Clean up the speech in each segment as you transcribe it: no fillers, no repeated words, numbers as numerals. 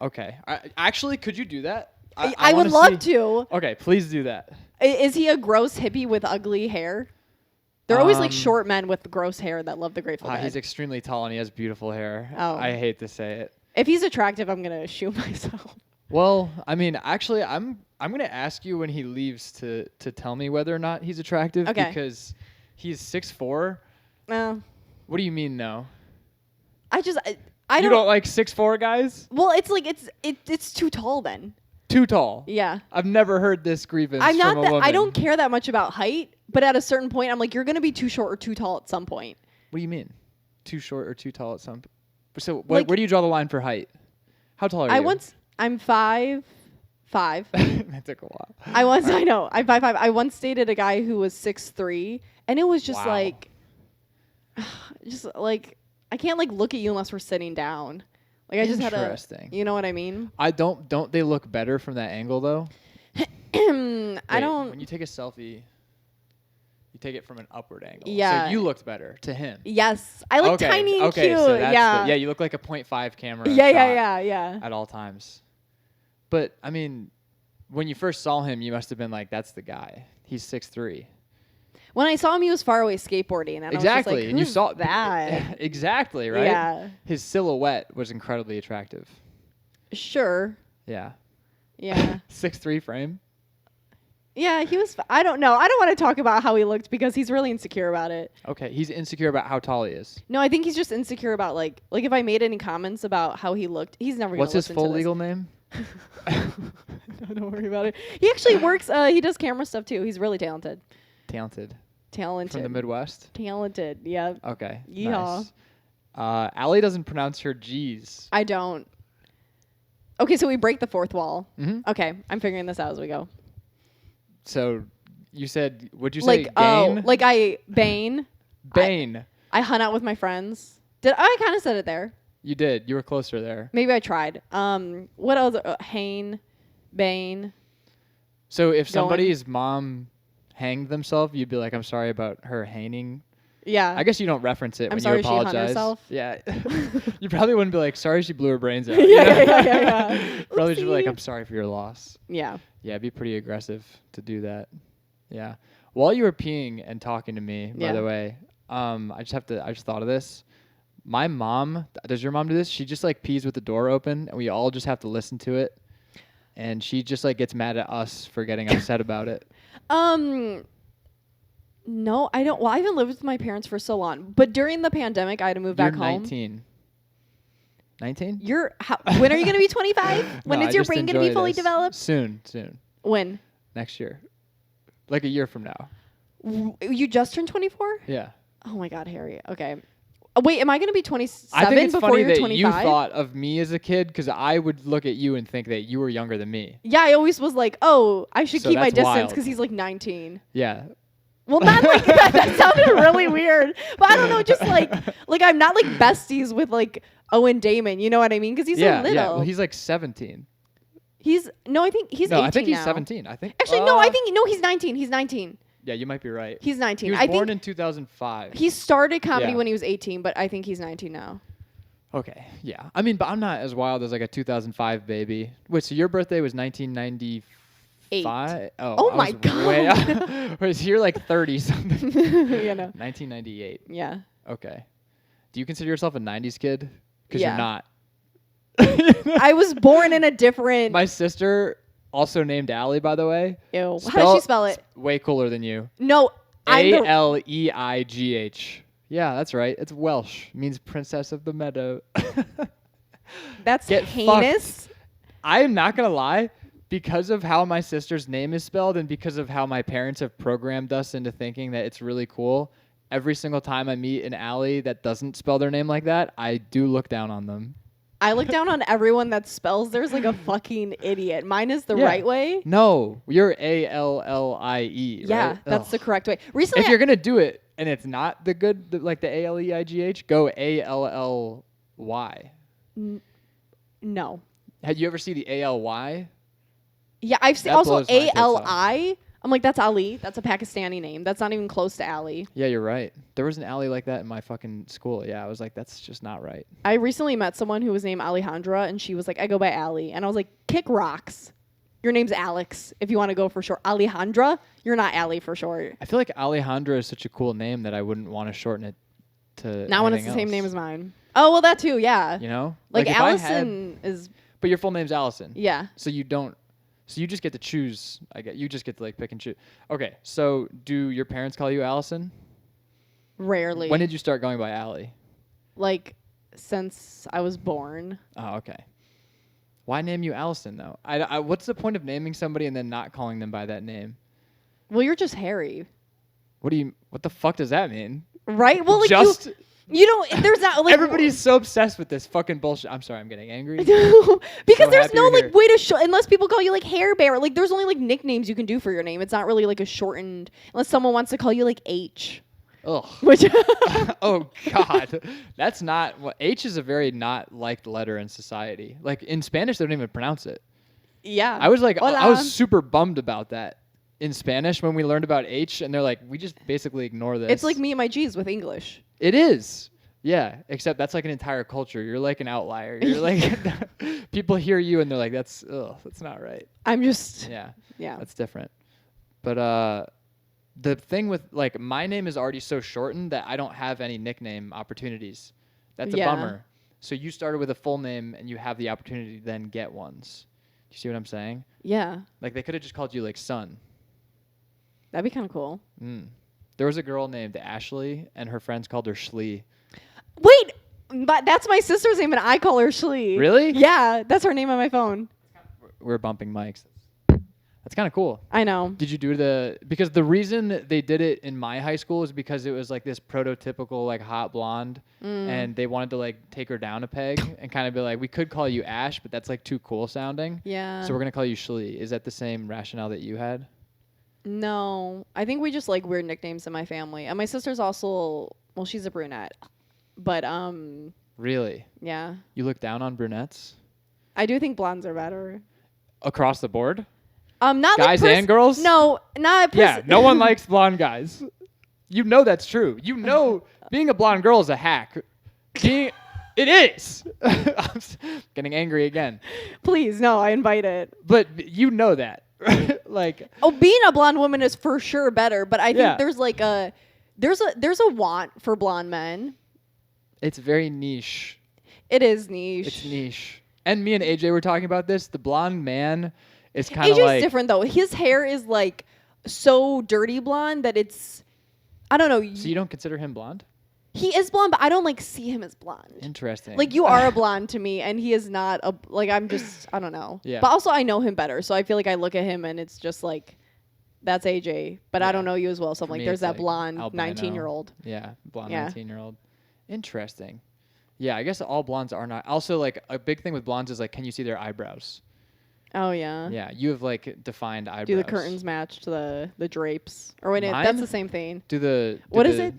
Okay. Actually, could you do that? I would love to. Okay, please do that. Is he a gross hippie with ugly hair? They're always like short men with gross hair that love the Grateful Dead. He's extremely tall and he has beautiful hair. Oh. I hate to say it. If he's attractive, I'm gonna shoot myself. Well, I mean, actually, I'm gonna ask you when he leaves to tell me whether or not he's attractive. Okay. Because he's 6'4". No. What do you mean no? I You don't like 6'4" guys? Well, it's like it's too tall then. Too tall. Yeah. I've never heard this grievance I'm not from a woman. I don't care that much about height, but at a certain point, I'm like, you're gonna be too short or too tall at some point. What do you mean? Too short or too tall at some? So Like, where do you draw the line for height? How tall are you? I'm 5'5". That took a while. I know. I'm 5'5". I once dated a guy who was 6'3", and it was just Wow. like I can't like look at you unless we're sitting down. Like I just had Interesting. You know what I mean? Don't they look better from that angle though? I don't. When you take a selfie, you take it from an upward angle. Yeah. So you looked better to him. Yes, I look tiny and cute. So that's yeah. you look like a 0.5 camera. Yeah. At all times. But I mean, when you first saw him, you must have been like, "That's the guy. He's 6'3". When I saw him, he was far away skateboarding, and Exactly, I was just like, and you saw that. Exactly, right? Yeah. His silhouette was incredibly attractive. Sure. Yeah. Yeah. 6'3" frame. Yeah, he was. I don't know. I don't want to talk about how he looked because he's really insecure about it. Okay, he's insecure about how tall he is. No, I think he's just insecure about like if I made any comments about how he looked, he's never. What's gonna his full legal name? Don't worry about it. He actually works. He does camera stuff too. He's really talented. Talented. Talented. From the Midwest? Talented, yeah. Okay. Yeehaw. Nice. Allie doesn't pronounce her G's. I don't. Okay, so we break the fourth wall. Mm-hmm. Okay, I'm figuring this out as we go. So you said, would you say Bane? Bane. I hung out with my friends. I kind of said it there. You did. You were closer there. Maybe I tried. What else? Hane, Bane. So if somebody's mom hanged themselves, you'd be like, I'm sorry about her hanging. Yeah. I guess you don't reference it when you apologize. I'm sorry she hung herself. Yeah. You probably wouldn't be like, sorry she blew her brains out. Yeah. Probably just be like, I'm sorry for your loss. Yeah. Yeah, it'd be pretty aggressive to do that. Yeah. While you were peeing and talking to me, by the way, I just thought of this. My mom, does your mom do this? She just like pees with the door open and we all just have to listen to it. And she just like gets mad at us for getting upset about it. No, I don't. Well, I haven't lived with my parents for so long. But during the pandemic, I had to move back home. 19. 19? When are you going to be 25? When is your brain going to be fully developed? Soon. When? Next year. Like a year from now. You just turned 24? Yeah. Oh my God, Harry. Okay. Wait, am I going to be 27 I think it's before funny you're that 25? you thought of me as a kid because I would look at you and think that you were younger than me. Yeah, I always was like, oh, I should So keep my that's distance wild. because he's like 19. Yeah. Well, not like that. That sounded really weird. But I don't know, just like I'm not like besties with like Owen Damon. You know what I mean? Because he's so little. Yeah, well, he's like 17. I think he's 18 No, I think he's now. 17. I think. Actually, he's 19. He's 19. Yeah, you might be right. He's 19. He was born in 2005. He started comedy when he was 18, but I think he's 19 now. Okay, yeah. I mean, but I'm not as wild as like a 2005 baby. Wait, so your birthday was 1995? Oh my God. Wait, so you're like 30 something. You know. 1998. Yeah. Okay. Do you consider yourself a 90s kid? Because you're not. I was born in a different... My sister, also named Allie, by the way. Ew. How does she spell it? Way cooler than you. No. Aleigh. Yeah, that's right. It's Welsh. It means princess of the meadow. That's heinous. Fucked. I am not going to lie. Because of how my sister's name is spelled and because of how my parents have programmed us into thinking that it's really cool, every single time I meet an Allie that doesn't spell their name like that, I do look down on them. I look down on everyone that spells theirs like a fucking idiot. Mine is the right way. No, you're Allie, yeah, right? that's the correct way. Recently, if you're going to do it and it's not like the Aleigh, goAlly. No. Had you ever see the ALY? Yeah, I've seen also ALI. I'm like, that's Ali. That's a Pakistani name. That's not even close to Allie. Yeah, you're right. There was an Allie like that in my fucking school. Yeah, I was like, that's just not right. I recently met someone who was named Alejandra, and she was like, I go by Allie. And I was like, kick rocks. Your name's Alex if you want to go for short. Alejandra, you're not Allie for short. I feel like Alejandra is such a cool name that I wouldn't want to shorten it to Not when it's the anything same name else. as mine. Oh, well, that too, yeah. You know? Like if I Allison is... But your full name's Allison. Yeah. So you don't... So you just get to choose. You just get to like pick and choose. Okay, so do your parents call you Allison? Rarely. When did you start going by Allie? Like, since I was born. Oh, okay. Why name you Allison, though? What's the point of naming somebody and then not calling them by that name? Well, you're just Harry. What the fuck does that mean? Right? Well, like, just... You know, there's not like everybody's so obsessed with this fucking bullshit. I'm sorry, I'm getting angry. because So there's happy no you're like here. way to show unless people call you like Hair Bear. Like there's only like nicknames you can do for your name. It's not really like a shortened unless someone wants to call you like H. Ugh. Which Oh God, that's not what H is a very not liked letter in society. Like in Spanish, they don't even pronounce it. yeah. I was like, Hola. I was super bummed about that in Spanish when we learned about H, and they're like, we just basically ignore this. It's like me and my G's with English. It is. Yeah, except that's like an entire culture. You're like an outlier. You're like people hear you and they're like, that's not right. I'm just Yeah. yeah. That's different. But the thing with like my name is already so shortened that I don't have any nickname opportunities. That's a Yeah. bummer. So you started with a full name and you have the opportunity to then get ones. Do you see what I'm saying? Yeah. Like they could have just called you like Son. That'd be kind of cool. There was a girl named Ashley and her friends called her Schlee. Wait, but that's my sister's name and I call her Shlee. Really? Yeah, that's her name on my phone. We're bumping mics. That's kind of cool. I know. Did you do because the reason they did it in my high school is because it was like this prototypical like hot blonde and they wanted to like take her down a peg and kind of be like, we could call you Ash, but that's like too cool sounding. Yeah. So we're going to call you Shlee. Is that the same rationale that you had? No, I think we just like weird nicknames in my family. And my sister's also, well, she's a brunette. But Really? yeah. You look down on brunettes? I do think blondes are better. Across the board? Not Guys like and girls? No, not Yeah, no one likes blonde guys. You know that's true. You know being a blonde girl is a hack. It is. I'm getting angry again. Please, no, I invite it. But you know that. Like being a blonde woman is for sure better, but I think Yeah. there's like there's a want for blonde men. it's very niche. It is niche. It's niche. And me and AJ were talking about this. The blonde man is kind of AJ's like different though. His hair is like so dirty blonde that it's I don't know. So you don't consider him blonde? He is blonde, but I don't like see him as blonde. Interesting. Like you are a blonde to me, and he is not a like. I'm just I don't know. Yeah. But also I know him better, so I feel like I look at him and it's just like, that's AJ, but I Yeah. don't know you as well. So I'm For like, me, there's it's that like blonde albino. 19-year-old. Yeah, blonde Yeah. 19-year-old. Interesting. Yeah, I guess all blondes are not. Also, like a big thing with blondes is like, can you see their eyebrows? Oh yeah. Yeah, you have like defined eyebrows. Do the curtains match to the drapes? Or wait, Mine? that's the same thing. What is it?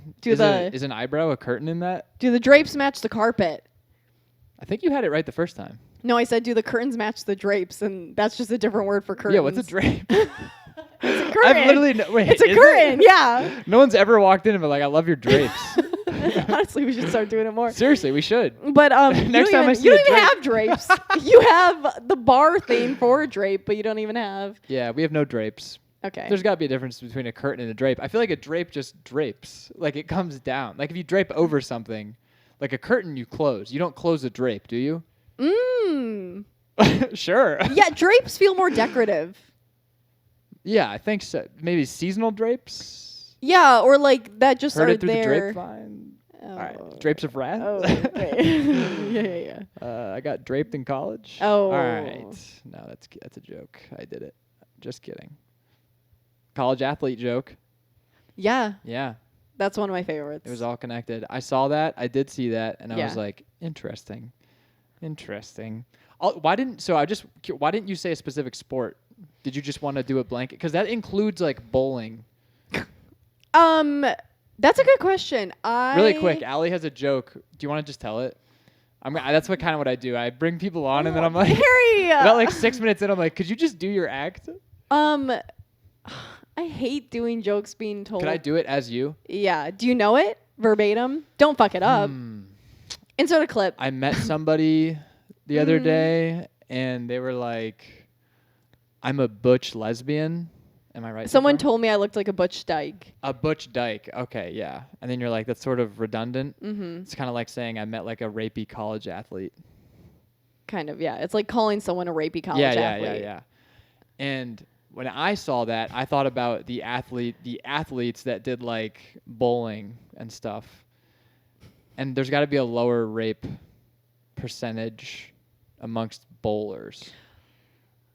Is an eyebrow a curtain in that? Do the drapes match the carpet? I think you had it right the first time. No, I said do the curtains match the drapes, and that's just a different word for curtains. Yeah, what's a drape? It's a curtain. I've literally wait. It's a is curtain. it? Yeah. No one's ever walked in and been like, "I love your drapes." Honestly, we should start doing it more. Seriously, we should. But Next time I see you a don't even drape. have drapes. You have the bar thing for a drape, but you don't even have. Yeah, we have no drapes. Okay. There's got to be a difference between a curtain and a drape. I feel like a drape just drapes. Like it comes down. Like if you drape over something, like a curtain you close. You don't close a drape, do you? Sure. Yeah, drapes feel more decorative. Yeah, I think so. Maybe seasonal drapes. Yeah, or like that just Heard are it through there. the grapevine. Oh. All right, drapes of wrath. Oh, okay. yeah. I got draped in college. Oh. All right. No, that's a joke. I did it. Just kidding. College athlete joke. Yeah, Yeah, that's one of my favorites. it was all connected. I saw that. I did see that, and I was Yeah. like, interesting. Why didn't you say a specific sport? Did you just want to do a blanket? Because that includes like bowling. That's a good question. Really quick, Allie has a joke. Do you want to just tell it? That's what I do. I bring people on and then I'm like, Harry. about like 6 minutes in, I'm like, could you just do your act? I I hate doing jokes being told. Could I do it as you? Yeah. Do you know it verbatim? Don't fuck it up. Insert a clip. I met somebody the other day, and they were like, "I'm a butch lesbian." Am I right? Someone told me I looked like a butch dyke. A butch dyke. Okay, yeah. And then you're like, that's sort of redundant. Mm-hmm. It's kind of like saying I met like a rapey college athlete. Kind of, yeah. It's like calling someone a rapey college athlete. Yeah. And when I saw that, I thought about the athletes that did like bowling and stuff. And there's got to be a lower rape percentage amongst bowlers.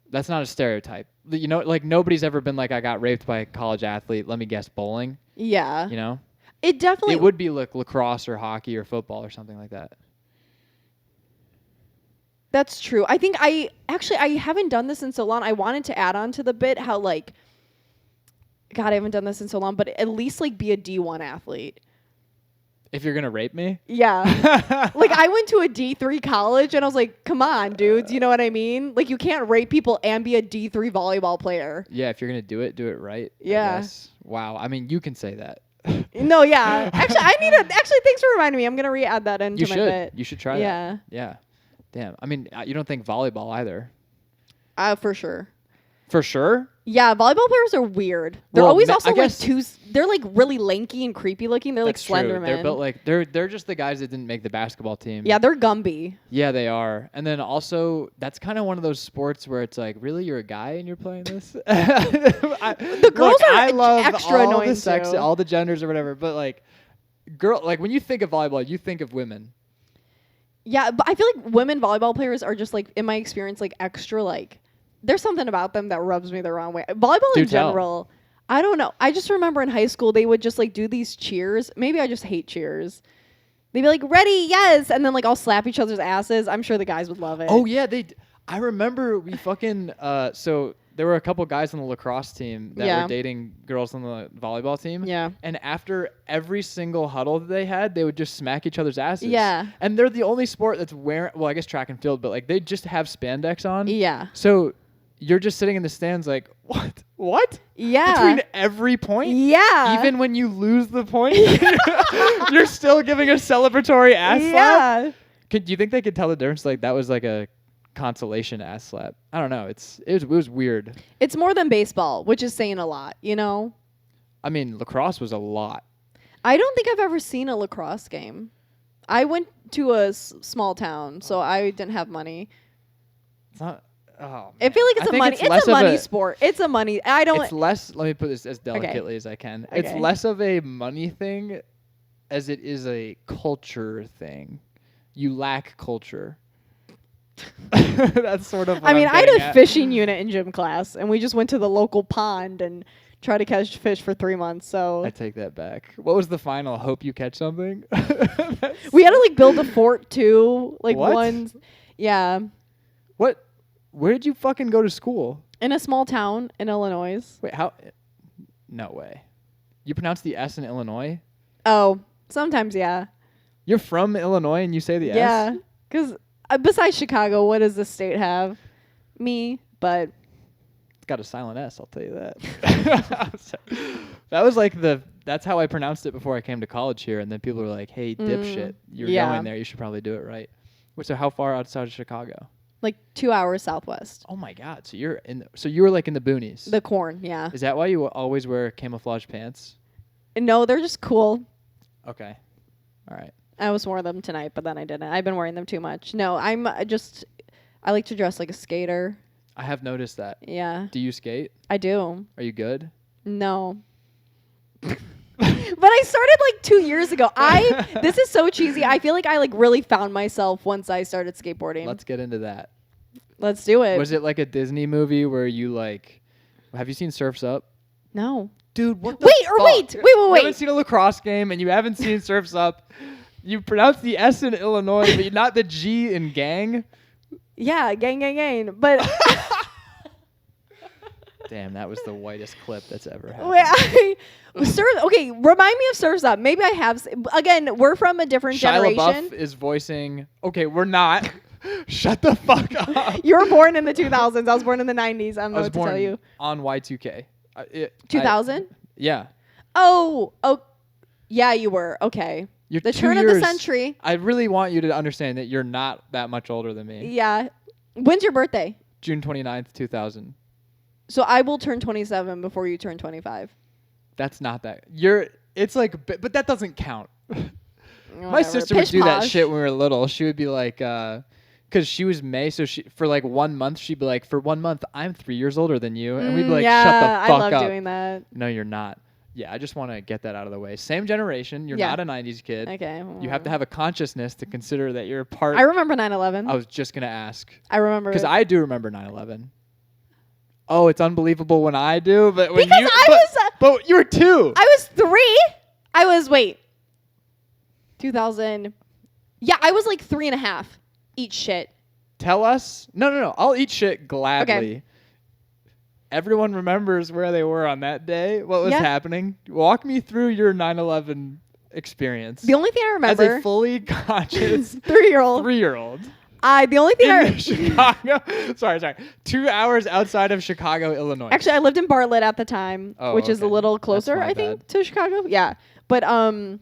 That's not a stereotype. You know, like nobody's ever been like, I got raped by a college athlete. Let me guess, bowling. Yeah. You know? It definitely... It would be like lacrosse or hockey or football or something like that. That's true. I think I haven't done this in so long. I wanted to add on to the bit how like, God, I haven't done this in so long, but at least like be a D1 athlete. If you're going to rape me? Yeah. Like I went to a D3 college and I was like, come on, dudes. You know what I mean? Like you can't rape people and be a D3 volleyball player. Yeah. If you're going to do it right. Yeah. I guess. Wow. I mean, you can say that. No, yeah. Actually, thanks for reminding me. I'm going to re-add that into my bit. You should try that. Yeah. Damn. I mean, you don't think volleyball either? For sure. For sure? Yeah, volleyball players are weird. They're always also like they're like really lanky and creepy looking. They're like slender men. They're built like they're just the guys that didn't make the basketball team. Yeah, they're Gumby. Yeah, they are. And then also that's kind of one of those sports where it's like, really, you're a guy and you're playing this? The girls I love extra all annoying the sex, too. all the genders or whatever, but like when you think of volleyball, you think of women. Yeah, but I feel like women volleyball players are just like, in my experience, like extra like. There's something about them that rubs me the wrong way. Volleyball in general, I don't know. I just remember in high school they would just like do these cheers. Maybe I just hate cheers. They'd be like, "Ready, yes," and then like all slap each other's asses. I'm sure the guys would love it. Oh yeah, I remember we fucking so there were a couple guys on the lacrosse team that were dating girls on the volleyball team. Yeah. And after every single huddle that they had, they would just smack each other's asses. Yeah. And they're the only sport that's wearing, well, I guess track and field, but like they just have spandex on. Yeah. So you're just sitting in the stands like, what? Yeah. Between every point? Yeah. Even when you lose the point? You're still giving a celebratory ass slap? Do you think they could tell the difference? Like that was like a consolation ass slap. I don't know. It was weird. It's more than baseball, which is saying a lot, you know? I mean, lacrosse was a lot. I don't think I've ever seen a lacrosse game. I went to a small town, so I didn't have money. It's not... Oh, man. I feel like it's a money sport. It's a money. It's less, let me put this as delicately as I can. Okay. It's less of a money thing as it is a culture thing. You lack culture. That's sort of what I mean, I had a at. fishing unit in gym class, and we just went to the local pond and tried to catch fish for 3 months. So I take that back. What was the final? Hope you catch something? We had to like build a fort too. Like what? Yeah. What? Where did you fucking go to school? In a small town in Illinois. Wait, how? No way. You pronounce the S in Illinois? Oh, sometimes, yeah. You're from Illinois and you say the S? Yeah, because besides Chicago, what does the state have? Me, but... It's got a silent S, I'll tell you that. That was like that's how I pronounced it before I came to college here, and then people were like, hey, dipshit, you're going there, you should probably do it right. So how far outside of Chicago? Like 2 hours southwest. Oh my God! So you were like in the boonies. The corn, yeah. Is that why you always wear camouflage pants? No, they're just cool. Okay, all right. I was wearing them tonight, but then I didn't. I've been wearing them too much. No, I like to dress like a skater. I have noticed that. Yeah. Do you skate? I do. Are you good? No. But I started like 2 years ago. This is so cheesy. I feel like I like really found myself once I started skateboarding. Let's get into that. Let's do it. Was it like a Disney movie where you like, have you seen Surf's Up? No. Dude, what the Wait. You haven't seen a lacrosse game and you haven't seen Surf's Up. You pronounce the S in Illinois, but not the G in gang? Yeah, gang. But... Damn, that was the whitest clip that's ever happened. Okay, remind me of Surf's Up. Maybe I have. Again, we're from a different generation. Shia LaBeouf is voicing. Okay, we're not. Shut the fuck up. You were born in the 2000s. I was born in the 90s. I don't know what to tell you. On Y2K. 2000? Yeah. Oh, yeah, you were. Okay. You're the 2 turn years, of the century. I really want you to understand that you're not that much older than me. Yeah. When's your birthday? June 29th, 2000. So I will turn 27 before you turn 25. That's not that. It's like, but that doesn't count. Whatever. My sister would Pish do that posh. shit when we were little. She would be like, because she was May, so for like 1 month, she'd be like, for 1 month, I'm 3 years older than you. And we'd be like, yeah, shut the fuck up. I love doing that. No, you're not. Yeah, I just want to get that out of the way. Same generation. You're not a 90s kid. Okay. You have to have a consciousness to consider that you're a part. I remember 9/11. I was just going to ask. I remember. Because I do remember 9/11. Oh, it's unbelievable when I do, but when because but you were 2. I was 3. Wait. 2000. Yeah, I was like 3.5. Eat shit. Tell us. No. I'll eat shit gladly. Okay. Everyone remembers where they were on that day. What was happening? Walk me through your 9/11 experience. The only thing I remember as a fully conscious 3-year-old. The only thing in Chicago. Sorry. 2 hours outside of Chicago, Illinois. Actually, I lived in Bartlett at the time, which is a little closer, I think, to Chicago. Yeah, but all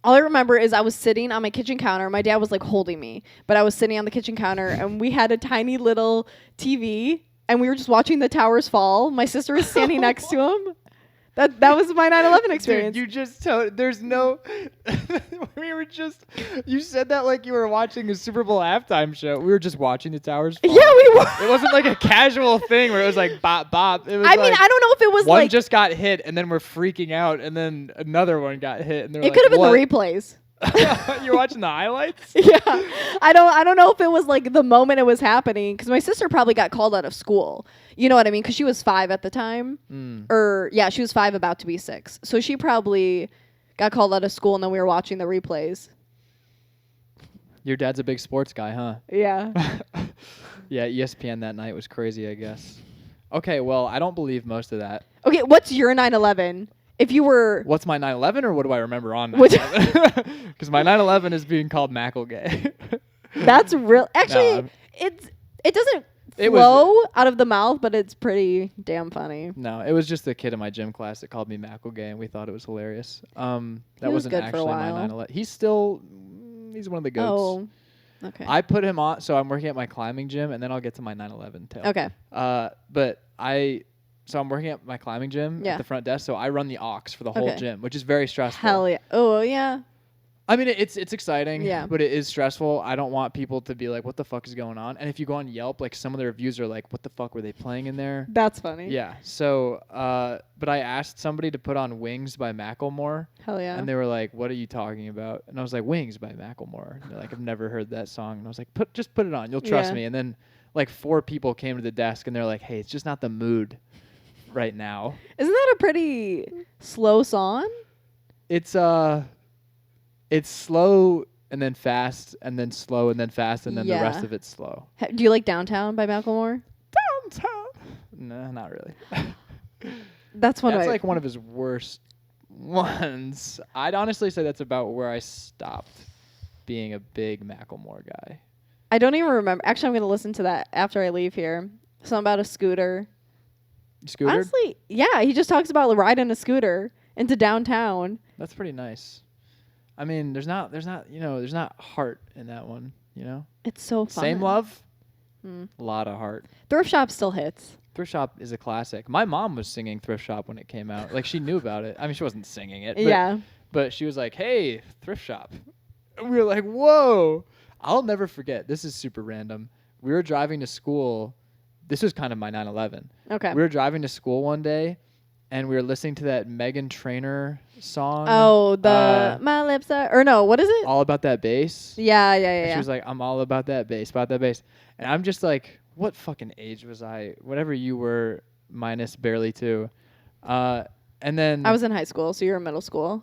I remember is I was sitting on my kitchen counter. My dad was like holding me, but I was sitting on the kitchen counter, and we had a tiny little TV, and we were just watching the towers fall. My sister was standing next to him. That was my 9/11 experience. Dude, you just there's no. You said that like you were watching a Super Bowl halftime show. We were just watching the towers fall. Yeah, we were. It wasn't like a casual thing where it was like bop bop. It was I mean, I don't know if it was one like just got hit and then we're freaking out and then another one got hit and they're it like, could have been what? the replays. You're watching the highlights? Yeah. I don't know if it was like the moment it was happening because my sister probably got called out of school. You know what I mean? Because she was 5 at the time. She was 5 about to be 6. So she probably got called out of school and then we were watching the replays. Your dad's a big sports guy, huh? Yeah. Yeah, ESPN that night was crazy, I guess. Okay, well, I don't believe most of that. Okay, what's your 9/11? If you were... What's my 9/11 or what do I remember on 9/11? Because my 9/11 is being called Macklegay. That's real. Actually, it doesn't flow out of the mouth, but it's pretty damn funny. No, it was just the kid in my gym class that called me Macklegay, and we thought it was hilarious. That wasn't actually my 9/11. He's one of the goats. Oh, okay. I put him on, so I'm working at my climbing gym, and then I'll get to my 9/11 tale. Okay. So I'm working at my climbing gym at the front desk, so I run the aux for the whole gym, which is very stressful. Hell yeah. Oh, yeah. I mean, it's exciting, but it is stressful. I don't want people to be like, what the fuck is going on? And if you go on Yelp, like some of the reviews are like, what the fuck were they playing in there? That's funny. Yeah. So, but I asked somebody to put on Wings by Macklemore. Hell yeah. And they were like, what are you talking about? And I was like, Wings by Macklemore. And they're like, I've never heard that song. And I was like, just put it on. You'll trust me. And then like 4 people came to the desk and they're like, hey, it's just not the mood right now. Isn't that a pretty slow song? It's slow and then fast and then slow and then fast and then the rest of it's slow. Do you like Downtown by Macklemore? Downtown? No, not really. That's like one of his worst ones. I'd honestly say that's about where I stopped being a big Macklemore guy. I don't even remember. Actually, I'm going to listen to that after I leave here. Something about a scooter. Scooter? Honestly, yeah. He just talks about riding a scooter into downtown. That's pretty nice. I mean, there's not heart in that one, you know? It's so fun. Same Love? A lot of heart. Thrift Shop still hits. Thrift Shop is a classic. My mom was singing Thrift Shop when it came out. Like, she knew about it. I mean, she wasn't singing it. But she was like, hey, Thrift Shop. And we were like, whoa. I'll never forget. This is super random. We were driving to school. This was kind of my 9/11. Okay. We were driving to school one day, and we were listening to that Meghan Trainor song. Oh, My Lips Are... Or no, what is it? All About That Bass. Yeah. And she was like, I'm all about that bass, And I'm just like, what fucking age was I? Whatever you were, minus barely 2. And then... I was in high school, so you were in middle school.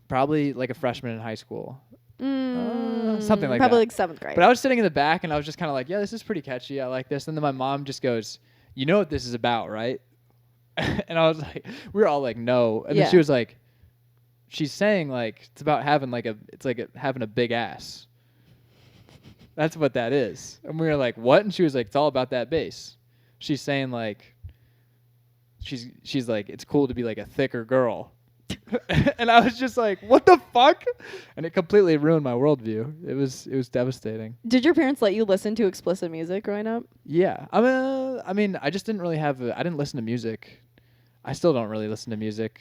Probably like a freshman in high school. Something like probably that. Probably like 7th grade. But I was sitting in the back, and I was just kind of like, yeah, this is pretty catchy. I like this. And then my mom just goes, you know what this is about, right? And I was like, we were all like, no. And then she was like, she's saying like, it's about having like having a big ass. That's what that is. And we were like, what? And she was like, it's all about that bass. She's saying like, she's like, it's cool to be like a thicker girl. And I was just like, what the fuck? And it completely ruined my worldview. It was devastating. Did your parents let you listen to explicit music growing up? Yeah. I mean, I just didn't really I didn't listen to music. I still don't really listen to music.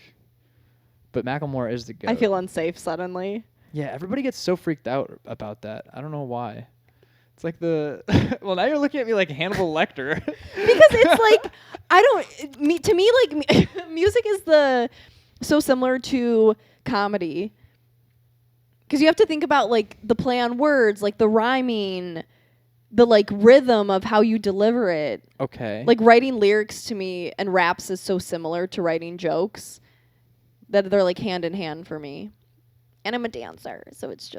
But Macklemore is the GOAT. I feel unsafe suddenly. Yeah, everybody gets so freaked out about that. I don't know why. It's like well, now you're looking at me like Hannibal Lecter. Because it's like, to me, like, music is so similar to comedy. Because you have to think about, like, the play on words, like, the rhyming, the, like, rhythm of how you deliver it. Okay. Like, writing lyrics to me and raps is so similar to writing jokes that they're, like, hand in hand for me. And I'm a dancer, so it's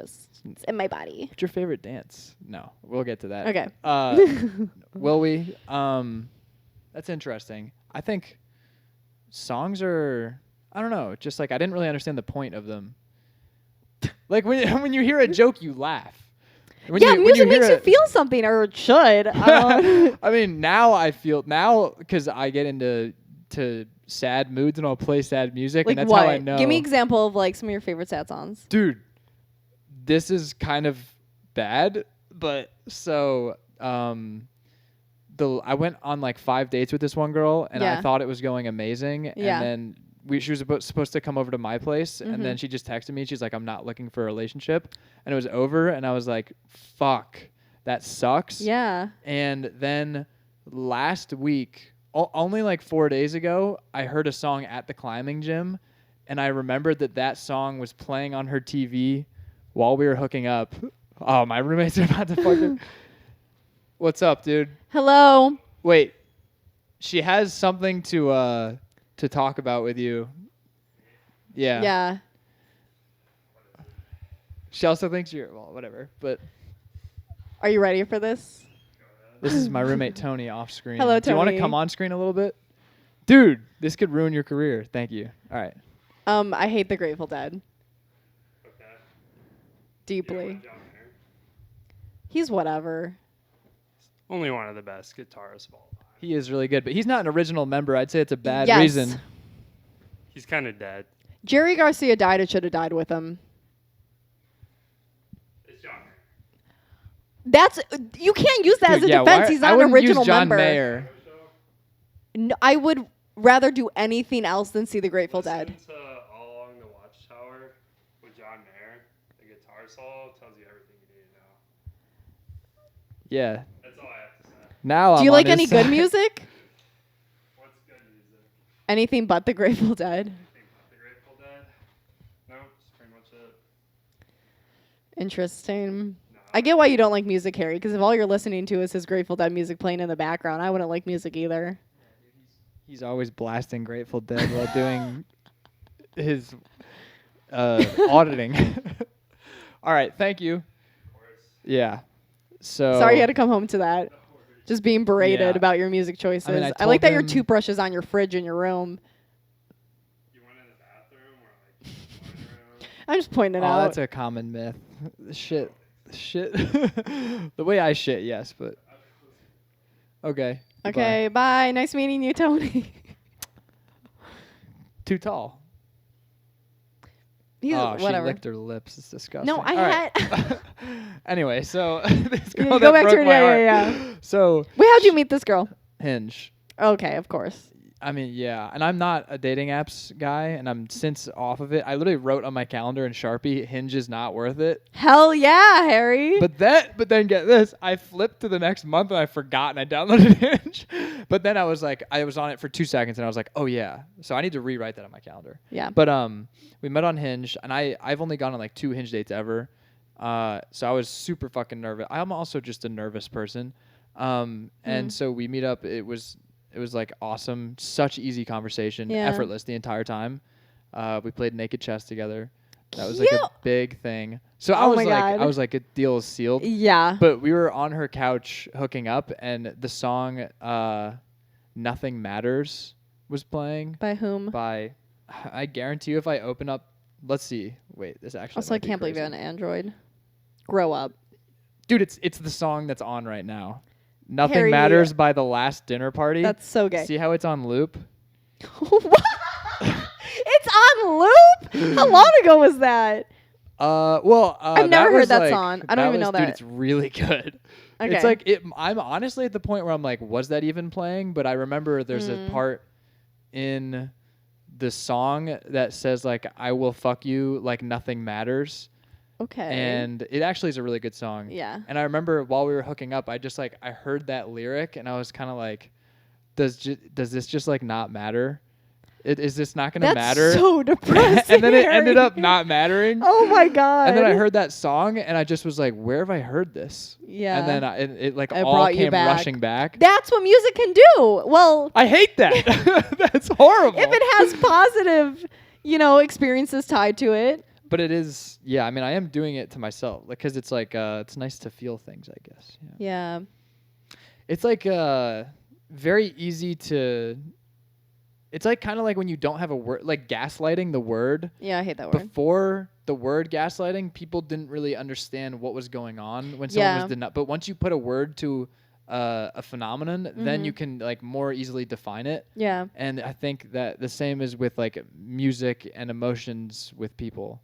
in my body. What's your favorite dance? No, we'll get to that. Okay. Will we? That's interesting. I think songs are, I don't know, just like I didn't really understand the point of them. Like when you hear a joke, you laugh. Music makes you feel something, or it should. I mean, now because I get into sad moods and I'll play sad music, like, and that's what? how I know. Give me an example of like some of your favorite sad songs. Dude, this is kind of bad, but so I went on like 5 dates with this one girl, and I thought it was going amazing, and then she was supposed to come over to my place, and then she just texted me. She's like, I'm not looking for a relationship, and it was over, and I was like, fuck, that sucks. Yeah. And then last week, only like 4 days ago, I heard a song at the climbing gym, and I remembered that song was playing on her TV while we were hooking up. Oh, my roommates are about to fucking... What's up, dude? Hello. Wait. She has something to talk about with you. Yeah. Yeah. She also thinks you're... Well, whatever, but... Are you ready for this? This is my roommate, Tony, off screen. Hello, Tony. Do you want to come on screen a little bit? Dude, this could ruin your career. Thank you. All right. I hate the Grateful Dead. Okay. Deeply. He's whatever. Only one of the best guitarists of all time. He is really good, but he's not an original member. I'd say it's a bad Yes. reason. He's kind of dead. Jerry Garcia died. It should have died with him. It's John Mayer. You can't use that as a defense. Why, He's I not an wouldn't original use John member. Mayer. No, I would rather do anything else than see the Grateful Dead. Listen to All Along the Watchtower with John Mayer. The guitar solo tells you everything you need to know. Yeah. That's all I have to say. Now Do you like any good music? What's good music? Anything but the Grateful Dead. Anything but the Grateful Dead? No, that's pretty much it. Interesting. I get why you don't like music, Harry, because if all you're listening to is his Grateful Dead music playing in the background, I wouldn't like music either. He's always blasting Grateful Dead while doing his auditing. All right, thank you. Yeah. So Sorry you had to come home to that. Just being berated about your music choices. I mean, I like that your him- toothbrush is on your fridge in your room. You went in the bathroom or like living room? I'm just pointing it Oh, out. that's a common myth. Shit. The way I shit, yes, but okay. Okay, bye. Nice meeting you, Tony. Too tall. He's Oh, she whatever. licked her lips. It's disgusting. No, I All right. had. Anyway, so this girl Go that back to broke her. my heart. Yeah. So Wait, how'd you meet this girl? Hinge. Okay, of course. I mean, yeah, and I'm not a dating apps guy, and I'm since off of it. I literally wrote on my calendar in Sharpie, Hinge is not worth it. Hell yeah, Harry. But then get this, I flipped to the next month and I forgot and I downloaded Hinge. But then I was on it for 2 seconds and I was like, oh yeah. So I need to rewrite that on my calendar. Yeah. But we met on Hinge, and I've only gone on like 2 Hinge dates ever. So I was super fucking nervous. I'm also just a nervous person. And so we meet up. It was like awesome, such easy conversation, effortless the entire time. We played naked chess together. That was like a big thing. So I was like, a deal is sealed. Yeah. But we were on her couch hooking up, and the song "Nothing Matters" was playing. By whom? By, I guarantee you, if I open up, let's see. Wait, this actually. Also, I can't believe you're on Android. Grow up. Dude, it's the song that's on right now. Nothing Harry, Matters by The Last Dinner Party. That's so gay. See how it's on loop? It's on loop? How long ago was that? I've never heard that song. I don't even know that. Dude, it's really good. Okay. It's like I'm honestly at the point where I'm like, was that even playing? But I remember there's a part in the song that says like, I will fuck you like nothing matters. Okay. And it actually is a really good song. Yeah. And I remember while we were hooking up, I heard that lyric and I was kind of like, does this just like not matter? Is this not going to matter? That's so depressing. And then it ended up not mattering. Oh my God. And then I heard that song and I just was like, where have I heard this? Yeah. And then it like all came rushing back. That's what music can do. Well, I hate that. That's horrible. If it has positive, experiences tied to it. But it is, yeah. I mean, I am doing it to myself, like, cause it's like, it's nice to feel things, I guess. Yeah. It's like very easy to. It's like kind of like when you don't have a word, like gaslighting the word. Yeah, I hate that word. Before the word gaslighting, people didn't really understand what was going on when someone was denied. But once you put a word to a phenomenon, then you can like more easily define it. Yeah. And I think that the same is with like music and emotions with people.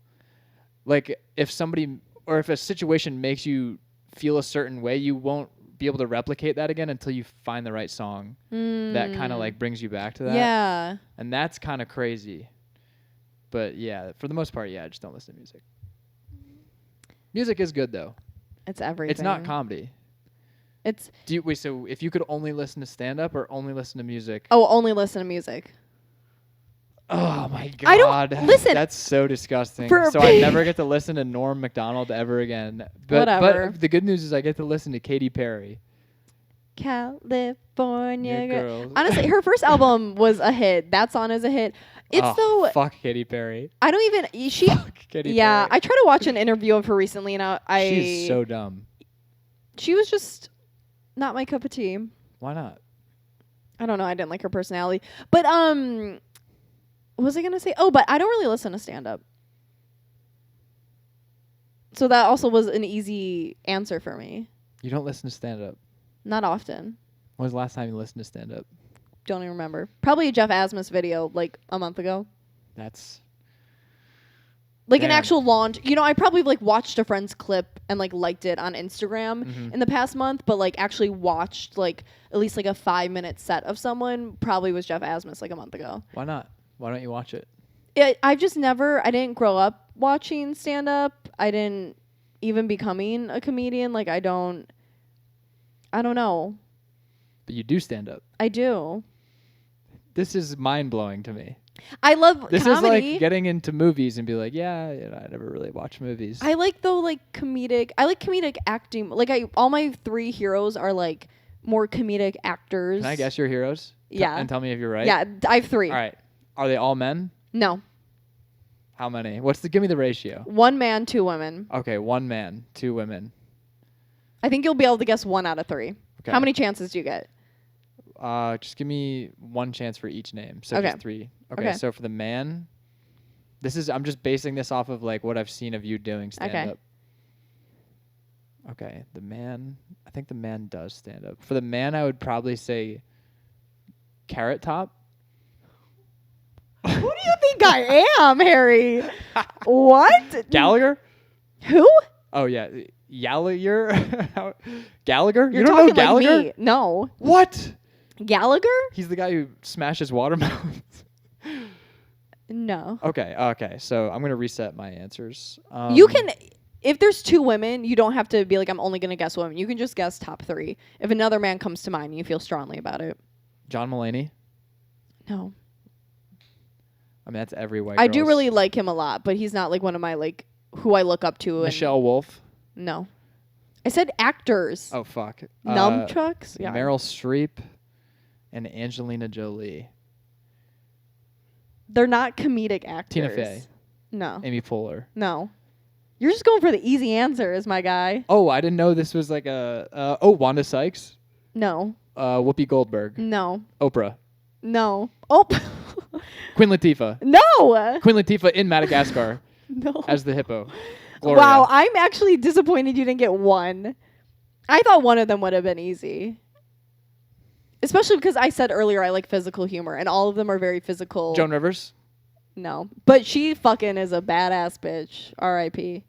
Like if a situation makes you feel a certain way, you won't be able to replicate that again until you find the right song that kind of like brings you back to that. Yeah. And that's kind of crazy. But yeah, for the most part, I just don't listen to music. Music is good though. It's everything. It's not comedy. It's. So if you could only listen to stand up or only listen to music? Oh, only listen to music. Oh my God. I don't listen. That's so disgusting. So I never get to listen to Norm Macdonald ever again. Whatever. But the good news is I get to listen to Katy Perry. California Girls. Honestly, her first album was a hit. That song is a hit. Fuck Katy Perry. I don't even. Fuck Katy Perry. I tried to watch an interview of her recently, and she's so dumb. She was just not my cup of tea. Why not? I don't know. I didn't like her personality, but what was I gonna say? Oh, but I don't really listen to stand up. So that also was an easy answer for me. You don't listen to stand up? Not often. When was the last time you listened to stand up? Don't even remember. Probably a Jeff Asmus video like a month ago. That's like an actual launch. I probably like watched a friend's clip and like liked it on Instagram in the past month, but like actually watched like at least like a 5-minute set of someone probably was Jeff Asmus like a month ago. Why not? Why don't you watch it? I didn't grow up watching stand up. I didn't even becoming a comedian. Like I don't know. But you do stand up. I do. This is mind blowing to me. I love this comedy. Is like getting into movies and be like, I never really watch movies. I like comedic acting. Like all my 3 heroes are like more comedic actors. Can I guess your heroes? Yeah. And tell me if you're right. Yeah, I have 3. All right. Are they all men? No. How many? Give me the ratio. 1 man, 2 women. Okay, 1 man, 2 women. I think you'll be able to guess 1 out of 3. Okay. How many chances do you get? Just give me 1 chance for each name. So just 3. Okay, so for the man, I'm just basing this off of like what I've seen of you doing stand up. Okay, the man, I think the man does stand up. For the man, I would probably say Carrot Top. Who do you think I am, Harry? What? Gallagher? Who? Oh yeah, Gallagher. Gallagher? You're you don't talking know Gallagher? Like me. No. What? Gallagher? He's the guy who smashes watermelons. No. Okay. So I'm gonna reset my answers. You can, if there's 2 women, you don't have to be like I'm only gonna guess women. You can just guess top 3. If another man comes to mind, and you feel strongly about it. John Mulaney. No. I mean that's every white. I do really like him a lot, but he's not like one of my like who I look up to. Michelle Wolf. No. I said actors. Oh fuck. Nunchucks. Yeah. Meryl Streep and Angelina Jolie. They're not comedic actors. Tina Fey. No. Amy Poehler. No. You're just going for the easy answers, my guy. Oh, I didn't know this was like Wanda Sykes. No. Whoopi Goldberg. No. Oprah. No. Oh. Queen Latifah. No. Queen Latifah in Madagascar. No. As the hippo. Gloria. Wow, I'm actually disappointed you didn't get 1. I thought one of them would have been easy. Especially because I said earlier I like physical humor, and all of them are very physical. Joan Rivers? No. But she fucking is a badass bitch. R.I.P.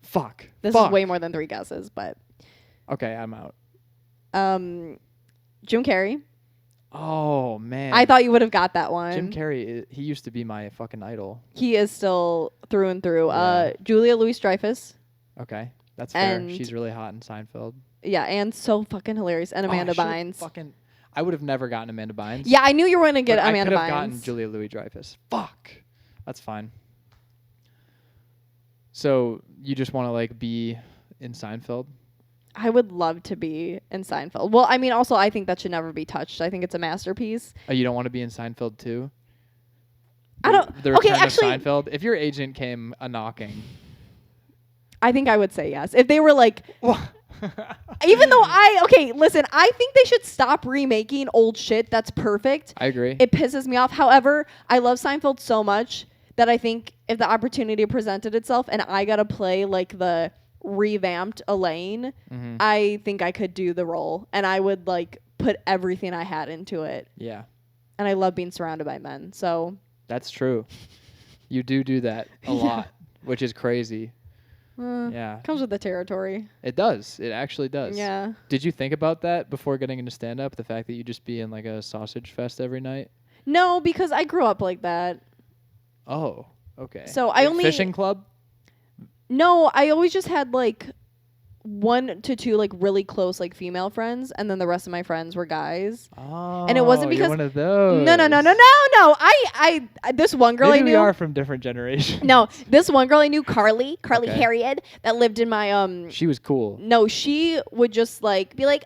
Fuck. This is way more than 3 guesses, but. Okay, I'm out. Jim Carrey. Oh, man. I thought you would have got that one. Jim Carrey, he used to be my fucking idol. He is still through and through. Yeah. Julia Louis-Dreyfus. Okay, that's fair. She's really hot in Seinfeld. Yeah, and so fucking hilarious. And Amanda Bynes. I would have never gotten Amanda Bynes. Yeah, I knew you were going to get Amanda Bynes. I could have gotten Julia Louis-Dreyfus. Fuck. That's fine. So you just want to like be in Seinfeld? I would love to be in Seinfeld. Well, I mean, also, I think that should never be touched. I think it's a masterpiece. Oh, you don't want to be in Seinfeld too? I don't. The return of Seinfeld. If your agent came a knocking, I think I would say yes. If they were like, even though listen, I think they should stop remaking old shit. That's perfect. I agree. It pisses me off. However, I love Seinfeld so much that I think if the opportunity presented itself and I got to play like the revamped Elaine, I think I could do the role and I would like put everything I had into it. Yeah. And I love being surrounded by men. So that's true. You do that a lot, which is crazy. Yeah. Comes with the territory. It does. It actually does. Yeah. Did you think about that before getting into stand up? The fact that you just be in like a sausage fest every night? No, because I grew up like that. Oh, okay. So I only fishing club? No, I always just had like 1 to 2 like really close like female friends, and then the rest of my friends were guys. Oh, and it wasn't because you're one of those. No. I this one girl Maybe I knew. We are from different generations. No, this one girl I knew, Carly Harriet, that lived in my She was cool. No, she would just like be like.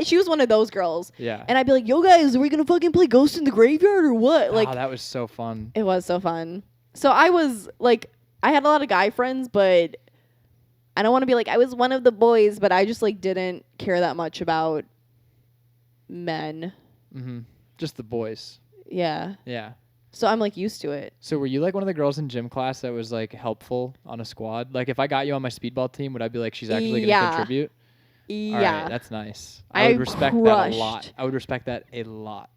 She was one of those girls. Yeah. And I'd be like, "Yo, guys, are we gonna fucking play Ghost in the Graveyard or what?" Like, that was so fun. It was so fun. So I was like, I had a lot of guy friends, but I don't want to be like I was one of the boys, but I just like didn't care that much about men. Just the boys. Yeah. Yeah. So I'm like used to it. So were you like one of the girls in gym class that was like helpful on a squad? Like if I got you on my speedball team, would I be like, she's actually going to contribute? Yeah. All right, that's nice. I would respect that a lot. I would respect that a lot.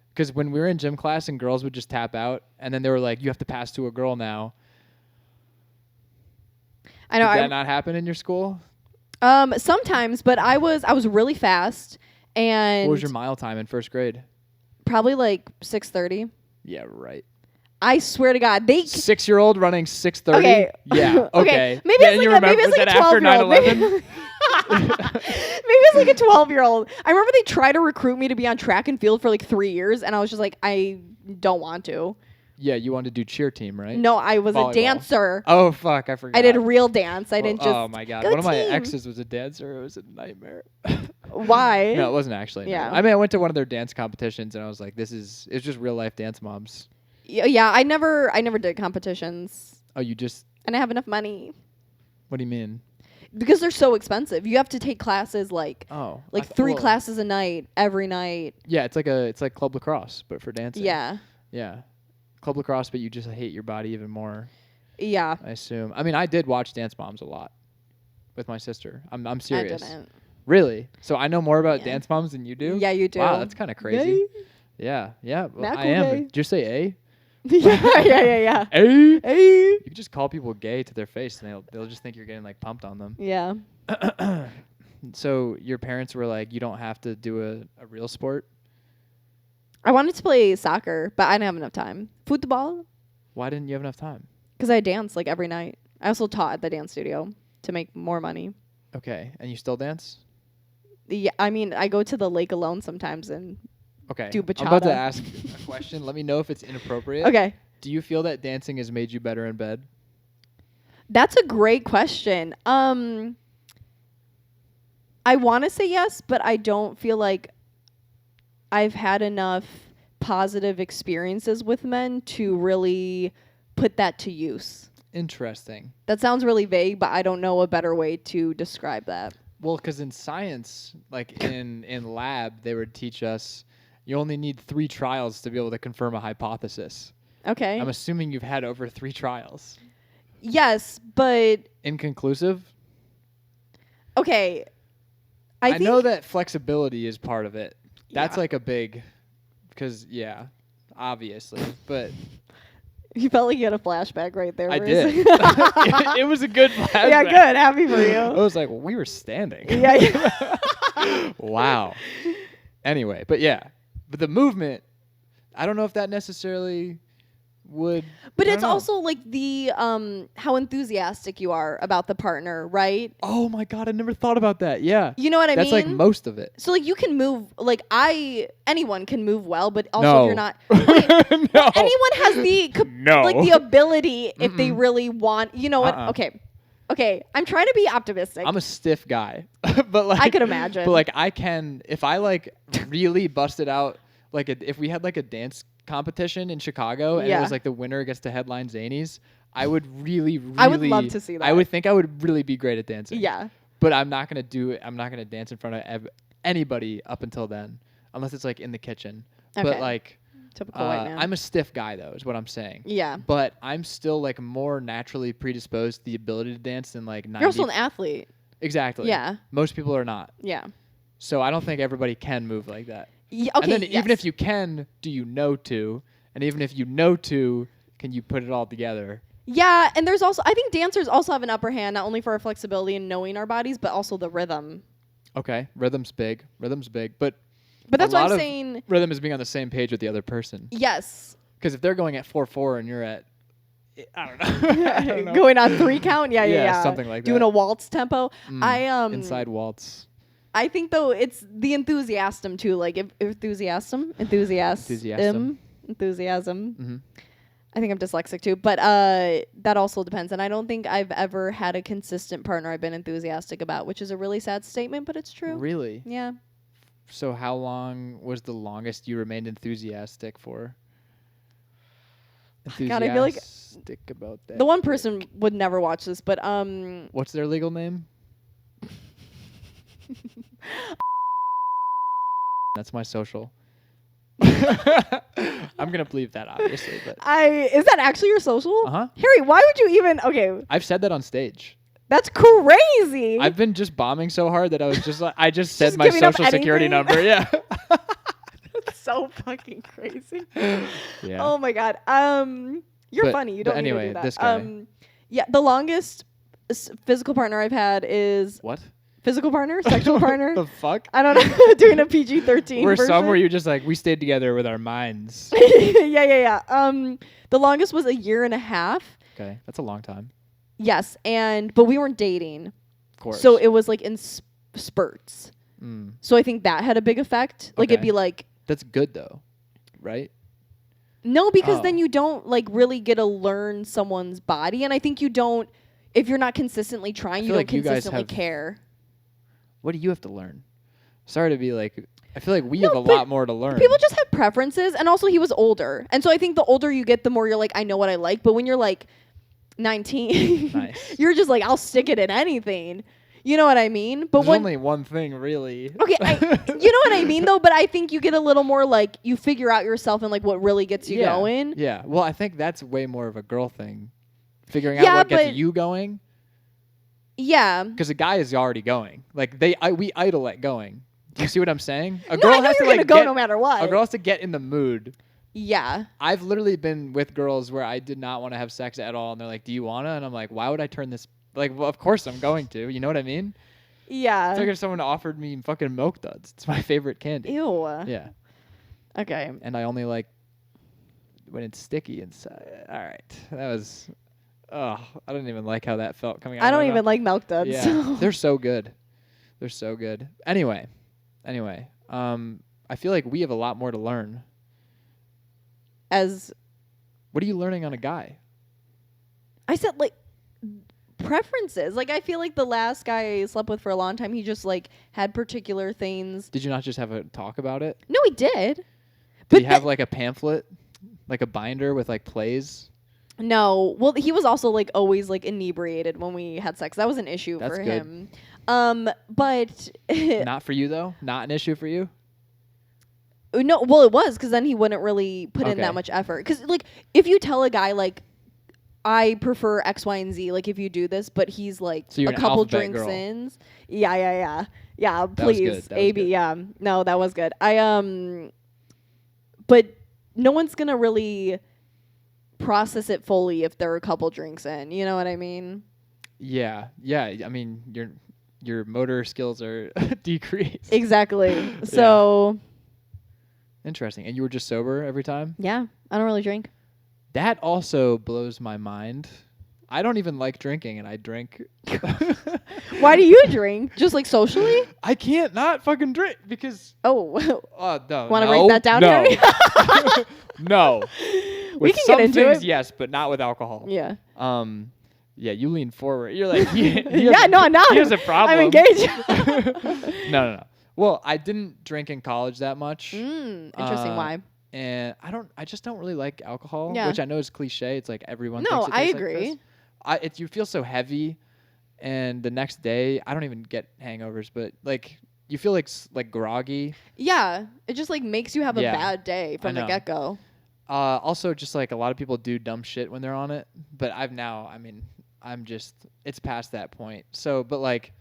Because when we were in gym class and girls would just tap out, and then they were like, you have to pass to a girl now. I know. Did that not happen in your school? Sometimes, but I was really fast. And what was your mile time in first grade? Probably like 6:30. Yeah, right. I swear to God, they 6-year-old running 6:30. Okay. Yeah. Okay. Maybe it's like a 12-year-old. Maybe it's like a 12-year-old. I remember they tried to recruit me to be on track and field for like 3 years, and I was just like, I don't want to. Yeah, you wanted to do cheer team, right? No, I was a dancer. Oh fuck, I forgot. I did real dance. I didn't just. Oh my god, one of my exes was a dancer. It was a nightmare. Why? No, it wasn't actually. Yeah. No. I mean, I went to one of their dance competitions, and I was like, it's just real life dance moms. Yeah, I never did competitions. Oh, you just. And I have enough money. What do you mean? Because they're so expensive. You have to take classes like 3 classes a night every night. Yeah, it's like club lacrosse, but for dancing. Yeah. Yeah. Club lacrosse, but you just hate your body even more. Yeah. I assume. I mean, I did watch Dance Moms a lot with my sister. I'm serious. I didn't. Really? So I know more about Dance Moms than you do? Yeah, you do. Wow, that's kind of crazy. Yeah. Well, I am. Did you say A? yeah. A? You can just call people gay to their face, and they'll just think you're getting like pumped on them. Yeah. So your parents were like, you don't have to do a real sport? I wanted to play soccer, but I didn't have enough time. Football? Why didn't you have enough time? Because I danced like every night. I also taught at the dance studio to make more money. Okay, and you still dance? Yeah, I mean, I go to the lake alone sometimes and do bachata. I'm about to ask a question. Let me know if it's inappropriate. Okay. Do you feel that dancing has made you better in bed? That's a great question. I want to say yes, but I don't feel like I've had enough positive experiences with men to really put that to use. Interesting. That sounds really vague, but I don't know a better way to describe that. Well, because in science, like in lab, they would teach us you only need 3 trials to be able to confirm a hypothesis. Okay. I'm assuming you've had over 3 trials. Yes, but... Inconclusive? Okay. I know that flexibility is part of it. That's like a big, because obviously, but you felt like you had a flashback right there. I did. It was a good flashback. Yeah, good. Happy for you. I was like, well, we were standing. Yeah. Wow. Anyway, but the movement, I don't know if that necessarily would. But it's also like the how enthusiastic you are about the partner, right? Oh my God, I never thought about that. Yeah. You know what I mean? That's like most of it. So like you can move, like anyone can move well, but also if you're not. Okay, No. anyone has the like the ability if they really want. You know what? Okay. I'm trying to be optimistic. I'm a stiff guy, but like I could imagine. But like I can, if I like really busted out, like if we had like a dance competition in Chicago and it was like the winner gets to headline Zanies, I would really I would love to see that. I would think I would really be great at dancing. Yeah. But I'm not gonna do it. I'm not gonna dance in front of anybody up until then, unless it's like in the kitchen. Okay. But like, typical white man. I'm a stiff guy though, is what I'm saying. Yeah. But I'm still like more naturally predisposed to the ability to dance than like 90. You're also an athlete. Exactly. Yeah. Most people are not. Yeah. So I don't think everybody can move like that. Yeah, okay. And then even if you can, do you know to? And even if you know to, can you put it all together? Yeah, and there's also, I think dancers also have an upper hand, not only for our flexibility and knowing our bodies, but also the rhythm. Okay, rhythm's big. But that's what I'm saying. Rhythm is being on the same page with the other person. Yes. Because if they're going at 4/4 and you're at, I don't know. Going on 3 count? Yeah. Something like that. Doing a waltz tempo. Inside waltz. I think though it's the enthusiasm too, like enthusiasm. Mm-hmm. I think I'm dyslexic too, but that also depends. And I don't think I've ever had a consistent partner I've been enthusiastic about, which is a really sad statement, but it's true. Really? Yeah. So how long was the longest you remained enthusiastic for? God, I feel like about that. The one person would never watch this, but what's their legal name? That's my social. I'm gonna believe that, obviously, but is that actually your social? Uh-huh. Harry, why would you even? Okay, I've said that on stage. That's crazy. I've been just bombing so hard that I was just like, I just said my social security number. Yeah. That's so fucking crazy. Yeah. Oh my God. You're funny. You don't need to do that. This guy. Yeah, the longest physical partner I've had is what? Physical partner, sexual partner. The fuck? I don't know. Doing a PG-13 We're version. somewhere you just like we stayed together with our minds. Yeah. The longest was 1.5 years. Okay, that's a long time. Yes, but we weren't dating. Of course. So it was like in spurts. Mm. So I think that had a big effect. Like it'd be like. That's good though, right? No, because then you don't like really get to learn someone's body, and I think you don't. If you're not consistently trying, you don't consistently care. What do you have to learn? Sorry to be like, I feel like we have a lot more to learn. People just have preferences, and also he was older, and so I think the older you get, the more you're like, I know what I like. But when you're like 19, nice. You're just like, I'll stick it in anything. You know what I mean? But there's only one thing, really. Okay, you know what I mean, though? But I think you get a little more, like, you figure out yourself and, like, what really gets you going. Yeah, well, I think that's way more of a girl thing. Figuring out what gets you going. Yeah. Because a guy is already going. Like, we idle at going. Do you see what I'm saying? A girl has to, like, go no matter what. A girl has to get in the mood. Yeah. I've literally been with girls where I did not want to have sex at all, and they're like, do you want to? And I'm like, why would I turn this... Like, well, of course I'm going to. You know what I mean? Yeah. It's like if someone offered me fucking Milk Duds. It's my favorite candy. Ew. Yeah. Okay. And I only like when it's sticky inside. All right. That was... Oh, I don't even like how that felt coming out. I don't even like Milk Duds. Yeah. So. They're so good. They're so good. Anyway. I feel like we have a lot more to learn. What are you learning on a guy? I said, like... preferences. Like, I feel like the last guy I slept with for a long time, he just, like, had particular things. Did you not just have a talk about it? No, he did. Did he have, like, a pamphlet? Like a binder with, like, plays? No. Well, he was also, like, always, like, inebriated when we had sex. That was an issue for him. But... Not for you, though? Not an issue for you? No, well, it was, because then he wouldn't really put in that much effort. Because, like, if you tell a guy, like, I prefer X, Y, and Z. Like if you do this, but he's like So you're a an couple alphabet drinks girl. in. Yeah. was good. Please, That was AB. good. Yeah, no, that was good. But no one's gonna really process it fully if they're a couple drinks in. You know what I mean? Yeah. I mean, your motor skills are decreased. Exactly. So Interesting. And you were just sober every time? yeah, I don't really drink. That also blows my mind. I don't even like drinking, and I drink. Why do you drink? Just like socially? I can't not fucking drink because. Oh, No. want to break that down no. here? No. We With can some get into things, it. yes, but not with alcohol. Yeah. Yeah, you lean forward. You're like, he has a problem. I'm engaged. No. Well, I didn't drink in college that much. Interesting. Why? And I just don't really like alcohol, Yeah. which I know is cliche. It's like everyone. No, thinks it I tastes like agree. this. You feel so heavy, and the next day I don't even get hangovers, but like you feel like groggy. Yeah, it just like makes you have a Yeah. bad day from the know. get go. Also, just like a lot of people do dumb shit when they're on it, but it's past that point. So, but like,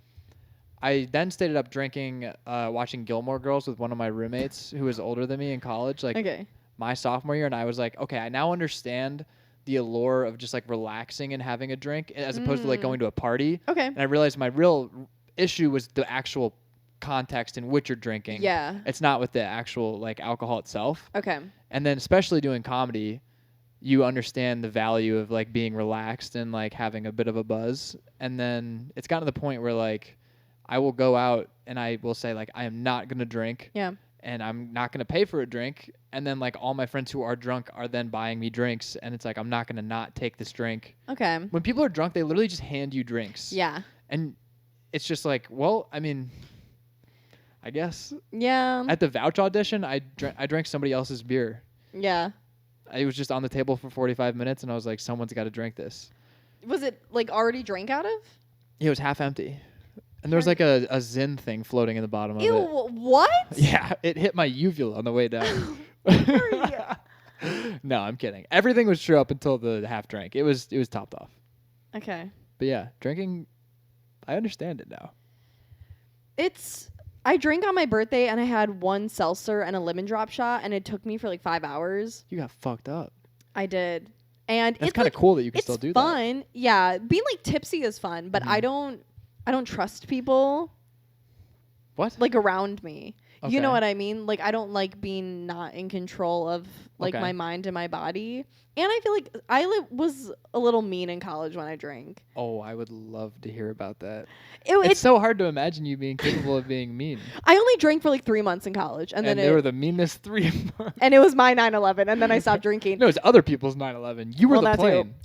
I then stayed up drinking, watching Gilmore Girls with one of my roommates who was older than me in college, like my sophomore year, and I was like, okay, I now understand the allure of just like relaxing and having a drink as opposed to like going to a party. Okay. And I realized my real issue was the actual context in which you're drinking. Yeah. It's not with the actual like alcohol itself. Okay. And then especially doing comedy, you understand the value of like being relaxed and like having a bit of a buzz. And then it's gotten to the point where like I will go out and I will say like I am not going to drink. Yeah. And I'm not going to pay for a drink. And then like all my friends who are drunk are then buying me drinks. And it's like I'm not going to not take this drink. Okay. When people are drunk, they literally just hand you drinks. Yeah. And it's just like, well, I mean, I guess. Yeah. At the Vouch audition, I drank somebody else's beer. Yeah. It was just on the table for 45 minutes, and I was like, someone's got to drink this. Was it like already drank out of? Yeah, it was half empty. And there was like a Zin thing floating in the bottom of Ew, it. what? Yeah, it hit my uvula on the way down. No, I'm kidding. Everything was true up until the half drank. It was topped off. Okay. But yeah, drinking, I understand it now. I drank on my birthday and I had one seltzer and a lemon drop shot and it took me for like 5 hours. You got fucked up. I did. And That's it's kind of like, cool that you can still do it's that. fun. Yeah. Being like tipsy is fun, but I don't trust people What? like around me. Okay. You know what I mean? Like I don't like being not in control of like Okay. my mind and my body. And I feel like I was a little mean in college when I drank. Oh, I would love to hear about that. It's It's so hard to imagine you being capable of being mean. I only drank for like 3 months in college, and then they were the meanest 3 months. and it was my 9/11, and then I stopped drinking. No, it's other people's 9/11. You were Well, the that too. plane.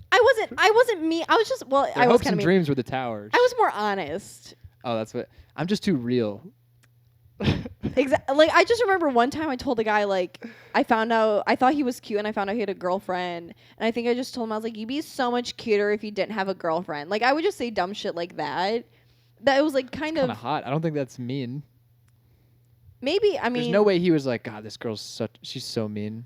I wasn't me. I was just Their I was hopes kind of and mean. dreams were the towers. I was more honest. Oh, that's what. I'm just too real. Like I just remember one time I told a guy like I thought he was cute and I found out he had a girlfriend and I think I just told him I was like you'd be so much cuter if you didn't have a girlfriend. Like I would just say dumb shit like that. That it was like kind of hot. I don't think that's mean. Maybe I mean There's no way he was like, God, this girl's she's so mean.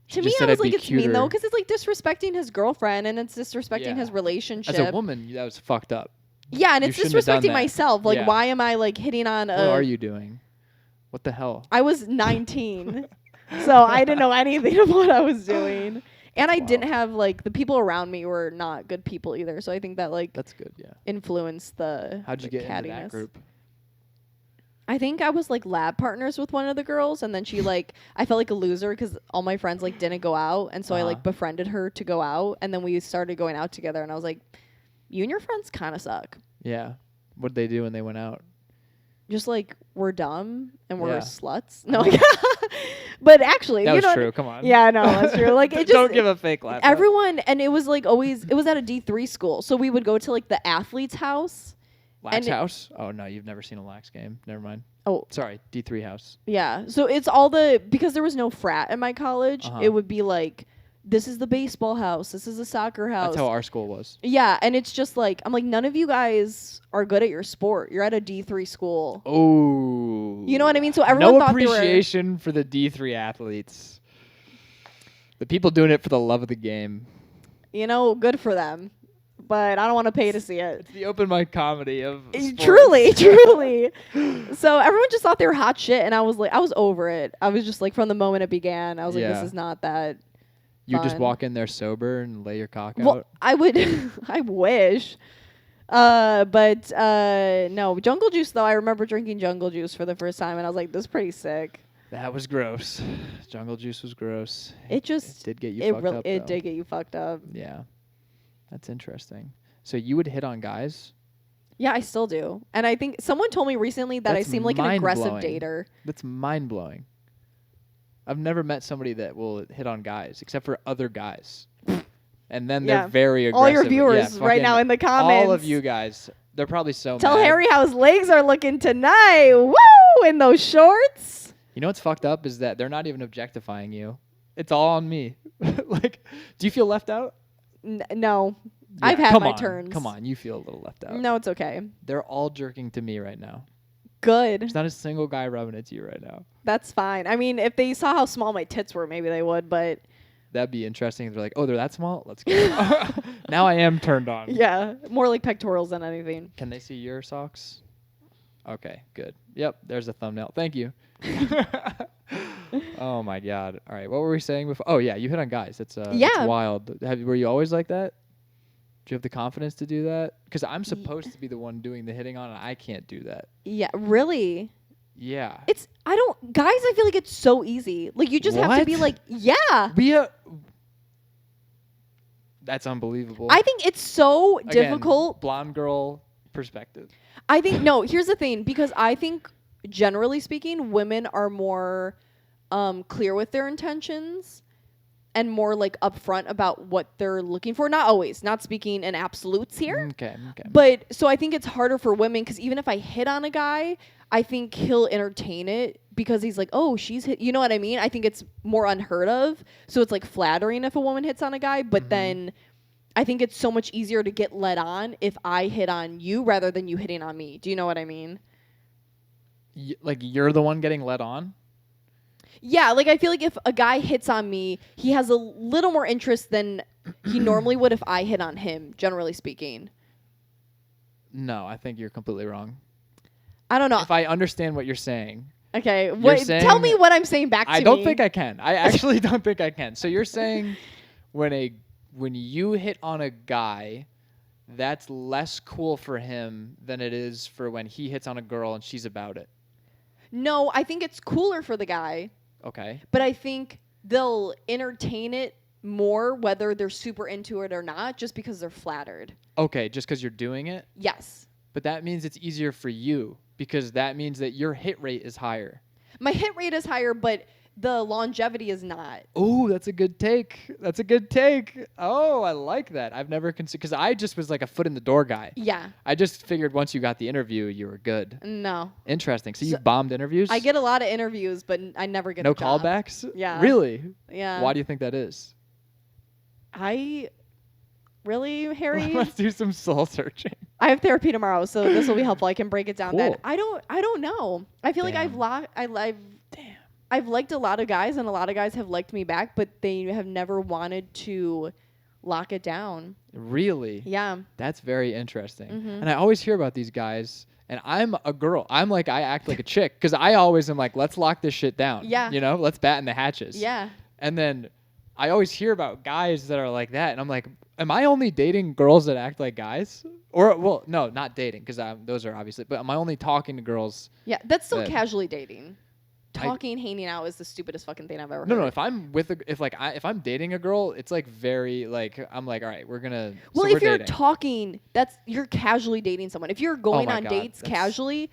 She to me just I said was I'd like be it's mean though cuter. because it's like disrespecting his girlfriend and it's disrespecting Yeah. his relationship. As a woman, that was fucked up. Yeah, and You it's shouldn't have done disrespecting that. myself. Like Yeah. why am I like hitting on What are you doing? What the hell? I was 19, so I didn't know anything of what I was doing. And I didn't have, like, the people around me were not good people either. So I think that, like, That's good, yeah. influenced the How'd you the get into cattiness. that group? I think I was, like, lab partners with one of the girls. And then she, like, I felt like a loser because all my friends, like, didn't go out. And so I, like, befriended her to go out. And then we started going out together. And I was like, you and your friends kind of suck. Yeah. What'd they do when they went out? Just, like, we're dumb and we're Yeah. sluts. No, but actually, That you was know, true. Come on. Yeah, no, that's true. Like it just Don't give a fake laugh. everyone, and it was like always. It was at a D3 school, so we would go to like the athlete's house. Lax house? Oh no, you've never seen a Lax game. Never mind. Oh, Sorry, D3 house. yeah. So it's because there was no frat at my college. It would be like, this is the baseball house. This is the soccer house. That's how our school was. Yeah, and it's just like I'm like none of you guys are good at your sport. You're at a D3 school. Oh. You know what I mean? So everyone no thought they were appreciation for the D3 athletes. The people doing it for the love of the game. you know, good for them. But I don't want to pay to see it. It's the open mic comedy of sports. Truly. So everyone just thought they were hot shit, and I was over it. I was just like, from the moment it began, I was like, this is not that. You just walk in there sober and lay your cock out? Well, I would. I wish. But no, Jungle Juice, though. I remember drinking Jungle Juice for the first time, and I was like, this is pretty sick. That was gross. Jungle Juice was gross. It did get you fucked up, It did get you fucked up. Yeah. That's interesting. So you would hit on guys? Yeah, I still do. And I think someone told me recently that I seem like an aggressive dater. That's mind-blowing. I've never met somebody that will hit on guys, except for other guys. And then they're very aggressive. All your viewers right now in the comments. All of you guys. They're probably so Tell mad. Harry how his legs are looking tonight. Woo! In those shorts. You know what's fucked up is that they're not even objectifying you. It's all on me. Like, do you feel left out? No. Yeah, I've had my turns. Come on, you feel a little left out. No, it's okay. They're all jerking to me right now. Good. There's not a single guy rubbing it to you right now. That's fine. I mean, if they saw how small my tits were, maybe they would, but... That'd be interesting. They're like, oh, they're that small? Let's go. Now I am turned on. Yeah, more like pectorals than anything. Can they see your socks? Okay, good. Yep, there's a thumbnail. Thank you. Oh, my God. All right, what were we saying before? Oh, yeah, you hit on guys. That's wild. Were you always like that? Do you have the confidence to do that? Because I'm supposed to be the one doing the hitting on, and I can't do that. Yeah, really? Yeah. Guys, I feel like it's so easy. Like, you just have to be like, yeah. That's unbelievable. I think it's so difficult. Blonde girl perspective. I think, no, here's the thing. Because I think, generally speaking, women are more clear with their intentions and more like upfront about what they're looking for. Not always, not speaking in absolutes here. Okay. But so I think it's harder for women because even if I hit on a guy, I think he'll entertain it because he's like, oh, she's hit. You know what I mean? I think it's more unheard of. So it's like flattering if a woman hits on a guy. But then I think it's so much easier to get led on if I hit on you rather than you hitting on me. Do you know what I mean? Like you're the one getting led on? Yeah, like I feel like if a guy hits on me, he has a little more interest than he normally would if I hit on him, generally speaking. No, I think you're completely wrong. I don't know. If I understand what you're saying. Okay, tell me what I'm saying back to me. I don't think I can. I actually don't think I can. So you're saying when you hit on a guy, that's less cool for him than it is for when he hits on a girl and she's about it. No, I think it's cooler for the guy. Okay. But I think they'll entertain it more whether they're super into it or not just because they're flattered. Okay, just because you're doing it? Yes. But that means it's easier for you because that means that your hit rate is higher. My hit rate is higher, but the longevity is not. Oh, that's a good take. Oh, I like that. I've never considered, because I just was like a foot in the door guy. Yeah. I just figured once you got the interview, you were good. No. Interesting. So you bombed interviews? I get a lot of interviews, but I never get a job. No callbacks? Yeah. Really? Yeah. Why do you think that is? Really, Harry? Let's do some soul searching. I have therapy tomorrow, so this will be helpful. I can break it down. Cool. Then I don't know. I feel like I've liked a lot of guys, and a lot of guys have liked me back, but they have never wanted to lock it down. Really? Yeah. That's very interesting. Mm-hmm. And I always hear about these guys, and I'm a girl. I act like a chick, because I always am like, let's lock this shit down. Yeah. You know, let's batten the hatches. Yeah. And then I always hear about guys that are like that, and I'm like, am I only dating girls that act like guys? Or, well, no, not dating, because if are obviously, but am I only talking to girls? Yeah, that's still casually dating. Talking, hanging out is the stupidest fucking thing I've ever heard. No, if I'm if I'm dating a girl, it's like very like I'm like, all right, we're gonna. Well, so if you're dating. talking, you're casually dating someone. If you're going on dates casually,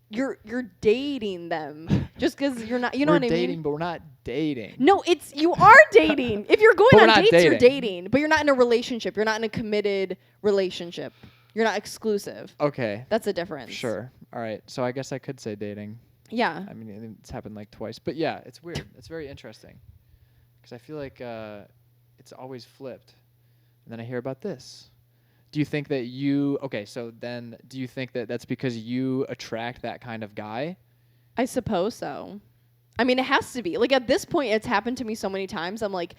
you're dating them just because you're not. You know what I mean? We're dating, but we're not dating. No, you are dating. If you're going on dates, you're dating, but you're not in a relationship. You're not in a committed relationship. You're not exclusive. Okay, that's a difference. Sure. All right. So I guess I could say dating. Yeah. I mean, it's happened like twice. But yeah, it's weird. It's very interesting. Because I feel like it's always flipped. And then I hear about this. Do you think that do you think that that's because you attract that kind of guy? I suppose so. I mean, it has to be. Like, at this point, it's happened to me so many times. I'm like,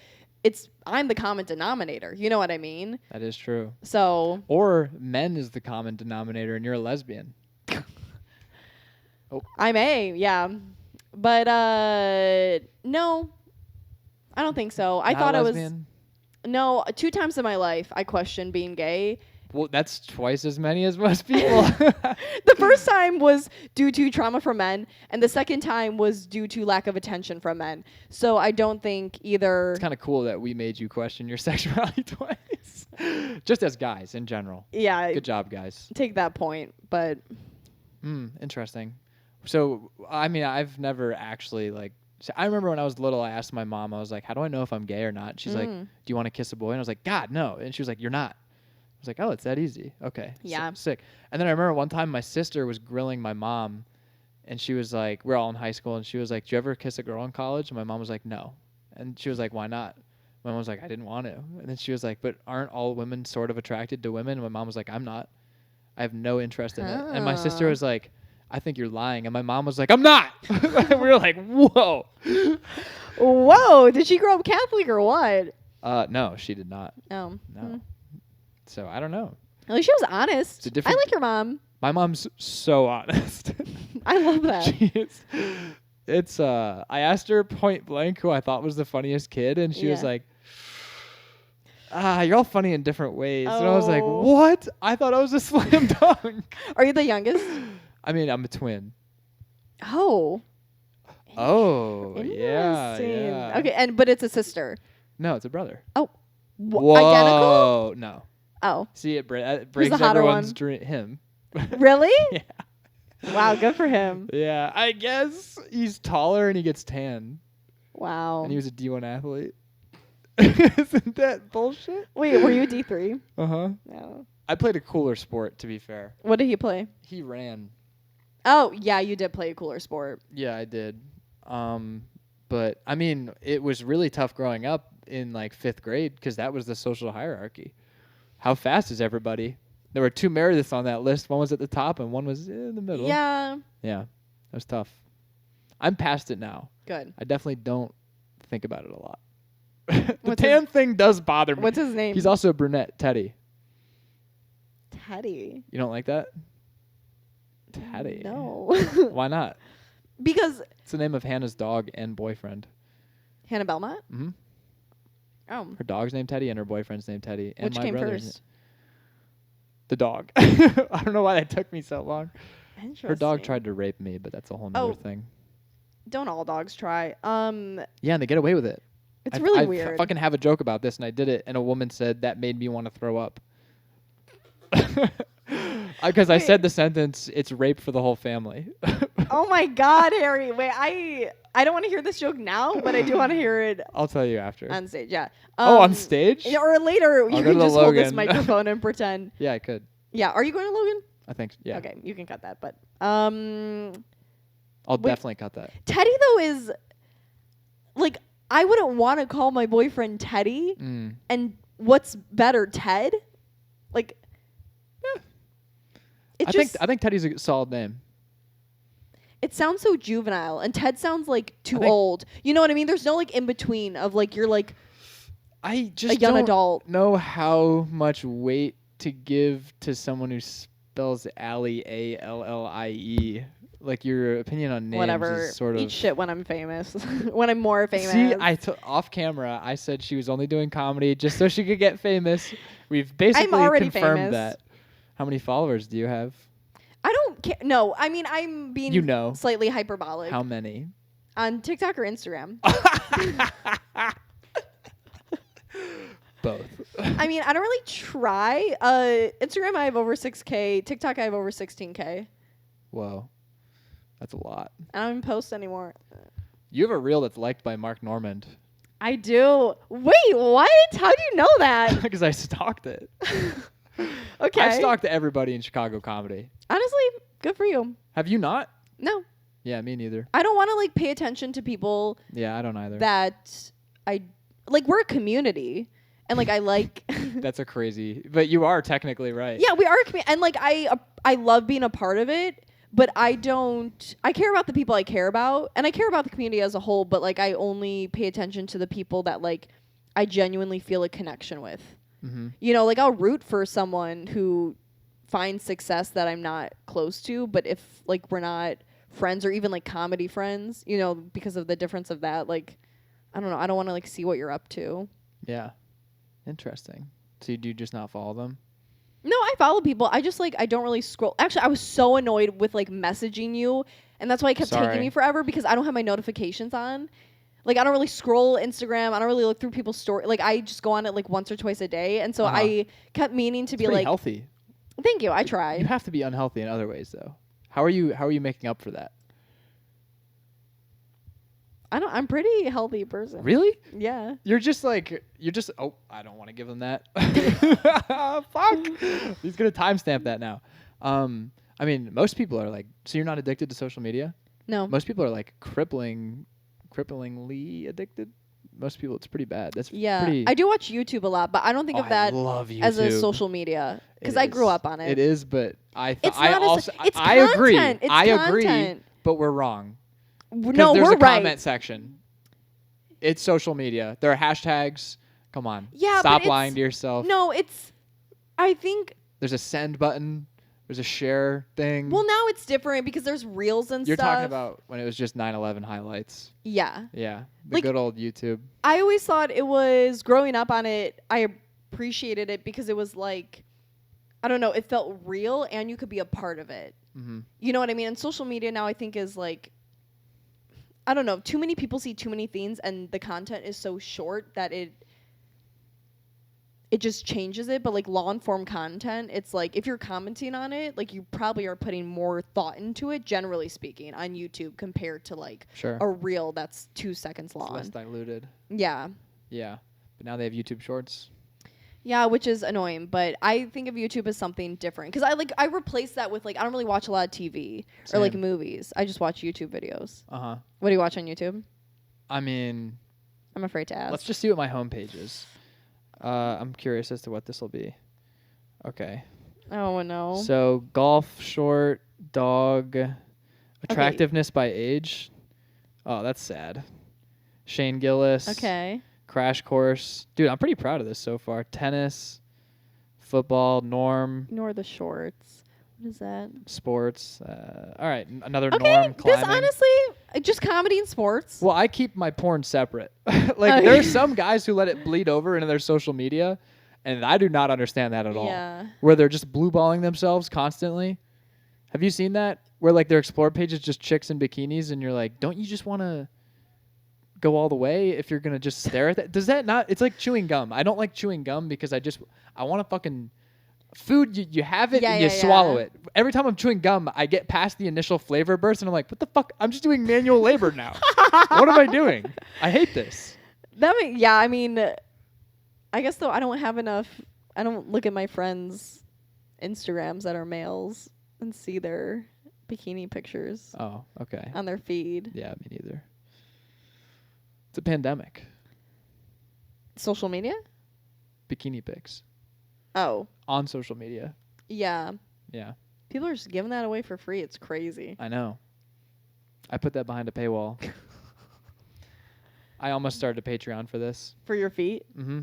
I'm the common denominator. You know what I mean? That is true. So. Or men is the common denominator and you're a lesbian. I'm yeah. But no, I don't think so. I thought I was. No, 2 times in my life I questioned being gay. Well, that's twice as many as most people. The first time was due to trauma from men, and the second time was due to lack of attention from men. So I don't think either. It's kind of cool that we made you question your sexuality twice. Just as guys in general. Yeah. Good job, guys. Take that point, but. Interesting. So, I mean, I've never actually, like, so I remember when I was little, I asked my mom, I was like, how do I know if I'm gay or not? She's like, do you want to kiss a boy? And I was like, God, no. And she was like, you're not. I was like, oh, it's that easy. Okay. Yeah. Sick. And then I remember one time my sister was grilling my mom, and she was like, we're all in high school, and she was like, do you ever kiss a girl in college? And my mom was like, no. And she was like, why not? My mom was like, I didn't want to. And then she was like, but aren't all women sort of attracted to women? And my mom was like, I'm not. I have no interest in it. And my sister was like, I think you're lying. And my mom was like, I'm not. We were like, whoa. Whoa. Did she grow up Catholic or what? No, she did not. Oh. No. So I don't know. At least she was honest. I like your mom. My mom's so honest. I love that. I asked her point blank who I thought was the funniest kid, and she was like, you're all funny in different ways. And I was like, what? I thought I was a slam dunk. Are you the youngest? I mean, I'm a twin. Oh. Oh, yeah. Okay, but it's a sister. No, it's a brother. Oh. Whoa. Identical? No. Oh. See, it breaks everyone's dream. Him. Really? Yeah. Wow, good for him. Yeah, I guess he's taller and he gets tan. Wow. And he was a D1 athlete. Isn't that bullshit? Wait, were you a D3? Uh-huh. No. I played a cooler sport, to be fair. What did he play? He ran. Oh, yeah, you did play a cooler sport. Yeah, I did. But, I mean, it was really tough growing up in, like, 5th grade because that was the social hierarchy. How fast is everybody? There were 2 Merediths on that list. One was at the top and one was in the middle. Yeah. Yeah, that was tough. I'm past it now. Good. I definitely don't think about it a lot. The tan thing does bother me. What's his name? He's also a brunette, Teddy. Teddy? You don't like that? Teddy. No. Why not? Because it's the name of Hannah's dog and boyfriend. Hannah Belmont? Mm-hmm. Oh. Her dog's named Teddy and her boyfriend's named Teddy. And which my came brother's first? The dog. I don't know why that took me so long. Interesting. Her dog tried to rape me, but that's a whole nother thing. Don't all dogs try? Yeah, and they get away with it. It's really weird. I fucking have a joke about this, and I did it, and a woman said that made me want to throw up. Because I said the sentence, it's rape for the whole family. Oh my God, Harry. Wait, I don't want to hear this joke now, but I do want to hear it. I'll tell you after. On stage, yeah. On stage? Yeah, or later, you can just hold this microphone and pretend. Yeah, I could. Yeah, are you going to Logan? I think, yeah. Okay, you can cut that, but... I'll definitely cut that. Teddy, though, is... Like, I wouldn't want to call my boyfriend Teddy. And what's better, Ted? Like... Yeah. I think Teddy's a solid name. It sounds so juvenile, and Ted sounds like too old. You know what I mean? There's no like in between of like you're like I just a young don't adult. Know how much weight to give to someone who spells Allie Allie. Like your opinion on names is sort of eat shit when I'm famous. When I'm more famous. See, off camera I said she was only doing comedy just so she could get famous. We've basically confirmed famous. That. How many followers do you have? I don't care. No, I mean, I'm being slightly hyperbolic. How many? On TikTok or Instagram? Both. I mean, I don't really try. Instagram, I have over 6K. TikTok, I have over 16K. Whoa. That's a lot. I don't even post anymore. You have a reel that's liked by Mark Normand. I do. Wait, what? How do you know that? Because I stalked it. Okay. I've stalked everybody in Chicago comedy. Honestly, good for you. Have you not? No. Yeah, me neither. I don't want to like pay attention to people. Yeah, I don't either. That I like. We're a community, and like I like. That's a crazy. But you are technically right. Yeah, we are a community, and like I love being a part of it. But I don't. I care about the people I care about, and I care about the community as a whole. But like I only pay attention to the people that like I genuinely feel a connection with. Mm-hmm. You know, like I'll root for someone who finds success that I'm not close to, but if like we're not friends or even like comedy friends, you know, because of the difference of that, like I don't know, I don't want to like see what you're up to. Yeah. Interesting. So you do just not follow them? No, I follow people. I just like I don't really scroll. Actually, I was so annoyed with like messaging you, and that's why it kept taking me forever because I don't have my notifications on. Like I don't really scroll Instagram. I don't really look through people's story. Like I just go on it like once or twice a day, and so I kept meaning to be like healthy. Thank you. I try. You have to be unhealthy in other ways though. How are you making up for that? I'm pretty healthy person. Really? Yeah. You're just I don't want to give them that. Fuck. He's going to timestamp that now. I mean, most people are like, so you're not addicted to social media? No. Most people are like cripplingly addicted. Most people, it's pretty bad. Pretty. I do watch YouTube a lot, but I don't think of that as a social media because I grew up on it. It is, but I agree. I agree, but we're wrong. No, there's we're a comment section. It's social media. There are hashtags. Come on. Yeah, Stop lying to yourself. No, I think there's a send button. There's a share thing. Well, now it's different because there's reels and You're stuff. You're talking about when it was just 9/11 highlights. Yeah. Yeah. The good old YouTube. I always thought it was, growing up on it, I appreciated it because it was like, I don't know, it felt real and you could be a part of it. Mm-hmm. You know what I mean? And social media now I think is like, I don't know, too many people see too many things and the content is so short that it just changes it. But like long form content, it's like if you're commenting on it, like you probably are putting more thought into it, generally speaking, on YouTube compared to like a reel that's 2 seconds long. It's less diluted. Yeah. Yeah. But now they have YouTube Shorts. Yeah, which is annoying, but I think of YouTube as something different because I replace that with like I don't really watch a lot of TV or like movies. I just watch YouTube videos. What do you watch on YouTube? I mean, I'm afraid to ask. Let's just see what my homepage is. I'm curious as to what this will be. Okay. Oh no. So golf, short, dog, attractiveness by age. Oh, that's sad. Shane Gillis. Okay. Crash course. Dude, I'm pretty proud of this so far. Tennis, football, norm. Ignore the shorts. What is that? Sports. All right, another norm. Climbing. This honestly, just comedy and sports. Well, I keep my porn separate. Like, there's some guys who let it bleed over into their social media, and I do not understand that at all. Yeah. Where they're just blue balling themselves constantly. Have you seen that? Where, like, their explore page is just chicks in bikinis, and you're like, don't you just want to go all the way if you're going to just stare at that? Does that not? It's like chewing gum. I don't like chewing gum because I want to fucking... Food, you have it and you swallow it. Every time I'm chewing gum, I get past the initial flavor burst and I'm like, what the fuck? I'm just doing manual labor now. What am I doing? I hate this. I mean, I guess though I don't have enough. I don't look at my friends' Instagrams that are males and see their bikini pictures. Oh, okay. On their feed. Yeah, me neither. It's a pandemic. Social media? Bikini pics. Oh. On social media. Yeah. Yeah. People are just giving that away for free. It's crazy. I know. I put that behind a paywall. I almost started a Patreon for this. For your feet? Mm-hmm.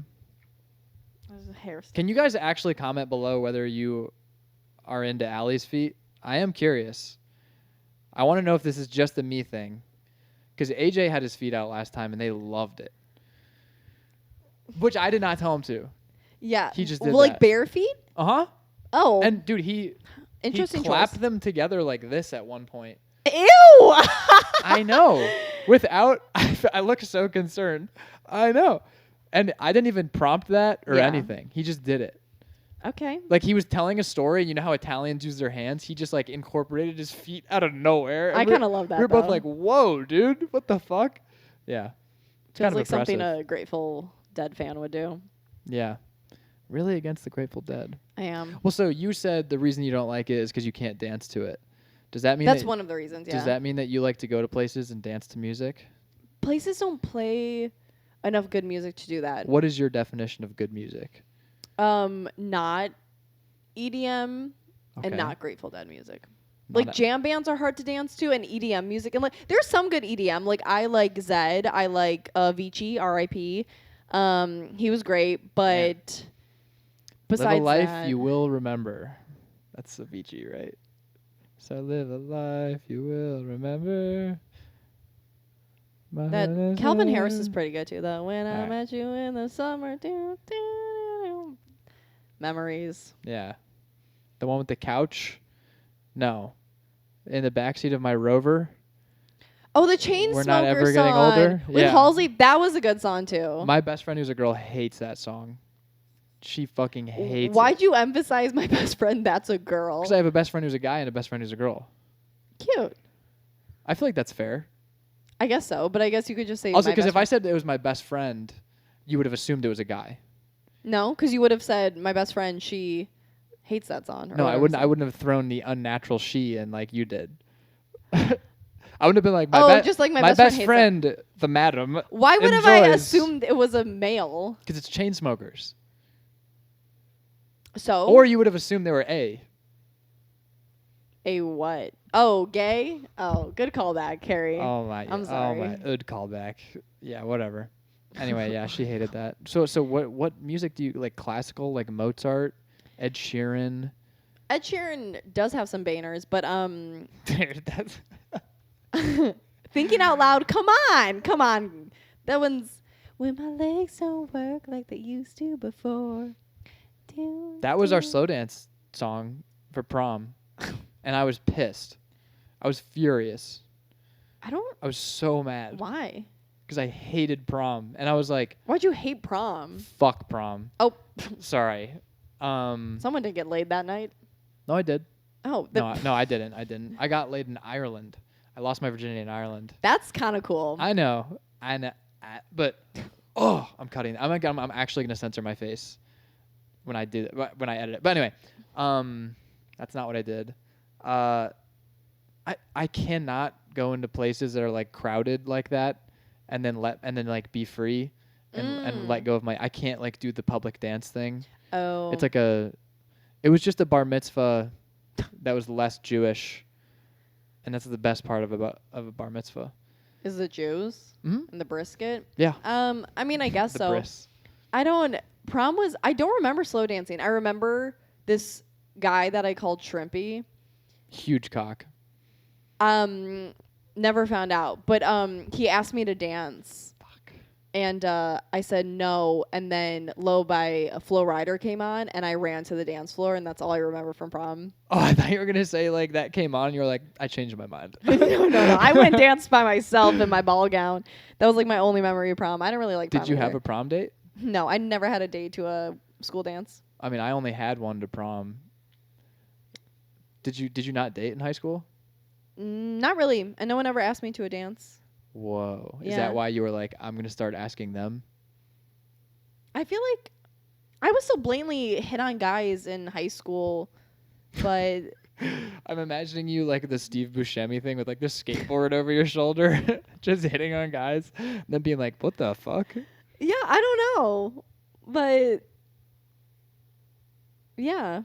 Hair. Can you guys actually comment below whether you are into Allie's feet? I am curious. I want to know if this is just a me thing. Because AJ had his feet out last time and they loved it. Which I did not tell him to. Yeah. He just did like bare feet? Uh-huh. Oh. And dude, he clapped choice. them together like this at one point. Ew! I know. Without, I look so concerned. I know. And I didn't even prompt that or anything. He just did it. Okay. Like he was telling a story, you know how Italians use their hands? He just like incorporated his feet out of nowhere. I kind of love that. We were both like, whoa, dude, what the fuck? Yeah. It's kind of like something a Grateful Dead fan would do. Yeah. Really against the Grateful Dead. I am. Well, so you said the reason you don't like it is because you can't dance to it. Does that mean that's one of the reasons? Yeah. Does that mean that you like to go to places and dance to music? Places don't play enough good music to do that. What is your definition of good music? Not EDM and not Grateful Dead music. Like jam bands are hard to dance to, and EDM music, and like there's some good EDM. Like I like Zed, I like Avicii, R.I.P. He was great, but besides live a life that, you will remember. That's Avicii, right? So live a life you will remember. that Calvin Harris is pretty good too, though. When I Alright. met you in the summer, memories. Yeah. The one with the couch? No. In the backseat of my Rover? Oh, the Chainsmokers We're not ever song getting older? with Yeah. Halsey. That was a good song too. My best friend who's a girl hates that song. She fucking hates Why'd it. you emphasize my best friend? That's a girl. Because I have a best friend who's a guy and a best friend who's a girl. Cute. I feel like that's fair. I guess so, but I guess you could just say. Also, my because best if I said it was my best friend, you would have assumed it was a guy. no, because you would have said my best friend. She hates that song. or No, I whatever wouldn't. I song. wouldn't have thrown the unnatural she in like you did. I would have been like, just like my best best friend friend, the madam. Why would have I enjoys- assumed it was a male? Because it's chain smokers. So Or you would have assumed they were a. a what? Oh, gay. Oh, good callback, Carrie. Oh my! I'm sorry. Oh my! Ood callback. Yeah, whatever. Anyway, yeah, she hated that. So what music do you like? Classical, like Mozart, Ed Sheeran. Ed Sheeran does have some bangers, but Dude, that's thinking out loud. Come on. That one's when my legs don't work like they used to before. that was our slow dance song for prom, and I was pissed. I was furious. I don't. I was so mad Why? because I hated prom, and I was like, Why'd you hate prom? "Fuck prom." Oh, Sorry. someone didn't get laid that night. No, I did. Oh, No, I didn't. I got laid in Ireland. I lost my virginity in Ireland. that's kind of cool. I know, but I'm cutting. I'm actually gonna censor my face when I do when I edit it. But anyway, that's not what I did. I cannot go into places that are like crowded like that, and then like be free, and let go of my. I can't like do the public dance thing. Oh, It's like it was just a bar mitzvah that was less Jewish, and that's the best part of a bar mitzvah. is the Jews Mhm. and the brisket. Yeah. I mean, I guess The so. bris. I don't remember slow dancing. I remember this guy that I called Shrimpy. Huge cock. Never found out, but he asked me to dance, Fuck. and I said no. And then Low by Flo Rida came on, and I ran to the dance floor, and that's all I remember from prom. Oh, I thought you were gonna say like that came on. And you were like, I changed my mind. no. I went danced by myself in my ball gown. That was like my only memory of prom. I didn't really like prom. Did you have either. a prom date? No, I never had a date to a school dance. I mean, I only had one to prom. Did you not date in high school? Not really, and no one ever asked me to a dance. Whoa. Is Yeah. that why you were like, I'm gonna start asking them? I feel like I was so blatantly hit on guys in high school, but I'm imagining you like the Steve Buscemi thing with like the skateboard over your shoulder, just hitting on guys, and then being like, what the fuck? yeah, I don't know, but yeah,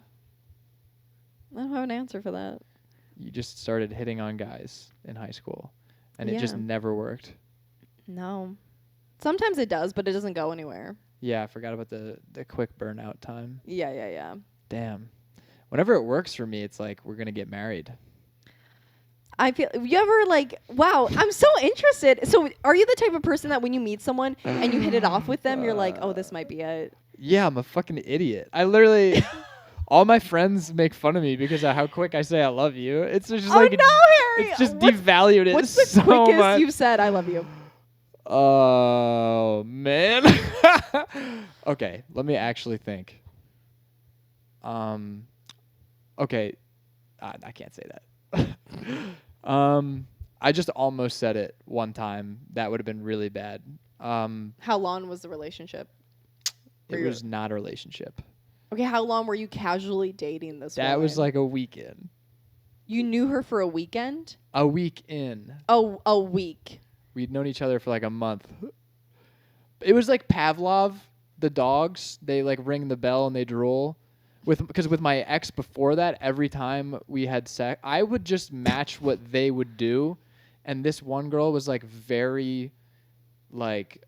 I don't have an answer for that. You just started hitting on guys in high school, and it just Yeah. never worked. No, sometimes it does, but it doesn't go anywhere. Yeah, I forgot about the quick burnout time. Yeah. Damn. Whenever it works for me, it's like we're gonna get married. I feel you ever like wow, I'm so interested. So are you the type of person that when you meet someone and you hit it off with them, you're like, oh, this might be it? Yeah, I'm a fucking idiot. I literally, all my friends make fun of me because of how quick I say I love you. It's just Oh like no, Harry! it's just devalued it What's the so quickest much. you've said I love you? Oh man. Okay, let me actually think. Okay, I can't say that. I just almost said it one time. That would have been really bad. How long was the relationship? It was not a relationship. Okay, how long were you casually dating this That was woman? like a weekend. You knew her for a weekend? A week in. Oh, a week. We'd known each other for like a month. It was like Pavlov, the dogs. They like ring the bell and they drool. Because with my ex before that, every time we had sex, I would just match what they would do. And this one girl was like very, like,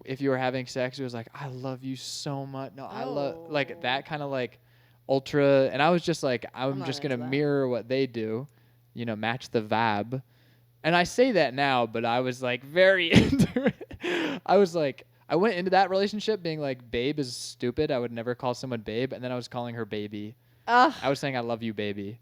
if you were having sex, it was like, I love you so much. No, I love, like, that kind of, like, ultra. And I was just like, I'm just going to mirror what they do, you know, match the vibe. And I say that now, but I was, like, very into it. I was like, I went into that relationship being like, babe is stupid. I would never call someone babe. And then I was calling her baby. I was saying, I love you, baby.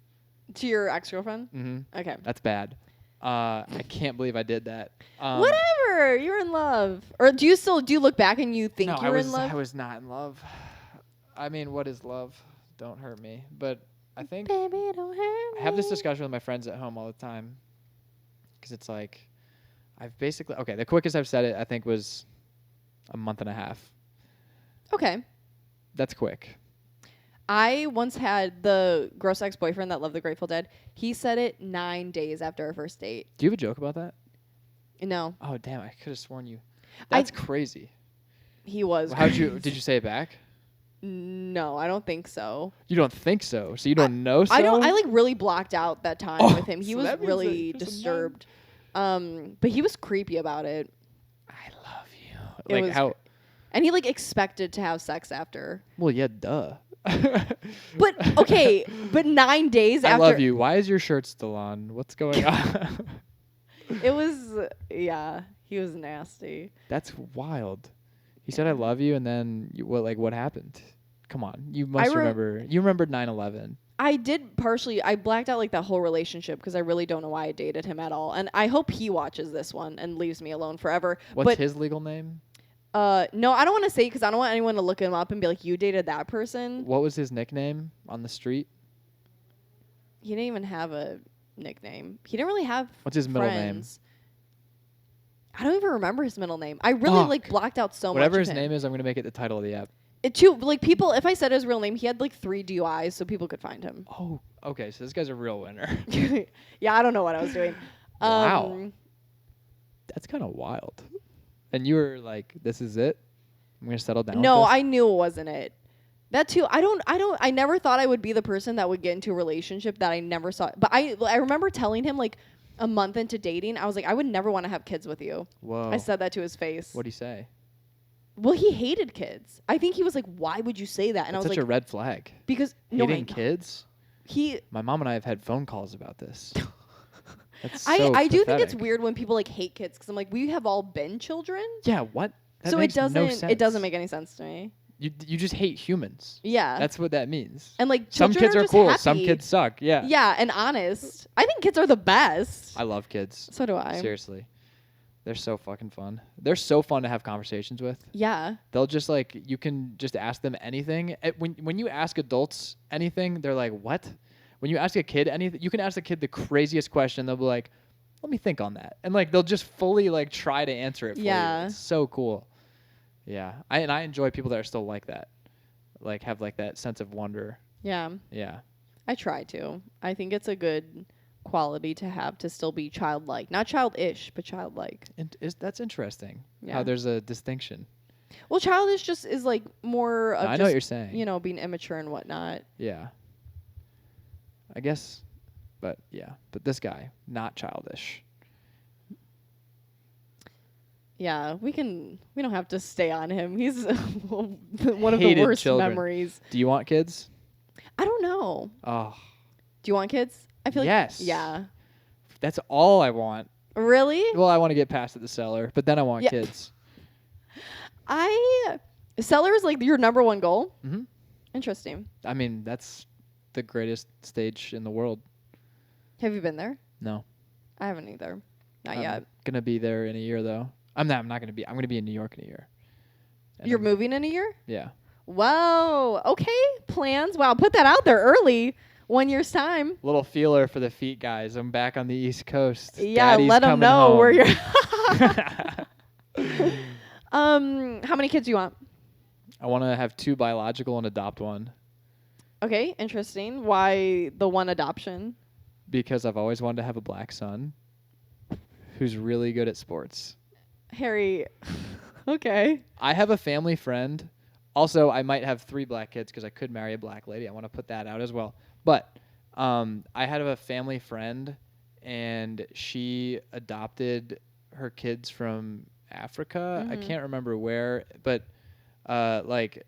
To your ex-girlfriend? Mm-hmm. Okay. That's bad. I can't believe I did that. Whatever. You're in love. Or do you look back and you think you're in love? I was not in love. I mean, what is love? Don't hurt me. But I think Baby, don't hurt me. I have this discussion with my friends at home all the time. Because it's like, the quickest I've said it, I think, was a month and a half. Okay. That's quick. I once had the gross ex-boyfriend that loved the Grateful Dead. He said it 9 days after our first date. Do you have a joke about that? No. Oh, damn. I could have sworn you. That's crazy. He was. Well, did you say it back? No, I don't think so. You don't think so? So you don't know so? I like really blocked out that time with him. He was really disturbed. But he was creepy about it. I love you. Like how? And he like expected to have sex after. Well, yeah, duh. But okay, but 9 days after. I love you. Why is your shirt still on? What's going on? It was, yeah, he was nasty. That's wild. He said I love you, and then what happened? Come on, you must remember. You remembered 9/11. I did partially. I blacked out like that whole relationship because I really don't know why I dated him at all. And I hope he watches this one and leaves me alone forever. What's his legal name? No, I don't want to say because I don't want anyone to look him up and be like, you dated that person. What was his nickname on the street? He didn't even have a nickname. He didn't really have What's his middle name? I don't even remember his middle name. I really blocked out so much. Whatever his name is, I'm going to make it the title of the app. People, if I said his real name, he had like 3 DUIs, so people could find him. Oh, okay. So this guy's a real winner. Yeah, I don't know what I was doing. Wow. That's kind of wild. And you were like, this is it? I'm going to settle down. No, I knew it wasn't it. That too. I never thought I would be the person that would get into a relationship that I never saw. But I remember telling him like a month into dating, I was like, I would never want to have kids with you. Whoa. I said that to his face. What'd he say? Well, he hated kids. I think he was like, why would you say that? And I was such like, a red flag. Because hating kids? My mom and I have had phone calls about this. That's so I do think it's pathetic. weird when people like hate kids because I'm like, we have all been children. Yeah, what? That so makes no sense. it doesn't make any sense to me. You just hate humans. Yeah. That's what that means. And like some kids are cool, happy. some kids suck. Yeah. Yeah, and honest. I think kids are the best. I love kids. So do I. Seriously. They're so fucking fun. They're so fun to have conversations with. Yeah. They'll just like, you can just ask them anything. When you ask adults anything, they're like, what? When you ask a kid anything, you can ask a kid the craziest question. They'll be like, let me think on that. And like, they'll just fully like try to answer it for you. It's so cool. Yeah. I enjoy people that are still like that. Like have like that sense of wonder. Yeah. Yeah. I try to. I think it's a good quality to have to still be childlike. Not childish, but childlike. That's interesting. Yeah. How there's a distinction. Well, childish just is like more of I know what you're saying. You know, being immature and whatnot. Yeah. I guess, but yeah. But this guy, not childish. Yeah, we don't have to stay on him. He's one of Hated the worst children. memories. Do you want kids? I don't know. Oh. Do you want kids? I feel like yes. Yeah. That's all I want. Really? Well, I want to get past at the cellar, but then I want kids. Cellar is like your number one goal? Mm-hmm. Interesting. I mean, that's the greatest stage in the world. Have you been there? No. I haven't either. Not I'm yet. Gonna be there in a year though. I'm not gonna be. I'm gonna be in New York in a year. And You're moving in a year? Yeah. Whoa. Okay. Plans. Wow. Put that out there early. 1 year's time. Little feeler for the feet guys. I'm back on the East Coast. Yeah. Daddy's let them know home. where you're. How many kids do you want? I want to have 2 biological and adopt one. Okay. Interesting. Why the one adoption? Because I've always wanted to have a black son who's really good at sports. Harry. Okay. I have a family friend. Also, I might have 3 black kids because I could marry a black lady. I want to put that out as well. But I had a family friend, and she adopted her kids from Africa. I can't remember where, but like,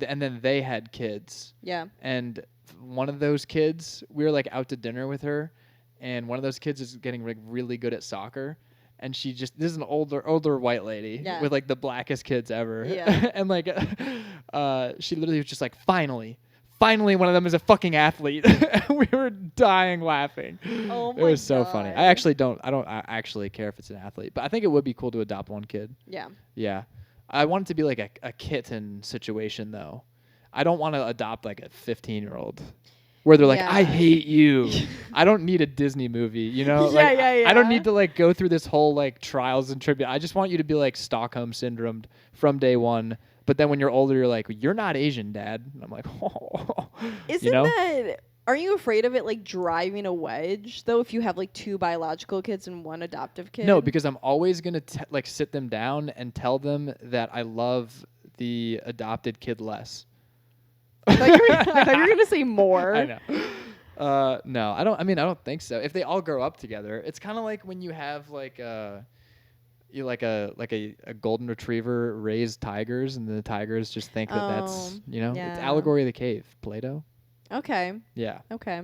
and then they had kids. Yeah. And one of those kids, we were like out to dinner with her, and one of those kids is getting like really good at soccer. And this is an older white lady with like the blackest kids ever. Yeah. And like, she literally was just like, finally one of them is a fucking athlete. We were dying laughing. Oh my It was so God. funny. I don't actually care if it's an athlete, but I think it would be cool to adopt one kid. Yeah. Yeah. I want it to be like a kitten situation though. I don't want to adopt like a 15-year-old where they're like, I hate you. I don't need a Disney movie, you know? Like, I don't need to like go through this whole like trials and tribute. I just want you to be like Stockholm syndromed from day one. But then when you're older, you're like, you're not Asian, Dad. And I'm like, oh. Isn't that... Aren't you afraid of it like driving a wedge though if you have like 2 biological kids and 1 adoptive kid? No, because I'm always gonna like sit them down and tell them that I love the adopted kid less. I thought you were gonna say more. I know. No, I don't. I mean, I don't think so. If they all grow up together, it's kind of like when you have like a golden retriever raise tigers, and the tigers just think that that's it's allegory of the cave, Plato. Okay. Yeah. Okay.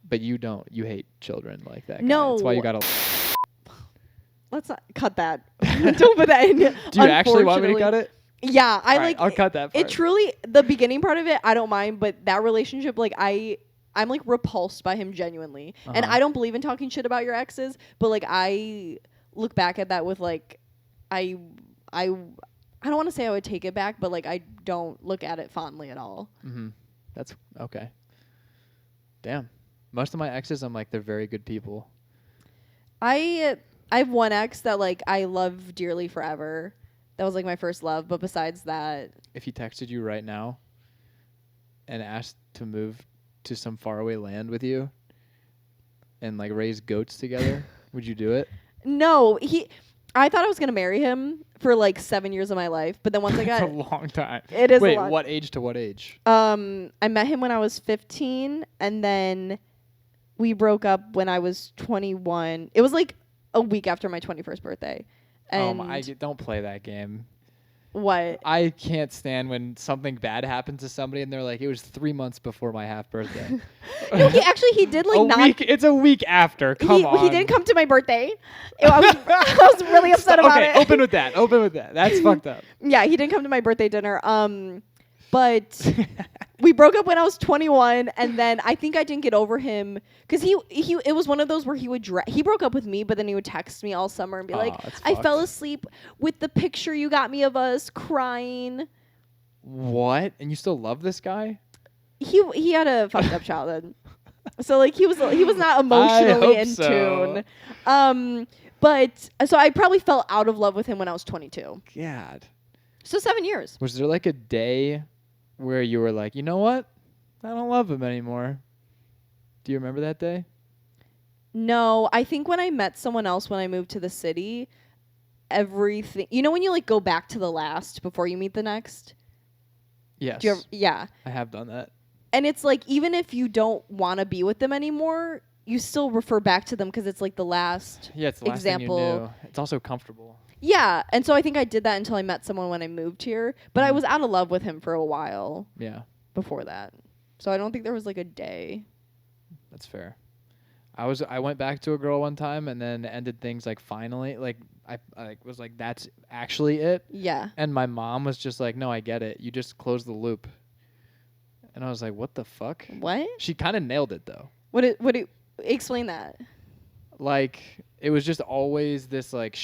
But you don't. You hate children like that. No. That's why you gotta. Let's not cut that. Don't put that in. Do you actually want me to cut it? Yeah, I'll cut that part. It truly, the beginning part of it, I don't mind, but that relationship, like I'm like repulsed by him genuinely. And I don't believe in talking shit about your exes, but like I look back at that with like, I don't want to say I would take it back, but like I don't look at it fondly at all. Mm-hmm. That's okay. Damn. Most of my exes, I'm like, they're very good people. I have one ex that like I love dearly forever. That was like my first love, but besides that, if he texted you right now and asked to move to some faraway land with you and like raise goats together, would you do it? No, I thought I was gonna marry him for like 7 years of my life, but then once I got it's a long time. It is. Wait, a long. What age to what age? I met him when I was 15, and then we broke up when I was 21. It was like a week after my 21st birthday. And don't play that game. What? I can't stand when something bad happens to somebody and they're like, it was 3 months before my half birthday. No, he did like week. It's a week after. Come on. He didn't come to my birthday. I was really upset about it. Open with that. That's fucked up. Yeah, he didn't come to my birthday dinner. But we broke up when I was 21, and then I think I didn't get over him because it was one of those where he broke up with me, but then he would text me all summer and be like, I fell asleep with the picture you got me of us crying. What? And you still love this guy? He had a fucked up childhood, so like he was not emotionally in tune. But so I probably fell out of love with him when I was 22. God. So 7 years. Was there like a day where you were like, you know what? I don't love him anymore. Do you remember that day? No, I think when I met someone else when I moved to the city, everything, you know when you like go back to the last before you meet the next? Yes. Yeah. I have done that. And it's like, even if you don't want to be with them anymore, you still refer back to them because it's like the last example. Yeah, it's the last thing you knew. It's also comfortable. Yeah, and so I think I did that until I met someone when I moved here. But I was out of love with him for a while. Yeah. Before that. So I don't think there was like a day. That's fair. I went back to a girl one time and then ended things like finally. Like I was like, that's actually it. Yeah. And my mom was just like, no, I get it. You just closed the loop. And I was like, what the fuck? What? She kind of nailed it though. Explain that. Like, it was just always this, like,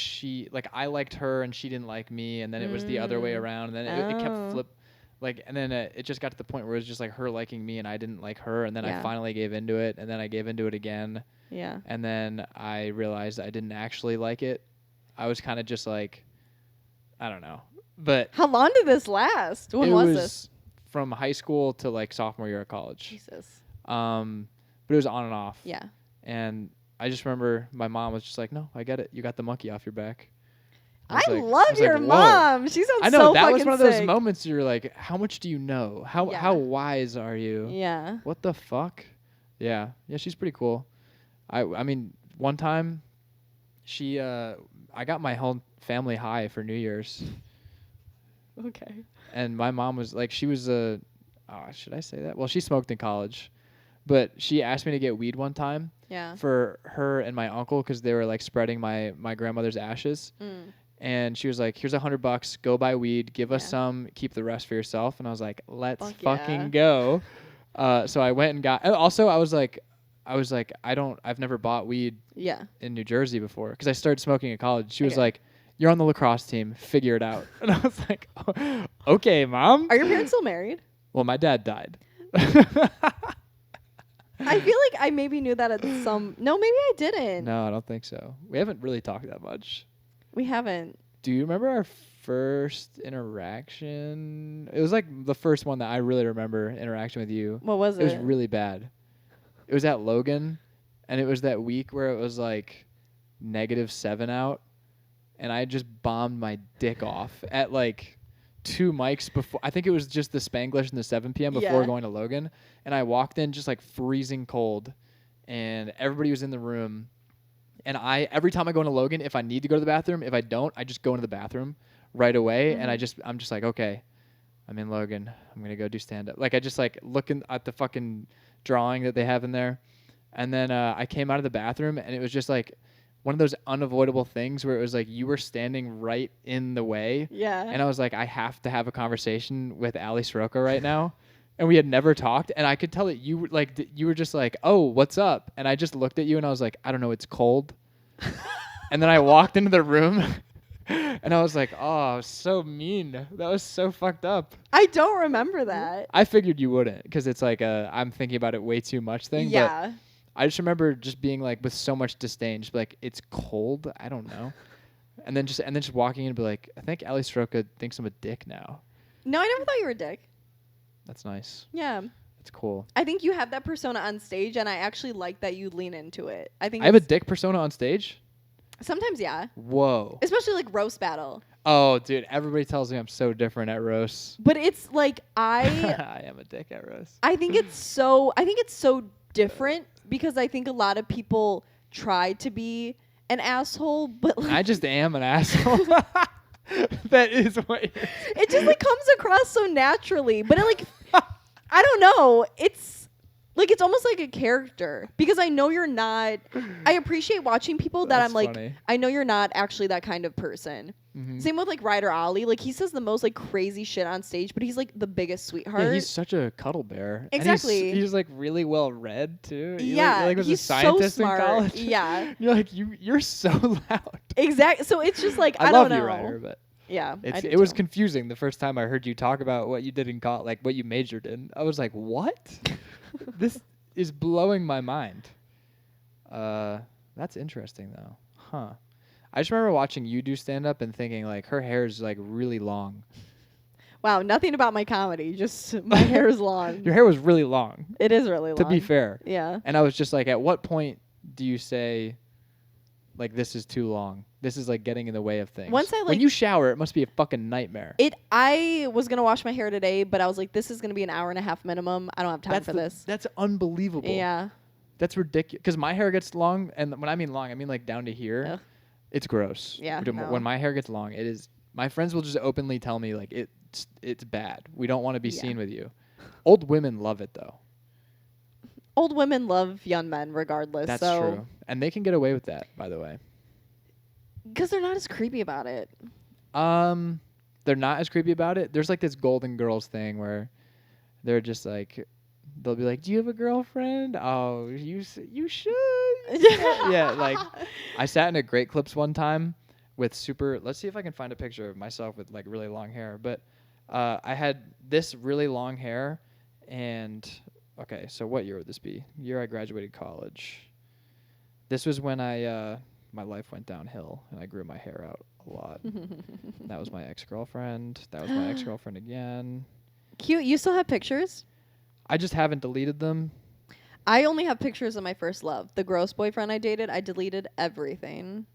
I liked her and she didn't like me, and then it was the other way around, and then it kept and then it just got to the point where it was just, like, her liking me and I didn't like her, and then I finally gave into it, and then I gave into it again. Yeah. And then I realized I didn't actually like it. I was kind of just, like, I don't know. But how long did this last? When was this? From high school to, like, sophomore year of college. Jesus. But it was on and off. Yeah. And I just remember my mom was just like, no, I get it. You got the monkey off your back. I love your mom. She sounds so fucking sick. I know, that was one of those moments you're like, how much do you know? How wise are you? Yeah. What the fuck? Yeah. Yeah, she's pretty cool. I mean, one time I got my whole family high for New Year's. Okay. And my mom was like, she was should I say that? Well, she smoked in college, but she asked me to get weed one time. Yeah. For her and my uncle, because they were like spreading my grandmother's ashes. And she was like, here's $100, go buy weed, give us some, keep the rest for yourself. And I was like, let's fucking go. So I went and got, and also I was like, I've never bought weed in New Jersey before, because I started smoking in college. She was like, you're on the lacrosse team, figure it out. And I was like, oh, okay, Mom. Are your parents still married? Well, my dad died. I feel like I maybe knew that at some, no, maybe I didn't. No, I don't think so. We haven't really talked that much. We haven't. Do you remember our first interaction? It was like the first one that I really remember interaction with you. What was it? It was really bad. It was at Logan, and it was that week where it was like -7 out, and I just bombed my dick off at like 2 mics before. I think it was just the Spanglish and the 7 p.m. before going to Logan, and I walked in just like freezing cold, and everybody was in the room. And every time I go into Logan, if I need to go to the bathroom, if I don't, I just go into the bathroom right away. And I'm just like, okay, I'm in Logan. I'm going to go do stand up. Like, I just like looking at the fucking drawing that they have in there. And then I came out of the bathroom, and it was just like one of those unavoidable things where it was like you were standing right in the way. Yeah. And I was like, I have to have a conversation with Allie Sroka right now. And we had never talked, and I could tell that you were like, you were just like, oh, what's up? And I just looked at you, and I was like, I don't know, it's cold. And then I walked into the room, and I was like, oh, I was so mean. That was so fucked up. I don't remember that. I figured you wouldn't, because it's like I'm thinking about it way too much thing. Yeah. But I just remember just being like with so much disdain, just be like, it's cold. I don't know. And then just walking in and be like, I think Allie Sroka thinks I'm a dick now. No, I never thought you were a dick. That's nice. Yeah. That's cool. I think you have that persona on stage, and I actually like that you lean into it. I think I have a dick persona on stage? Sometimes, yeah. Whoa. Especially like roast battle. Oh, dude, everybody tells me I'm so different at roast. But it's like I am a dick at roast. I think it's so different, because I think a lot of people try to be an asshole, but like I just am an asshole. That is what it just like comes across so naturally. But it like I don't know. It's like it's almost like a character, because I know you're not. I appreciate watching people that I'm like, funny. I know you're not actually that kind of person. Mm-hmm. Same with like Ryder Ollie. Like he says the most like crazy shit on stage, but he's like the biggest sweetheart. Yeah, he's such a cuddle bear. Exactly. And he's like really well read too. Yeah, like was he's a scientist so smart. in college. Yeah. You're like you're so loud. Exactly. So it's just like I love don't know. you, Ryder, but yeah, it was confusing the first time I heard you talk about what you did in college, like what you majored in. I was like, what? This is blowing my mind. That's interesting though. Huh. I just remember watching you do stand up and thinking like her hair is like really long. Wow, nothing about my comedy. Just my hair is long. Your hair was really long. It is really long. To be fair. Yeah. And I was just like, at what point do you say, like, this is too long? This is like getting in the way of things. When you shower, it must be a fucking nightmare. I was gonna wash my hair today, but I was like, this is gonna be an hour and a half minimum. I don't have time for this. That's unbelievable. Yeah. That's ridiculous. Because my hair gets long, and when I mean long, I mean like down to here. Ugh. It's gross. Yeah. When my hair gets long, it is. My friends will just openly tell me like it's bad. We don't want to be seen with you. Old women love it though. Old women love young men regardless. That's true. And they can get away with that, by the way. Because they're not as creepy about it. They're not as creepy about it. There's like this Golden Girls thing where they're just like, they'll be like, "Do you have a girlfriend? Oh, you should." Yeah, like I sat in a Great Clips one time with super. Let's see if I can find a picture of myself with like really long hair. But I had this really long hair, and okay, so what year would this be? Year I graduated college. This was when my life went downhill and I grew my hair out a lot. That was my ex-girlfriend. That was my ex-girlfriend again. Cute. You still have pictures? I just haven't deleted them. I only have pictures of my first love. The gross boyfriend I dated, I deleted everything.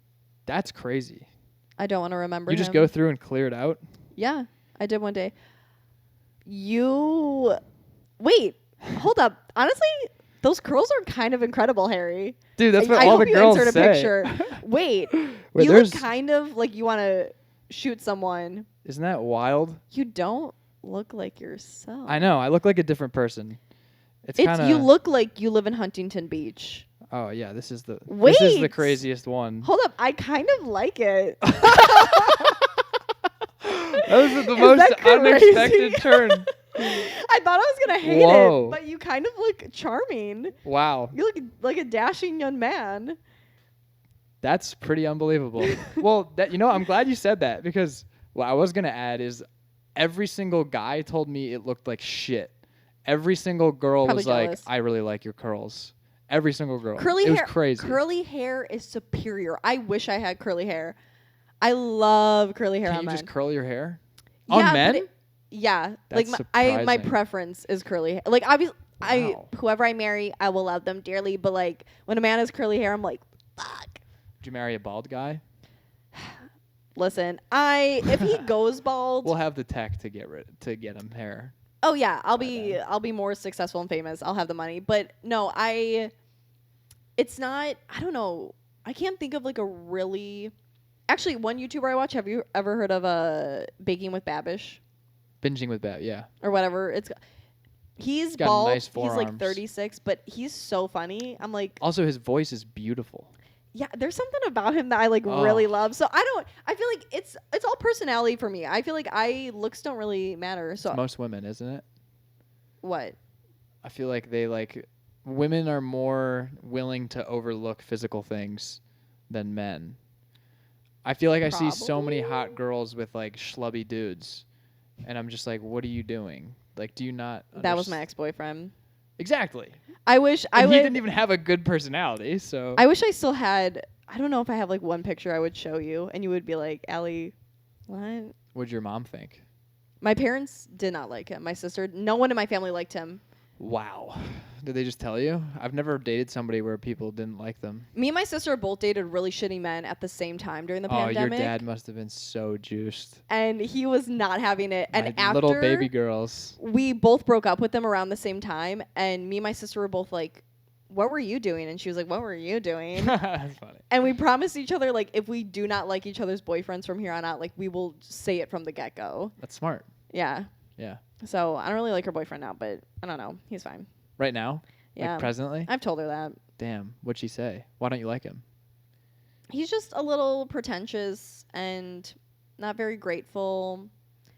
That's crazy. I don't want to remember You just go through and clear it out? Yeah, I did one day. Wait, hold up. Honestly, Those curls are kind of incredible, Harry. Dude, that's what I all hope the you girls insert say. a picture. Wait, Wait, you look kind of like you want to shoot someone. Isn't that wild? You don't look like yourself. I know. I look like a different person. It's kind of. You look like you live in Huntington Beach. Oh yeah, this is the craziest one. Hold up, I kind of like it. That was the most unexpected turn. I thought I was gonna hate it, but you kind of look charming. Wow. You look like a dashing young man. That's pretty unbelievable. Well, I'm glad you said that because what I was gonna add is every single guy told me it looked like shit. Every single girl was jealous. Like, I really like your curls. Every single girl. Curly hair. It was crazy. Curly hair is superior. I wish I had curly hair. I love curly hair on men. Can you just curl your hair? Yeah, on men? Yeah. That's like my preference is curly hair. Like obviously whoever I marry, I will love them dearly, but like when a man has curly hair, I'm like, fuck. Would you marry a bald guy? Listen, if he goes bald, we'll have the tech to get him hair. Oh yeah, I'll be more successful and famous. I'll have the money. But no, it's not, I don't know. I can't think of like a really. Actually, one YouTuber I watch. Have you ever heard of Baking with Babish? Binging with Bab, yeah. Or whatever. He's got bald. Nice he's like 36, but he's so funny. I'm like. Also, his voice is beautiful. Yeah, there's something about him that I really love. So I feel like it's all personality for me. I feel like looks don't really matter. So it's most women, isn't it? What? I feel like women are more willing to overlook physical things than men. I feel like I see so many hot girls with like schlubby dudes, and I'm just like, what are you doing? Like, do you not? That was my ex-boyfriend. Exactly. I wish he didn't even have a good personality, so. I wish I still had. I don't know if I have like one picture I would show you, and you would be like, Allie, what? What'd your mom think? My parents did not like him. My sister, no one in my family liked him. Wow. Did they just tell you? I've never dated somebody where people didn't like them. Me and my sister both dated really shitty men at the same time during the pandemic. Oh, your dad must have been so juiced. And he was not having it. And after little baby girls. We both broke up with him around the same time. And me and my sister were both like, what were you doing? And she was like, what were you doing? That's funny. And we promised each other, like, if we do not like each other's boyfriends from here on out, like, we will say it from the get-go. That's smart. Yeah. Yeah. So I don't really like her boyfriend now, but I don't know. He's fine. Right now? Yeah. Like presently? I've told her that. Damn. What'd she say? Why don't you like him? He's just a little pretentious and not very grateful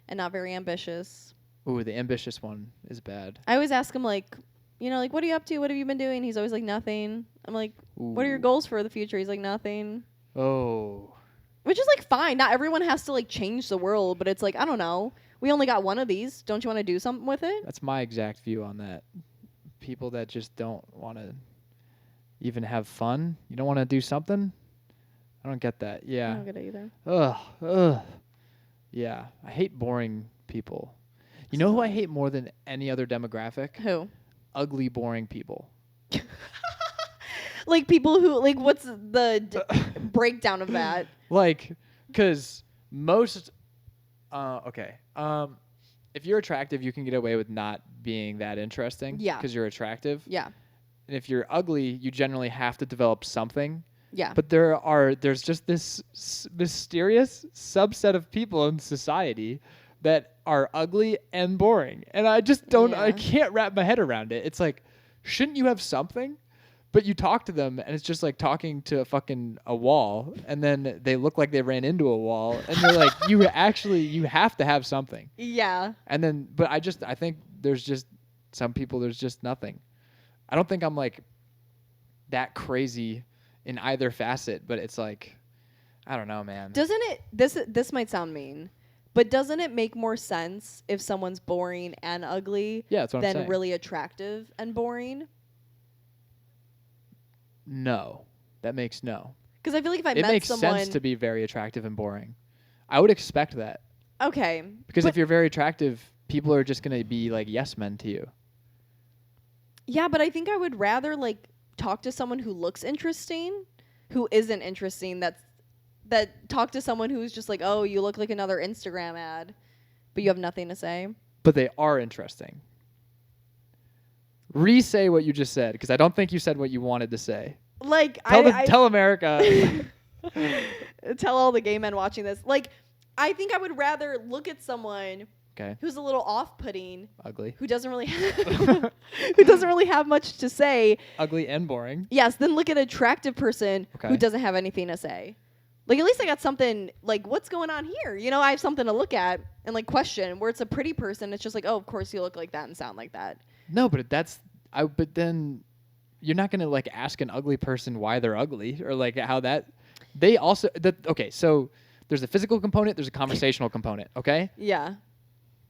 and not very ambitious. Ooh, the ambitious one is bad. I always ask him, like, you know, like, what are you up to? What have you been doing? He's always like, nothing. I'm like, what are your goals for the future? He's like, nothing. Oh. Which is, like, fine. Not everyone has to, like, change the world, but it's like, I don't know. We only got one of these. Don't you want to do something with it? That's my exact view on that. People that just don't want to even have fun. You don't want to do something? I don't get that. Yeah. I don't get it either. Ugh. Yeah. I hate boring people. You know who I hate more than any other demographic? Who? Ugly, boring people. Like people who, like, what's the breakdown of that? Like, because most, okay. If you're attractive, you can get away with not being that interesting. Yeah. Because you're attractive. Yeah. And if you're ugly, you generally have to develop something. Yeah. But there's just this mysterious subset of people in society that are ugly and boring. And I just I can't wrap my head around it. It's like, shouldn't you have something? But you talk to them and it's just like talking to a wall, and then they look like they ran into a wall, and you're like, you have to have something. Yeah. And then, but I think there's just some people, there's just nothing. I don't think I'm like that crazy in either facet, but it's like, I don't know, man. Doesn't it, this might sound mean, but doesn't it make more sense if someone's boring and ugly than really attractive and boring? No, that makes no. Because I feel like if I met someone... It makes sense to be very attractive and boring. I would expect that. Okay. Because if you're very attractive, people are just going to be like yes men to you. Yeah, but I think I would rather like talk to someone who looks interesting, who isn't interesting, that talk to someone who's just like, oh, you look like another Instagram ad, but you have nothing to say. But they are interesting. Re-say what you just said, because I don't think you said what you wanted to say. Like, tell America. Tell all the gay men watching this. Like, I think I would rather look at someone who's a little off-putting, ugly, who doesn't really have much to say, ugly and boring. Yes, then look at an attractive person who doesn't have anything to say. Like, at least I got something, like, what's going on here? You know, I have something to look at and, like, question. Where it's a pretty person, it's just like, oh, of course you look like that and sound like that. No, but but then you're not going to, like, ask an ugly person why they're ugly or, like, how that, they also, okay, so there's a physical component, there's a conversational component, okay? Yeah.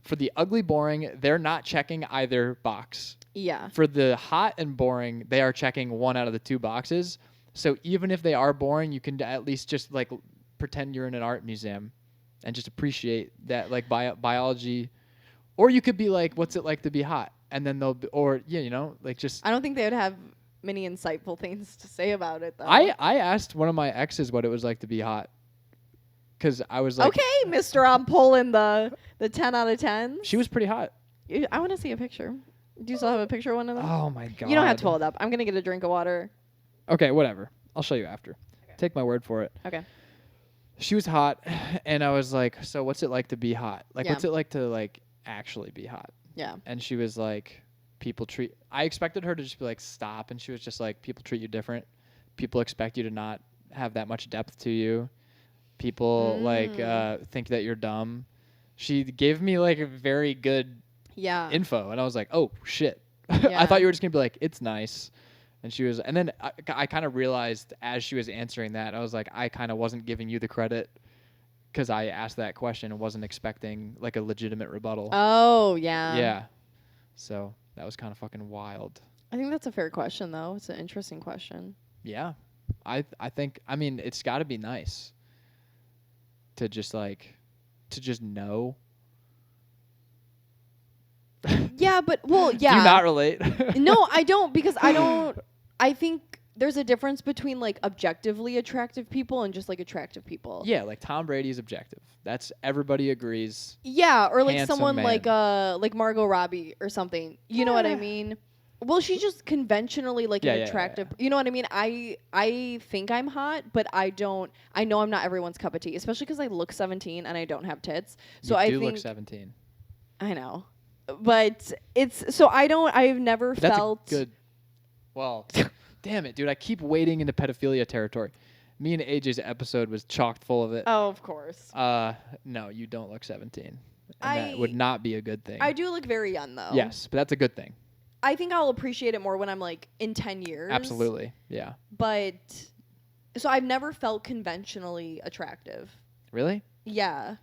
For the ugly, boring, they're not checking either box. Yeah. For the hot and boring, they are checking one out of the two boxes. So even if they are boring, you can at least just like pretend you're in an art museum and just appreciate that like biology. Or you could be like, what's it like to be hot? And then they'll be, or yeah, you know, like just. I don't think they would have many insightful things to say about it though. I asked one of my exes what it was like to be hot. Because I was like, okay, mister, I'm pulling the 10 out of 10. She was pretty hot. I want to see a picture. Do you still have a picture of one of them? Oh my God. You don't have to pull it up. I'm going to get a drink of water. Okay, whatever. I'll show you after. Okay. Take my word for it. Okay. She was hot, and I was like, so what's it like to be hot? Like, what's it like to, like, actually be hot? Yeah. And she was like, I expected her to just be like, stop, and she was just like, people treat you different. People expect you to not have that much depth to you. People, think that you're dumb. She gave me, like, a very good info, and I was like, oh, shit. Yeah. I thought you were just going to be like, it's nice. And she was, and then I kind of realized as she was answering that, I was like, I kind of wasn't giving you the credit because I asked that question and wasn't expecting like a legitimate rebuttal. Oh, yeah. Yeah. So that was kind of fucking wild. I think that's a fair question, though. It's an interesting question. Yeah. I think, I mean, it's got to be nice to just know. Yeah, but, well, yeah. Do you not relate? No, I don't, because I think there's a difference between like objectively attractive people and just like attractive people. Yeah, like Tom Brady is objective. That's everybody agrees. Yeah, or like someone man. like Margot Robbie or something. You know what I mean? Well, she's just conventionally like an attractive. You know what I mean? I think I'm hot, but I don't. I know I'm not everyone's cup of tea, especially because I look 17 and I don't have tits. So I think look 17. I know, but it's so I don't. I've never felt good. Well, damn it, dude. I keep wading into pedophilia territory. Me and AJ's episode was chocked full of it. Oh, of course. No, you don't look 17. And that would not be a good thing. I do look very young, though. Yes, but that's a good thing. I think I'll appreciate it more when I'm, like, in 10 years. Absolutely, yeah. But, so I've never felt conventionally attractive. Really? Yeah.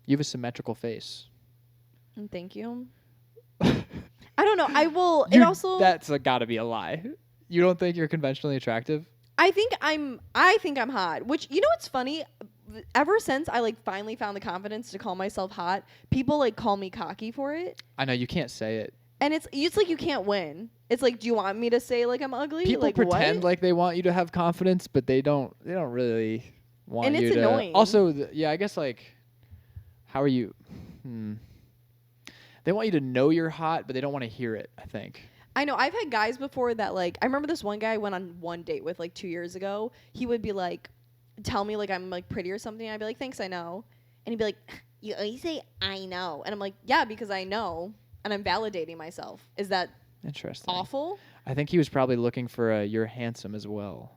You have a symmetrical face. Thank you. I don't know. I will. It also. That's gotta be a lie. You don't think you're conventionally attractive? I think I'm hot. Which, you know what's funny? Ever since I like finally found the confidence to call myself hot, people like call me cocky for it. I know you can't say it. And it's like you can't win. It's like, do you want me to say like I'm ugly? People like, pretend what? like they want you to have confidence, but they don't really want and you to. And it's annoying. Also, I guess like, how are you? They want you to know you're hot, but they don't want to hear it, I think. I know. I've had guys before that, like, I remember this one guy I went on one date with, like, 2 years ago. He would be, like, tell me, like, I'm, like, pretty or something. I'd be like, thanks, I know. And he'd be like, you always say, I know. And I'm like, yeah, because I know. And I'm validating myself. Is that interesting? Awful? I think he was probably looking for you're handsome as well.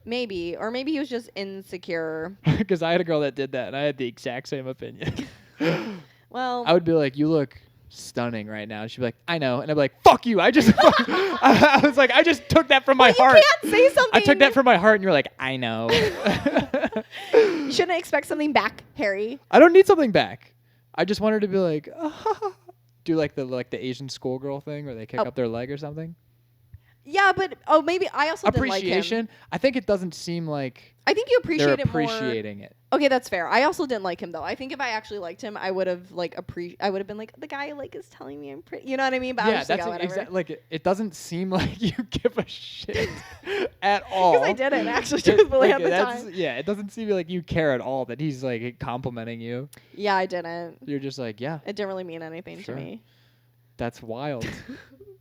Maybe. Or maybe he was just insecure. Because I had a girl that did that, and I had the exact same opinion. Well, I would be like, you look stunning right now. She'd be like, I know. And I'd be like, fuck you. I was like, I just took that from my heart. You can't say something. I took that from my heart, and you're like, I know. You shouldn't expect something back, Harry. I don't need something back. I just want her to be like, do like the Asian schoolgirl thing where they kick up their leg or something. Yeah, but maybe I also didn't like him. Appreciation. I think it doesn't seem like I think you appreciate they're it more. appreciating it. Okay, that's fair. I also didn't like him though. I think if I actually liked him, I would have like I would have been like, the guy like is telling me I'm pretty. You know what I mean? But Yeah, I was that's like, exactly like it doesn't seem like you give a shit at all. Because I didn't actually truthfully at the time. Yeah, it doesn't seem like you care at all that he's like complimenting you. Yeah, I didn't. You're just like, yeah. It didn't really mean anything to me. That's wild.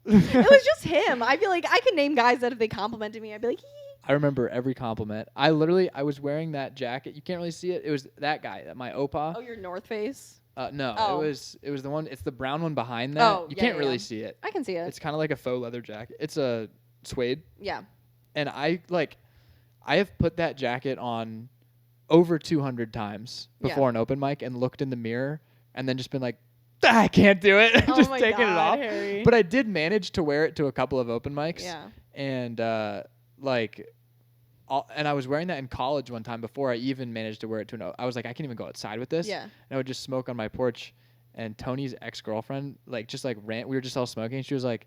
It was just him. I feel like I can name guys that if they complimented me, I'd be like, I remember every compliment. I was wearing that jacket. You can't really see it. It was that guy, my Opa. oh, your North Face? No, Oh. it was the one. It's the brown one behind that. Oh, You yeah, can't yeah, really yeah. see it. I can see it. It's kind of like a faux leather jacket. It's a suede, Yeah. and I have put that jacket on over 200 times before an open mic and looked in the mirror and then just been like, I can't do it. Oh just my taking it God, off. Harry. But I did manage to wear it to a couple of open mics. Yeah. And and I was wearing that in college one time before I even managed to wear it to I was like, I can't even go outside with this. Yeah. And I would just smoke on my porch. And Tony's ex-girlfriend, we were just all smoking. She was like,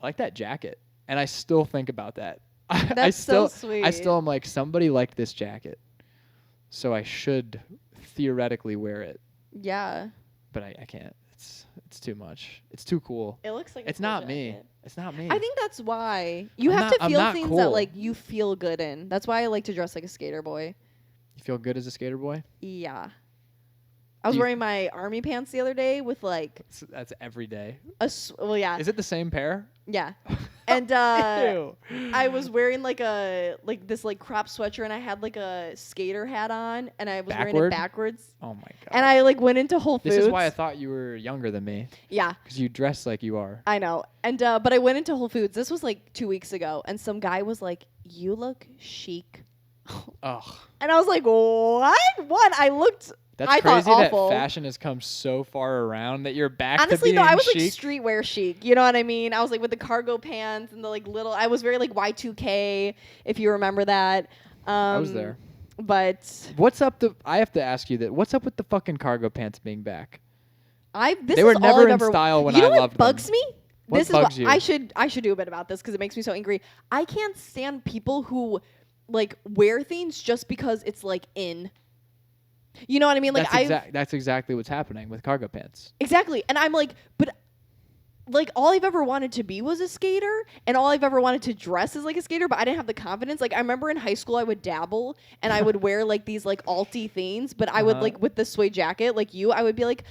I like that jacket. And I still think about that. That's so sweet. I still am like, somebody liked this jacket. So I should theoretically wear it. Yeah. But I can't. It's too much. It's too cool. It looks like it's not me. It's not me. I think that's why you I'm have not- to I'm feel not things cool. that like you feel good in. That's why I like to dress like a skater boy. You feel good as a skater boy? Yeah. I was wearing my army pants the other day with like That's every day. well, yeah. Is it the same pair? Yeah. And Ew. I was wearing like this crop sweatshirt and I had like a skater hat on and I was wearing it backwards. Oh my God. And I like went into Whole Foods. This is why I thought you were younger than me. Yeah. Because you dress like you are. I know. And but I went into Whole Foods. This was like 2 weeks ago and some guy was like, "You look chic." Ugh. And I was like, "What?" What? I looked That's I crazy thought that awful. fashion has come so far around that you're back to Honestly, being though, I was chic. like streetwear chic. You know what I mean? I was like with the cargo pants and the like little. I was very like Y2K, if you remember that. I was there. But What's up? I have to ask you that. What's up with the fucking cargo pants being back? this They were is all never I've in ever, style when you know I what loved bugs them. me? What This bugs is you? I should do a bit about this because it makes me so angry. I can't stand people who like wear things just because it's like in. You know what I mean? Like That's exactly what's happening with cargo pants. Exactly. And I'm like, but like all I've ever wanted to be was a skater and all I've ever wanted to dress is like a skater, but I didn't have the confidence. Like I remember in high school I would dabble and I would wear like these like alty things, but I would like with the suede jacket like I would be like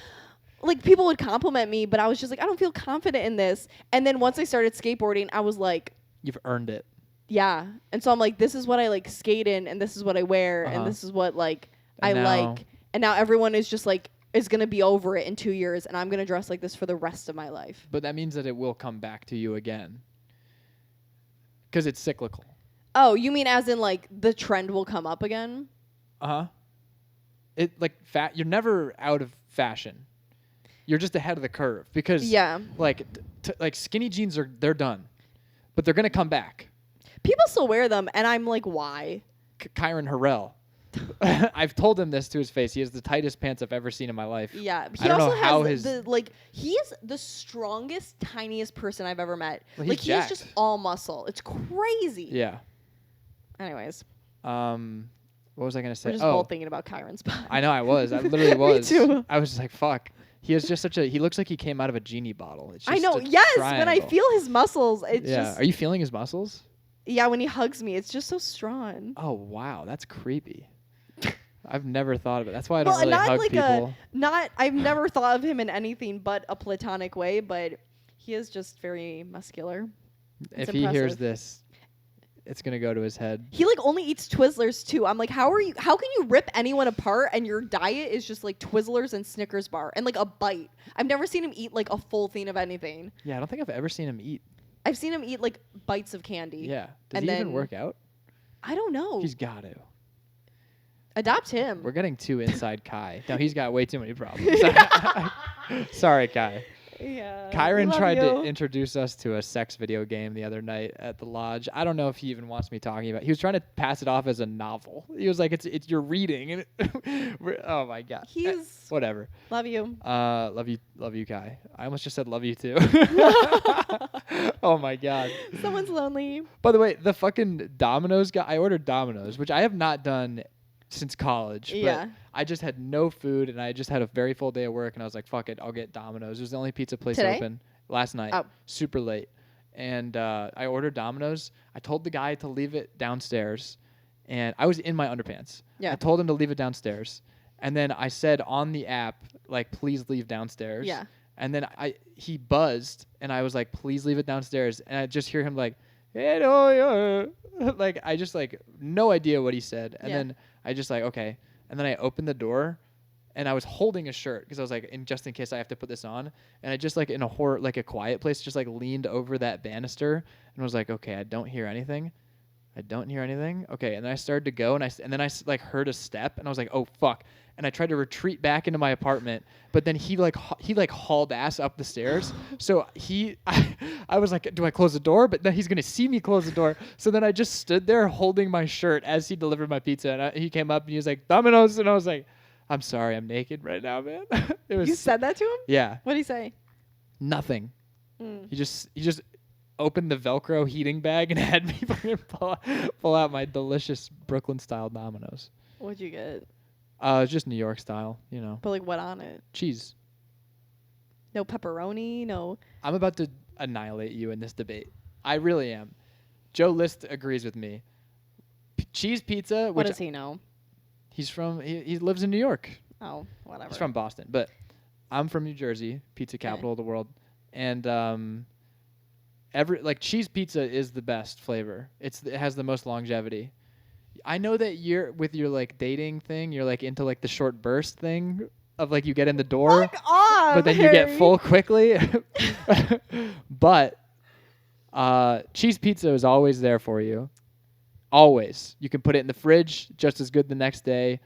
people would compliment me, but I was just like, I don't feel confident in this. And then once I started skateboarding, I was like, You've earned it. yeah. And so I'm like, this is what I like skate in and this is what I wear and this is what like And I now- like. And now everyone is just like, is going to be over it in 2 years and I'm going to dress like this for the rest of my life. But that means that it will come back to you again. Because it's cyclical. Oh, you mean as in like the trend will come up again? Uh-huh. You're never out of fashion. You're just ahead of the curve because like skinny jeans they're done. But they're going to come back. People still wear them and I'm like, why? Kyron Harrell. I've told him this to his face. He has the tightest pants I've ever seen in my life. Yeah, I don't know how has he is the strongest, tiniest person I've ever met. Well, he's jacked. just all muscle. It's crazy. Yeah. Anyways, What was I gonna say? we're just both thinking about Kyron's body. I know I was. I literally was. Me too. I was just like, fuck. He is just he looks like he came out of a genie bottle. It's just I know. a Yes, when I triangle. feel his muscles, it's just. Are you feeling his muscles? Yeah, when he hugs me, it's just so strong. Oh wow, that's creepy. I've never thought of it. That's why I don't Well, really not hug like people. I've never thought of him in anything but a platonic way, but he is just very muscular. If It's he hears impressive. this, it's gonna go to his head. He like only eats Twizzlers too. I'm like, how can you rip anyone apart and your diet is just like Twizzlers and Snickers bar and like a bite? I've never seen him eat like a full thing of anything. Yeah, I don't think I've ever seen him eat. I've seen him eat like bites of candy. Yeah. Does And he even then- work out? I don't know. He's got to. Adopt him. We're getting too inside Kai. No, he's got way too many problems. Sorry, Kai. Yeah. Kyron love tried you. to introduce us to a sex video game the other night at the lodge. I don't know if he even wants me talking about it. He was trying to pass it off as a novel. He was like, it's you're reading. And oh, my God. He's Whatever. love you. Love you, Kai. I almost just said love you, too. Oh, my God. Someone's lonely. By the way, the fucking Domino's guy, I ordered Domino's, which I have not done since college. Yeah. But I just had no food, and I just had a very full day of work, and I was like, fuck it, I'll get Domino's. It was the only pizza place Today? open last night. Oh. Super late. And I ordered Domino's. I told the guy to leave it downstairs, and I was in my underpants. Yeah. I told him to leave it downstairs. And then I said on the app, like, please leave downstairs. Yeah. And then he buzzed, and I was like, please leave it downstairs. And I just hear him like, hey, no, like, I just like, no idea what he said. And then I just like, okay. And then I opened the door, and I was holding a shirt because I was like, just in case I have to put this on. And I just like in a quiet place, just like leaned over that banister and was like, okay, I don't hear anything. Okay. And then I started to go, and then I like heard a step, and I was like, oh fuck. And I tried to retreat back into my apartment, but then he hauled ass up the stairs. So I was like, do I close the door? But then he's going to see me close the door. So then I just stood there holding my shirt as he delivered my pizza. And he came up and he was like, Domino's. And I was like, I'm sorry, I'm naked right now, man. You said that to him? Yeah. What did he say? Nothing. He just opened the Velcro heating bag and had me fucking pull out my delicious Brooklyn-style Domino's. What'd you get? It's just New York style, you know. But like, what on it? Cheese. No pepperoni, no. I'm about to annihilate you in this debate. I really am. Joe List agrees with me. Cheese pizza. What does he know? He's from. He lives in New York. Oh, whatever. He's from Boston, but I'm from New Jersey, pizza capital of the world, and cheese pizza is the best flavor. It has the most longevity. I know that with your like dating thing, you're like into like the short burst thing of like you get in the door, Fuck off, but then Harry. you get full quickly. But cheese pizza is always there for you. Always. You can put it in the fridge, just as good the next day.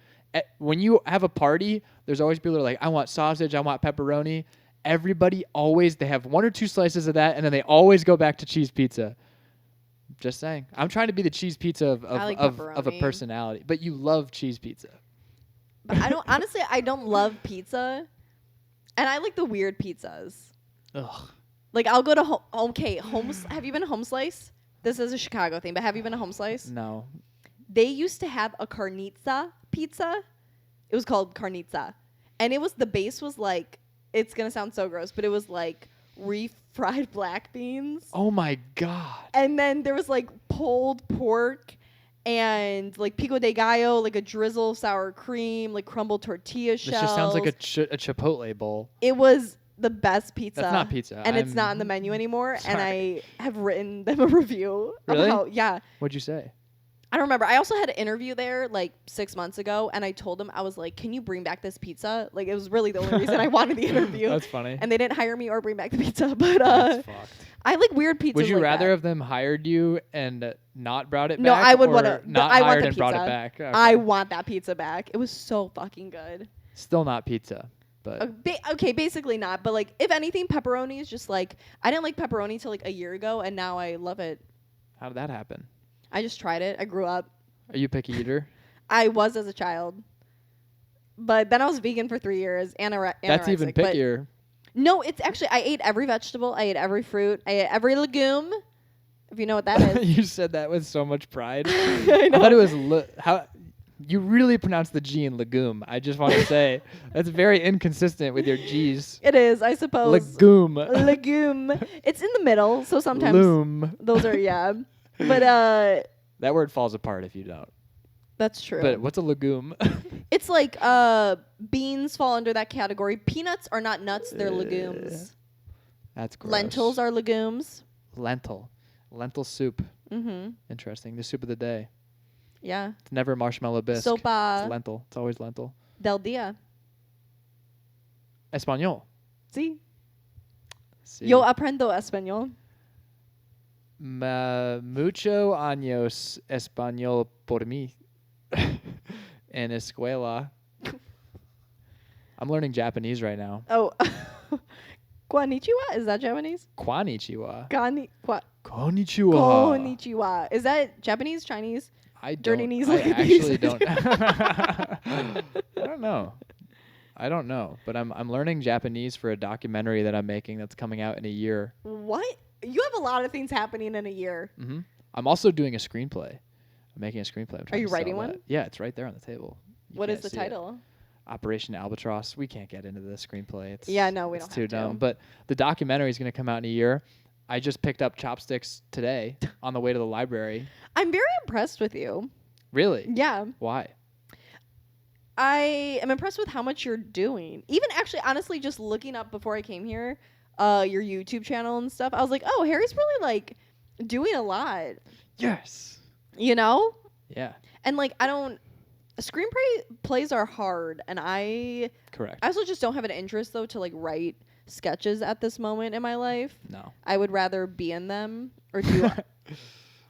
When you have a party, there's always people that are like, I want sausage, I want pepperoni. Everybody they have 1 or 2 slices of that, and then they always go back to cheese pizza. Just saying. I'm trying to be the cheese pizza of a personality. But you love cheese pizza. But I don't love pizza. And I like the weird pizzas. Ugh. Like, I'll go to have you been to Home Slice? This is a Chicago thing, but have you been to Home Slice? No. They used to have a carnitza pizza. It was called carnitza. And the base was like, it's going to sound so gross, but it was like refried black beans. Oh my God. And then there was like pulled pork and like pico de gallo, like a drizzle of sour cream, like crumbled tortilla shells. This just sounds like a Chipotle bowl. It was the best pizza. That's not pizza. And it's not on the menu anymore. Sorry. And I have written them a review. Really? Yeah. What'd you say? I don't remember. I also had an interview there like 6 months ago, and I told them, I was like, can you bring back this pizza? Like, it was really the only reason I wanted the interview. That's funny. And they didn't hire me or bring back the pizza. But That's fucked. I like weird pizzas. Would you like rather that. have them hired you and not brought it back? No, I would want to. Not I want hired the and pizza. brought it back. Okay. I want that pizza back. It was so fucking good. Still not pizza, but Okay, basically not. But like, if anything, pepperoni is just like, I didn't like pepperoni till like a year ago, and now I love it. How did that happen? I just tried it. I grew up. Are you a picky eater? I was as a child, but then I was vegan for 3 years. That's even pickier. No, it's actually, I ate every vegetable. I ate every fruit. I ate every legume. If you know what that is. You said that with so much pride. I know. I thought it was how you really pronounce the G in legume. I just want to say that's very inconsistent with your G's. It is, I suppose. Legume. Legume. It's in the middle, so sometimes Loom. those are But that word falls apart if you don't. That's true. But what's a legume? It's like beans fall under that category. Peanuts are not nuts, they're legumes. That's gross. Lentils are legumes. Lentil soup. Mm-hmm. Interesting. The soup of the day. Yeah. It's never marshmallow bisque. Sopa. It's lentil. It's always lentil. Del dia. Español. Sí. Sí. Yo aprendo español. Mucho años español por mí. En escuela. I'm learning Japanese right now. Oh. Konnichiwa? Is that Japanese? Konnichiwa. Konnichiwa. Konnichiwa. Is that Japanese, Chinese? I actually don't. I don't know. But I'm learning Japanese for a documentary that I'm making that's coming out in a year. What? You have a lot of things happening in a year. Mm-hmm. I'm also doing a screenplay. I'm making a screenplay. Are you writing one? Yeah, it's right there on the table. What is the title? Operation Albatross. We can't get into the screenplay. We don't have to. It's too dumb. But the documentary is going to come out in a year. I just picked up chopsticks today on the way to the library. I'm very impressed with you. Really? Yeah. Why? I am impressed with how much you're doing. Even actually, honestly, just looking up before I came here, your YouTube channel and stuff, I was like, oh, Harry's really like doing a lot. Yes. You know? Yeah. And like, I don't. Screenplays are hard, and I also just don't have an interest though to like write sketches at this moment in my life. No. I would rather be in them or do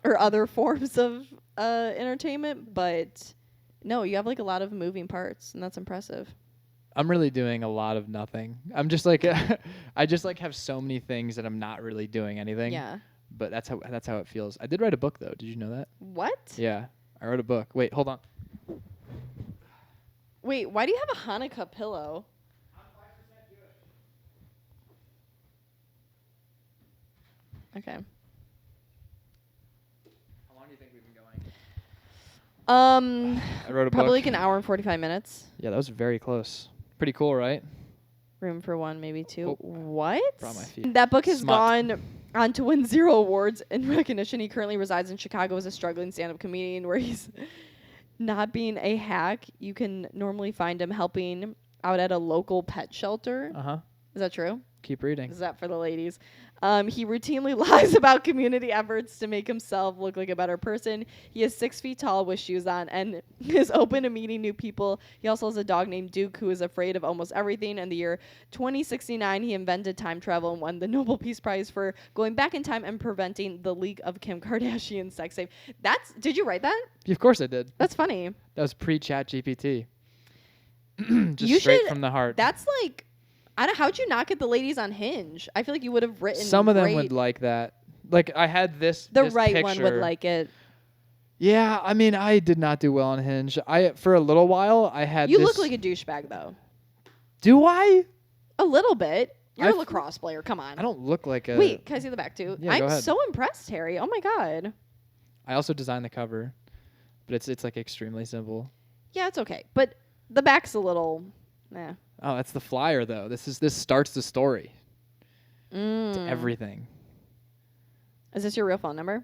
or other forms of entertainment, but no, you have like a lot of moving parts, and that's impressive. I'm really doing a lot of nothing. I'm just like I just like have so many things that I'm not really doing anything. Yeah. But that's how it feels. I did write a book though. Did you know that? What? Yeah. I wrote a book. Wait, hold on. Wait, why do you have a Hanukkah pillow? I'm 5% Jewish. Okay. How long do you think we've been going? I wrote a probably book. like an hour and 45 minutes. Yeah, that was very close. Pretty cool, right? Room for one, maybe two. Oh, what? brought my feet. That book has Smut. gone on to win 0 awards in recognition. He currently resides in Chicago as a struggling stand-up comedian where he's not being a hack. You can normally find him helping out at a local pet shelter. Uh-huh. Is that true? Keep reading. Is that for the ladies? He routinely lies about community efforts to make himself look like a better person. He is 6 feet tall with shoes on and is open to meeting new people. He also has a dog named Duke who is afraid of almost everything. In the year 2069, he invented time travel and won the Nobel Peace Prize for going back in time and preventing the leak of Kim Kardashian's sex tape. Did you write that? Of course I did. That's funny. That was pre-chat GPT. Just straight from the heart. That's like, how'd you not get the ladies on Hinge? I feel like you would have written. Some of them would like that. Like I had this. The this right picture. one would like it. Yeah, I mean, I did not do well on Hinge. For a little while, I had. You look like a douchebag, though. Do I? A little bit. You're a lacrosse player. Come on. I don't look like a. Wait, can I see the back too? Yeah, go I'm ahead. so impressed, Harry. Oh my god. I also designed the cover, but it's like extremely simple. Yeah, it's okay, but the back's a little. Oh, that's the flyer though. This starts the story. Mm. It's everything. Is this your real phone number?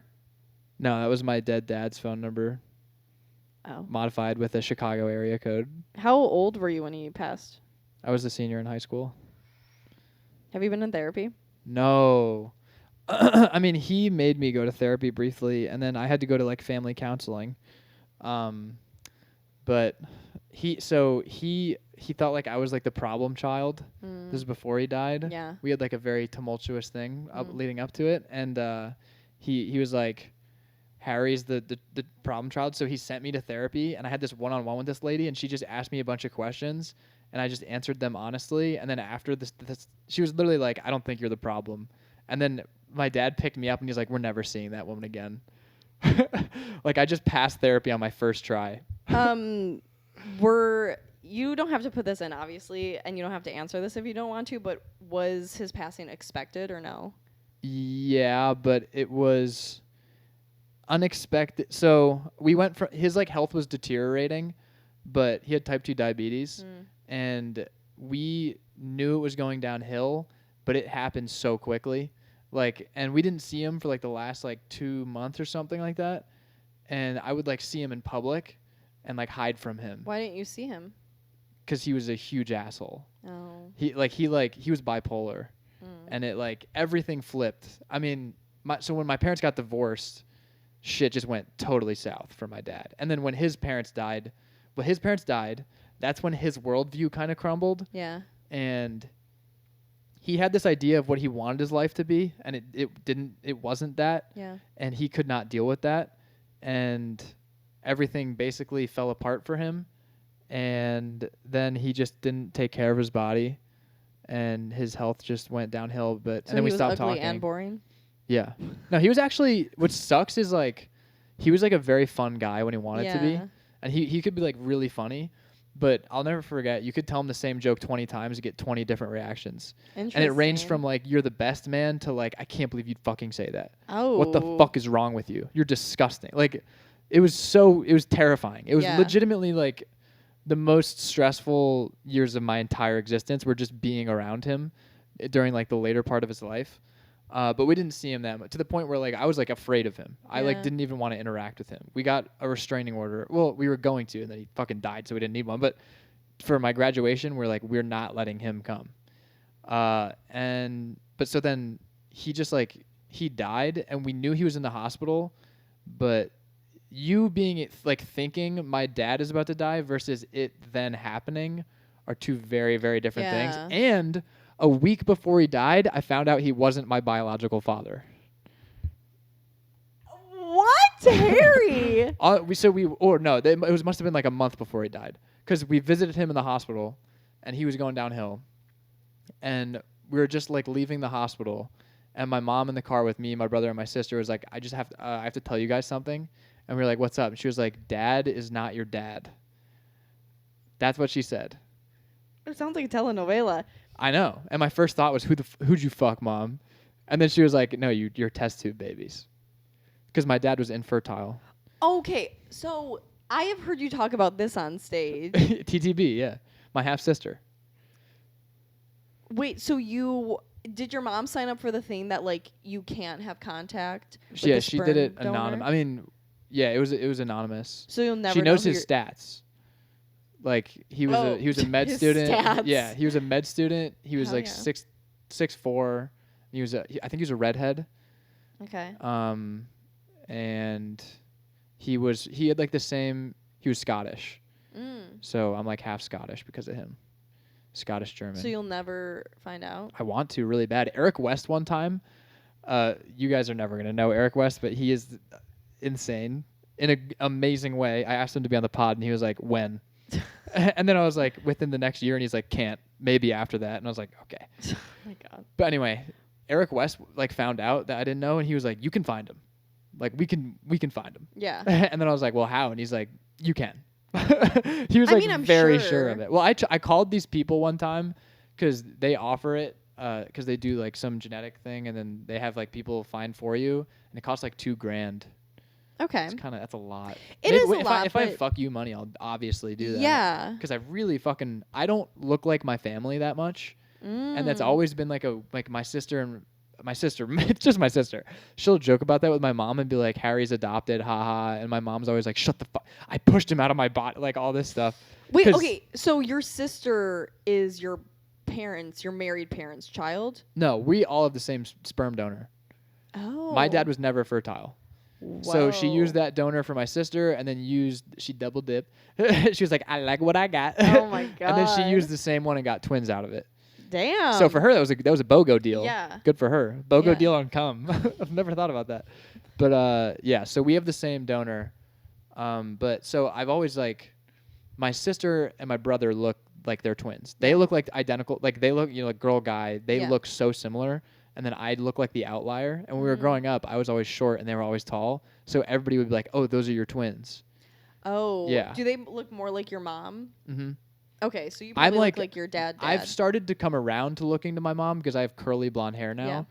No, that was my dead dad's phone number. Oh. Modified with a Chicago area code. How old were you when he passed? I was a senior in high school. Have you been in therapy? No. I mean, he made me go to therapy briefly, and then I had to go to like family counseling. But he thought like I was like the problem child. This is before he died. Yeah. We had like a very tumultuous thing leading up to it, and he was like, Harry's the problem child, so he sent me to therapy, and I had this one-on-one with this lady, and she just asked me a bunch of questions, and I just answered them honestly, and then after this she was literally like, I don't think you're the problem, and then my dad picked me up, and he's like, we're never seeing that woman again. Like I just passed therapy on my first try. You don't have to put this in, obviously, and you don't have to answer this if you don't want to, but was his passing expected or no? Yeah, but it was unexpected. So we went from his like health was deteriorating, but he had type 2 diabetes, and we knew it was going downhill, but it happened so quickly. Like, and we didn't see him for like the last like 2 months or something like that. And I would like see him in public and like hide from him. Why didn't you see him? Because he was a huge asshole. Oh. He was bipolar, and it like everything flipped. I mean, so when my parents got divorced, shit just went totally south for my dad. And then when his parents died, that's when his worldview kind of crumbled. Yeah. And he had this idea of what he wanted his life to be, and it wasn't that. Yeah. And he could not deal with that, and everything basically fell apart for him. And then he just didn't take care of his body, and his health just went downhill. So and then we stopped talking. He was ugly and boring? Yeah. No, he was actually, what sucks is like, he was like a very fun guy when he wanted to be. And he could be like really funny, but I'll never forget, you could tell him the same joke 20 times and get 20 different reactions. Interesting. And it ranged from like, you're the best man to like, I can't believe you'd fucking say that. Oh. What the fuck is wrong with you? You're disgusting. Like, it was terrifying. It was legitimately like, the most stressful years of my entire existence were just being around him during like the later part of his life. But we didn't see him that much, to the point where like I was like afraid of him. I like Yeah. didn't even want to interact with him. We got a restraining order. Well, we were going to, and then he fucking died, so we didn't need one. But for my graduation, we're not letting him come. But so then he just like he died, and we knew he was in the hospital, but you being like thinking my dad is about to die versus it then happening are two very, very different things. And a week before he died, I found out he wasn't my biological father. What, Harry? It must have been like a month before he died, because we visited him in the hospital, and he was going downhill, and we were just like leaving the hospital, and my mom in the car with me, my brother, and my sister was like, I have to tell you guys something, and we were like, what's up? And she was like, Dad is not your dad. That's what she said. It sounds like a telenovela. I know, and my first thought was, who'd you fuck, Mom? And then she was like, no, you're test tube babies. Because my dad was infertile. Okay, so I have heard you talk about this on stage. TTB, yeah. My half-sister. Wait, so did your mom sign up for the thing that like you can't have contact? Yeah, she did it donor? anonymous. I mean, yeah, it was anonymous. So you'll never. She knows his stats. Like he was a med his student. Stats. Yeah, he was a med student. He was like yeah. 6'4". I think he was a redhead. Okay. And he had like the same. He was Scottish. So I'm like half Scottish because of him. Scottish German. So you'll never find out? I want to really bad. Eric West one time. You guys are never gonna know Eric West, but he is insane in an amazing way. I asked him to be on the pod, and he was like, "When?" And then I was like, "Within the next year," and he's like, "Can't. Maybe after that." And I was like, "Okay." Oh my God. But anyway, Eric West like found out that I didn't know, and he was like, "You can find him. Like we can find him." Yeah. And then I was like, "Well, how?" And he's like, "You can." He was I'm very sure of it. Well, I called these people one time because they offer it because they do like some genetic thing, and then they have like people find for you, and it costs like $2,000. Okay. That's a lot. It is a lot. If I have fuck you money, I'll obviously do that. Yeah. Because I really I don't look like my family that much, and that's always been like my sister. It's just my sister. She'll joke about that with my mom and be like, Harry's adopted, haha. And my mom's always like, shut the fuck. I pushed him out of my body, like all this stuff. Wait, okay. So your sister is your married parents' child? No, we all have the same sperm donor. Oh. My dad was never fertile. Whoa. So she used that donor for my sister, and then she double dipped. She was like, I like what I got. Oh my God. And then she used the same one and got twins out of it. Damn. So for her, that was a BOGO deal. Yeah. Good for her. BOGO deal on cum. I've never thought about that. But yeah, so we have the same donor. But so I've always like, my sister and my brother look like they're twins. They look like identical. Like they look, like girl, guy. They look so similar. And then I'd look like the outlier. And when we were growing up, I was always short and they were always tall. So everybody would be like, oh, those are your twins. Oh. Yeah. Do they look more like your mom? Mm-hmm. Okay, so you probably look like your dad. I've started to come around to looking to my mom because I have curly blonde hair now. Yeah.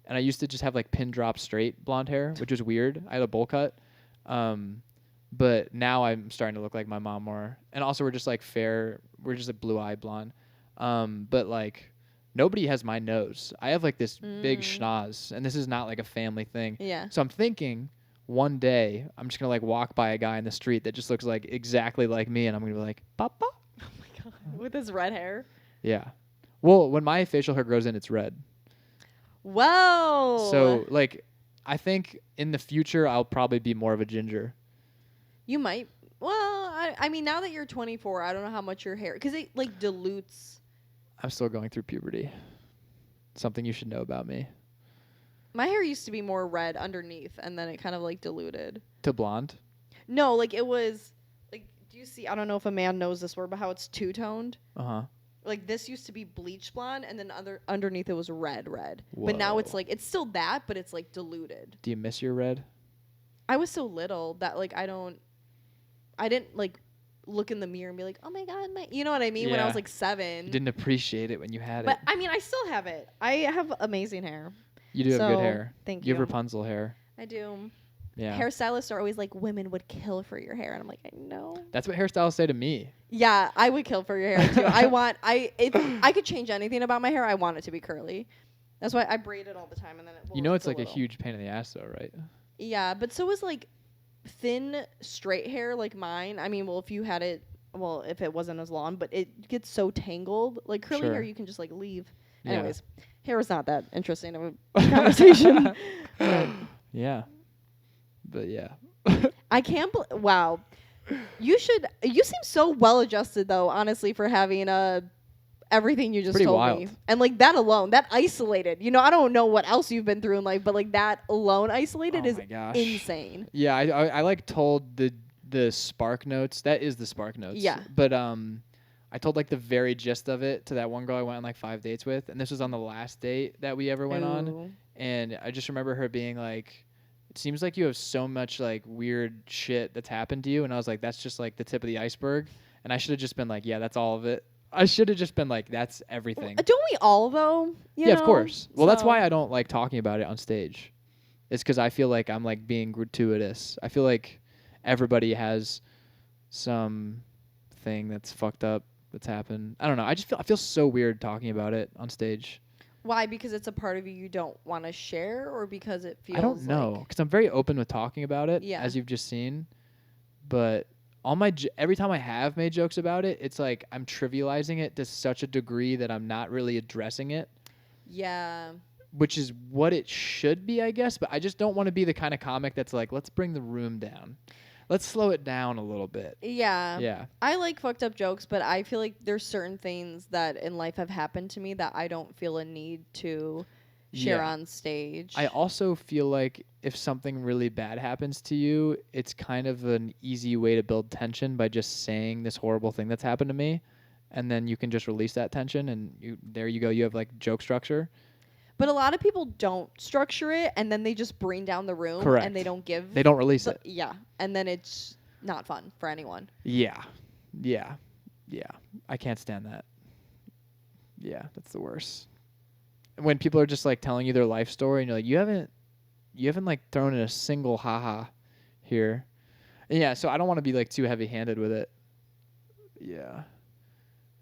And I used to just have like pin drop straight blonde hair, which was weird. I had a bowl cut. But now I'm starting to look like my mom more. And also we're just like fair. We're just a blue-eyed blonde. But like nobody has my nose. I have like this big schnoz, and this is not like a family thing. Yeah. So I'm thinking one day I'm just going to like walk by a guy in the street that just looks like exactly like me, and I'm going to be like, Papa? With his red hair? Yeah. Well, when my facial hair grows in, it's red. Whoa. So, like, I think in the future, I'll probably be more of a ginger. You might. Well, I mean, now that you're 24, I don't know how much your hair... Because it, like, dilutes... I'm still going through puberty. Something you should know about me. My hair used to be more red underneath, and then it kind of, like, diluted. To blonde? No, like, it was... You see, I don't know if a man knows this word, but how it's two-toned. Uh-huh. Like this used to be bleach blonde, and then underneath it was red. Whoa. But now it's like it's still that, but it's like diluted. Do you miss your red? I was so little that like I didn't like look in the mirror and be like, oh my God, you know what I mean? Yeah. When I was like 7. You didn't appreciate it when you had it. But I mean, I still have it. I have amazing hair. You do have good hair. Thank You you. have Rapunzel hair. I do. Yeah. Hairstylists are always like, women would kill for your hair, and I'm like, I know. That's what hairstylists say to me. Yeah, I would kill for your hair too. If I could change anything about my hair, I want it to be curly. That's why I braid it all the time, and then it's like a huge pain in the ass, though, right? Yeah, but so is like thin straight hair like mine. I mean, well, if you had it, well, if it wasn't as long, but it gets so tangled. Like curly hair, you can just like leave. Yeah. Anyways, hair is not that interesting of a conversation. Yeah, but yeah. I can't. Wow, you seem so well adjusted though. Honestly, for having everything you just pretty told wild. me, and like that alone, that isolated. I don't know what else you've been through in life, but like that alone isolated is insane. Yeah, I like told the Spark Notes. That is the Spark Notes. Yeah. But I told like the very gist of it to that one girl I went on like 5 dates with, and this was on the last date that we ever went on, and I just remember her being like, "It seems like you have so much like weird shit that's happened to you," and I was like, "That's just like the tip of the iceberg," and I should have just been like, "Yeah, that's all of it." I should have just been like, that's everything. Don't we all, though? Yeah, of course. Well, that's why I don't like talking about it on stage. It's because I feel like I'm like being gratuitous. I feel like everybody has some thing that's fucked up that's happened. I don't know. I feel so weird talking about it on stage. Why? Because it's a part of you don't want to share, or because it feels? I don't know. Because I'm very open with talking about it, as you've just seen. But every time I have made jokes about it, it's like I'm trivializing it to such a degree that I'm not really addressing it. Yeah. Which is what it should be, I guess. But I just don't want to be the kind of comic that's like, let's bring the room down. Let's slow it down a little bit. Yeah. Yeah. I like fucked up jokes, but I feel like there's certain things that in life have happened to me that I don't feel a need to share on stage. I also feel like if something really bad happens to you, it's kind of an easy way to build tension by just saying this horrible thing that's happened to me, and then you can just release that tension, and there you go. You have like joke structure. But a lot of people don't structure it, and then they just bring down the room. Correct. And they don't release it. Yeah, and then it's not fun for anyone. Yeah. I can't stand that. Yeah, that's the worst. When people are just like telling you their life story, and you're like, you haven't like thrown in a single haha here. And yeah, so I don't want to be like too heavy-handed with it. Yeah. And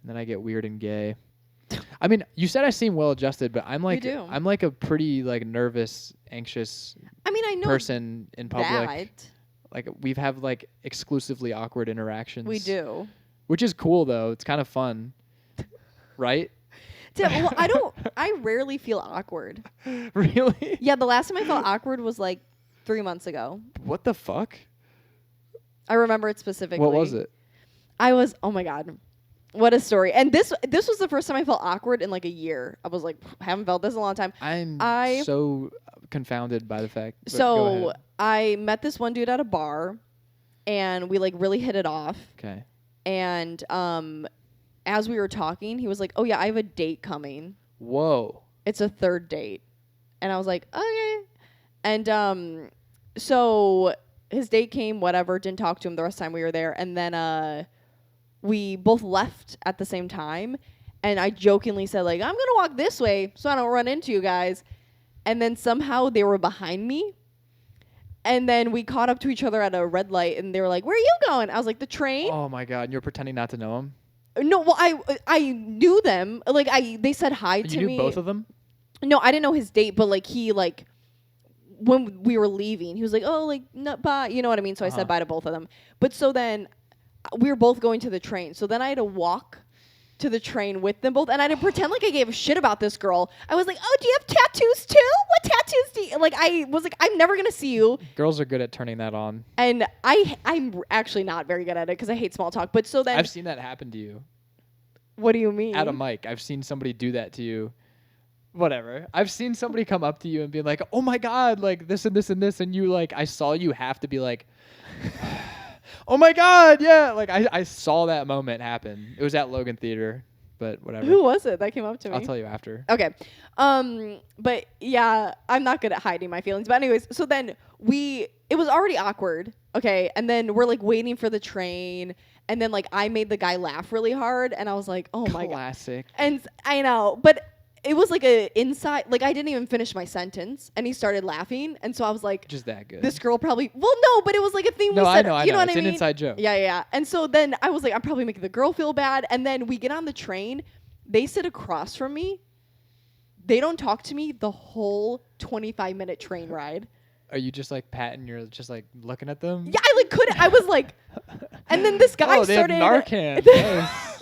then I get weird and gay. I mean, you said I seem well-adjusted, but I'm like a pretty like nervous, anxious person in public. That. Like we have like exclusively awkward interactions. We do. Which is cool though. It's kind of fun. Right? Well, I rarely feel awkward. Really? Yeah, the last time I felt awkward was like 3 months ago. What the fuck? I remember it specifically. What was it? Oh my God. What a story. And this was the first time I felt awkward in like a year. I was like, haven't felt this in a long time. I'm so confounded by the fact. So I met this one dude at a bar, and we like really hit it off. Okay. And as we were talking, he was like, "Oh yeah, I have a date coming." Whoa. It's a third date. And I was like, "Okay." And so his date came, whatever, didn't talk to him the rest of the time we were there. And then we both left at the same time. And I jokingly said, like, "I'm going to walk this way so I don't run into you guys." And then somehow they were behind me. And then we caught up to each other at a red light, and they were like, "Where are you going?" I was like, "The train." Oh my God. And you're pretending not to know him? No, well, I knew them. Like, they said hi to me. You knew both of them? No, I didn't know his date, but like he like when we were leaving, he was like, "Oh, like no, bye," you know what I mean? So I said bye to both of them. But so then we were both going to the train. So then I had to walk to the train with them both, and I didn't pretend like I gave a shit about this girl. I was like, "Oh, do you have tattoos too? What tattoos do you?" Like I was like, "I'm never gonna see you." Girls are good at turning that on. And I'm actually not very good at it because I hate small talk. But so then I've seen that happen to you. What do you mean? At a mic, I've seen somebody do that to you. Whatever. I've seen somebody come up to you and be like, "Oh my God, like this and this and this," and you like, I saw you have to be like, "Oh my God, yeah!" Like I saw that moment happen. It was at Logan Theater, but whatever. Who was it that came up to me? I'll tell you after. Okay. But yeah, I'm not good at hiding my feelings. But anyways, so then it was already awkward. Okay. And then we're like waiting for the train. And then like I made the guy laugh really hard. And I was like, "Oh my God." Classic. And I know. But it was like a inside, like I didn't even finish my sentence. And he started laughing. And so I was like, just that good. This girl probably, well, no, but it was like a thing we said. I know. You know what it's I mean? An inside joke. Yeah. And so then I was like, I'm probably making the girl feel bad. And then we get on the train. They sit across from me. they don't talk to me the whole 25-minute train ride. Are you just like patting? You're just like looking at them? Yeah, I like couldn't. I was like, and then this guy they started. Have Narcan. Nice.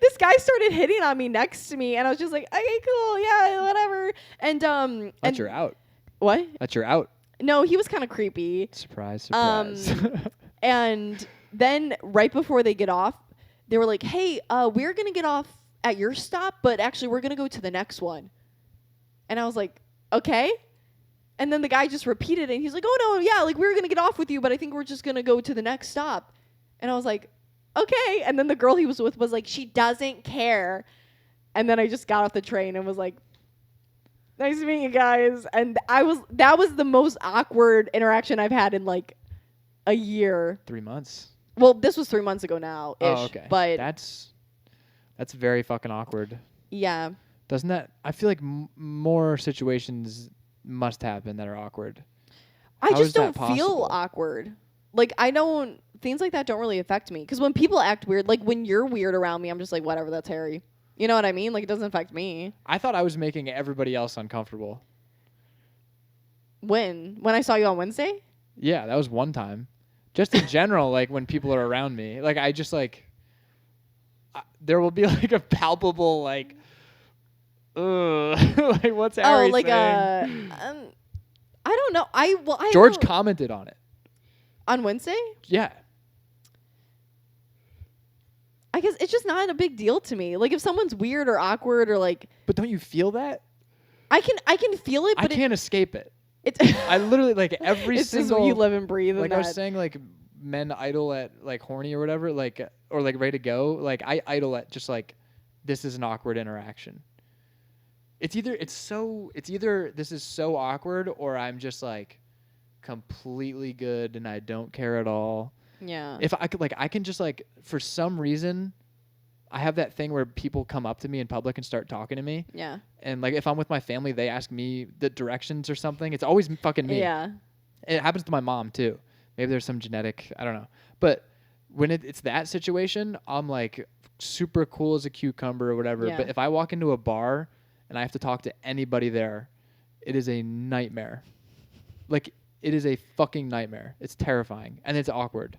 This guy started hitting on me next to me, and I was just like, okay, cool, yeah, whatever. And But you're out. What? But you're out. No, he was kind of creepy. Surprise, surprise. And then right before they get off, they were like, hey, we're gonna get off at your stop, but actually we're gonna go to the next one. And I was like, okay. And then the guy just repeated it, and he's like, oh no, yeah, like we were gonna get off with you, but I think we're just gonna go to the next stop. And I was like, okay. And then the girl he was with was like, she doesn't care. And then I just got off the train and was like, nice to meet you guys. And that was the most awkward interaction I've had in like a year. 3 months. Well, this was 3 months ago now. Oh, okay. But that's very fucking awkward. Yeah. Doesn't that? I feel like more situations must happen that are awkward. I just don't feel awkward. Like things like that don't really affect me. Because when people act weird, like when you're weird around me, I'm just like, whatever, that's Harry. You know what I mean? Like it doesn't affect me. I thought I was making everybody else uncomfortable. When I saw you on Wednesday? Yeah, that was one time. Just in general, like when people are around me, like I just like, there will be like a palpable like, like what's Harry saying? I don't know. George commented on it. On Wednesday? Yeah. I guess it's just not a big deal to me. Like if someone's weird or awkward or like. But don't you feel that? I can feel it, but I can't escape it. It's I literally like every it's single. Just you live and breathe. Like I was saying, like men idle at like horny or whatever, like or like ready to go. Like I idle at just like this is an awkward interaction. It's either this is so awkward or I'm just like completely good and I don't care at all. Yeah. If I could like I can just like for some reason I have that thing where people come up to me in public and start talking to me. Yeah. And like if I'm with my family, they ask me the directions or something. It's always fucking me. Yeah. It happens to my mom too. Maybe there's some genetic, I don't know. But when it's that situation, I'm like super cool as a cucumber or whatever. Yeah. But if I walk into a bar and I have to talk to anybody there, it is a nightmare. Like it is a fucking nightmare. It's terrifying and it's awkward.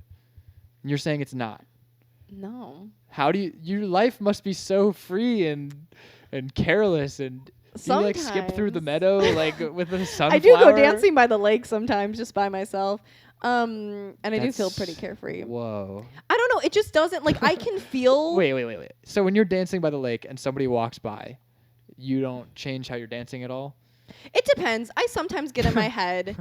And you're saying it's not. No. How do your life must be so free and careless and you like skip through the meadow like with the sunflower? I do go dancing by the lake sometimes just by myself. And I do feel pretty carefree. Whoa. I don't know. It just doesn't like I can feel. Wait. So when you're dancing by the lake and somebody walks by, you don't change how you're dancing at all? It depends. I sometimes get in my head,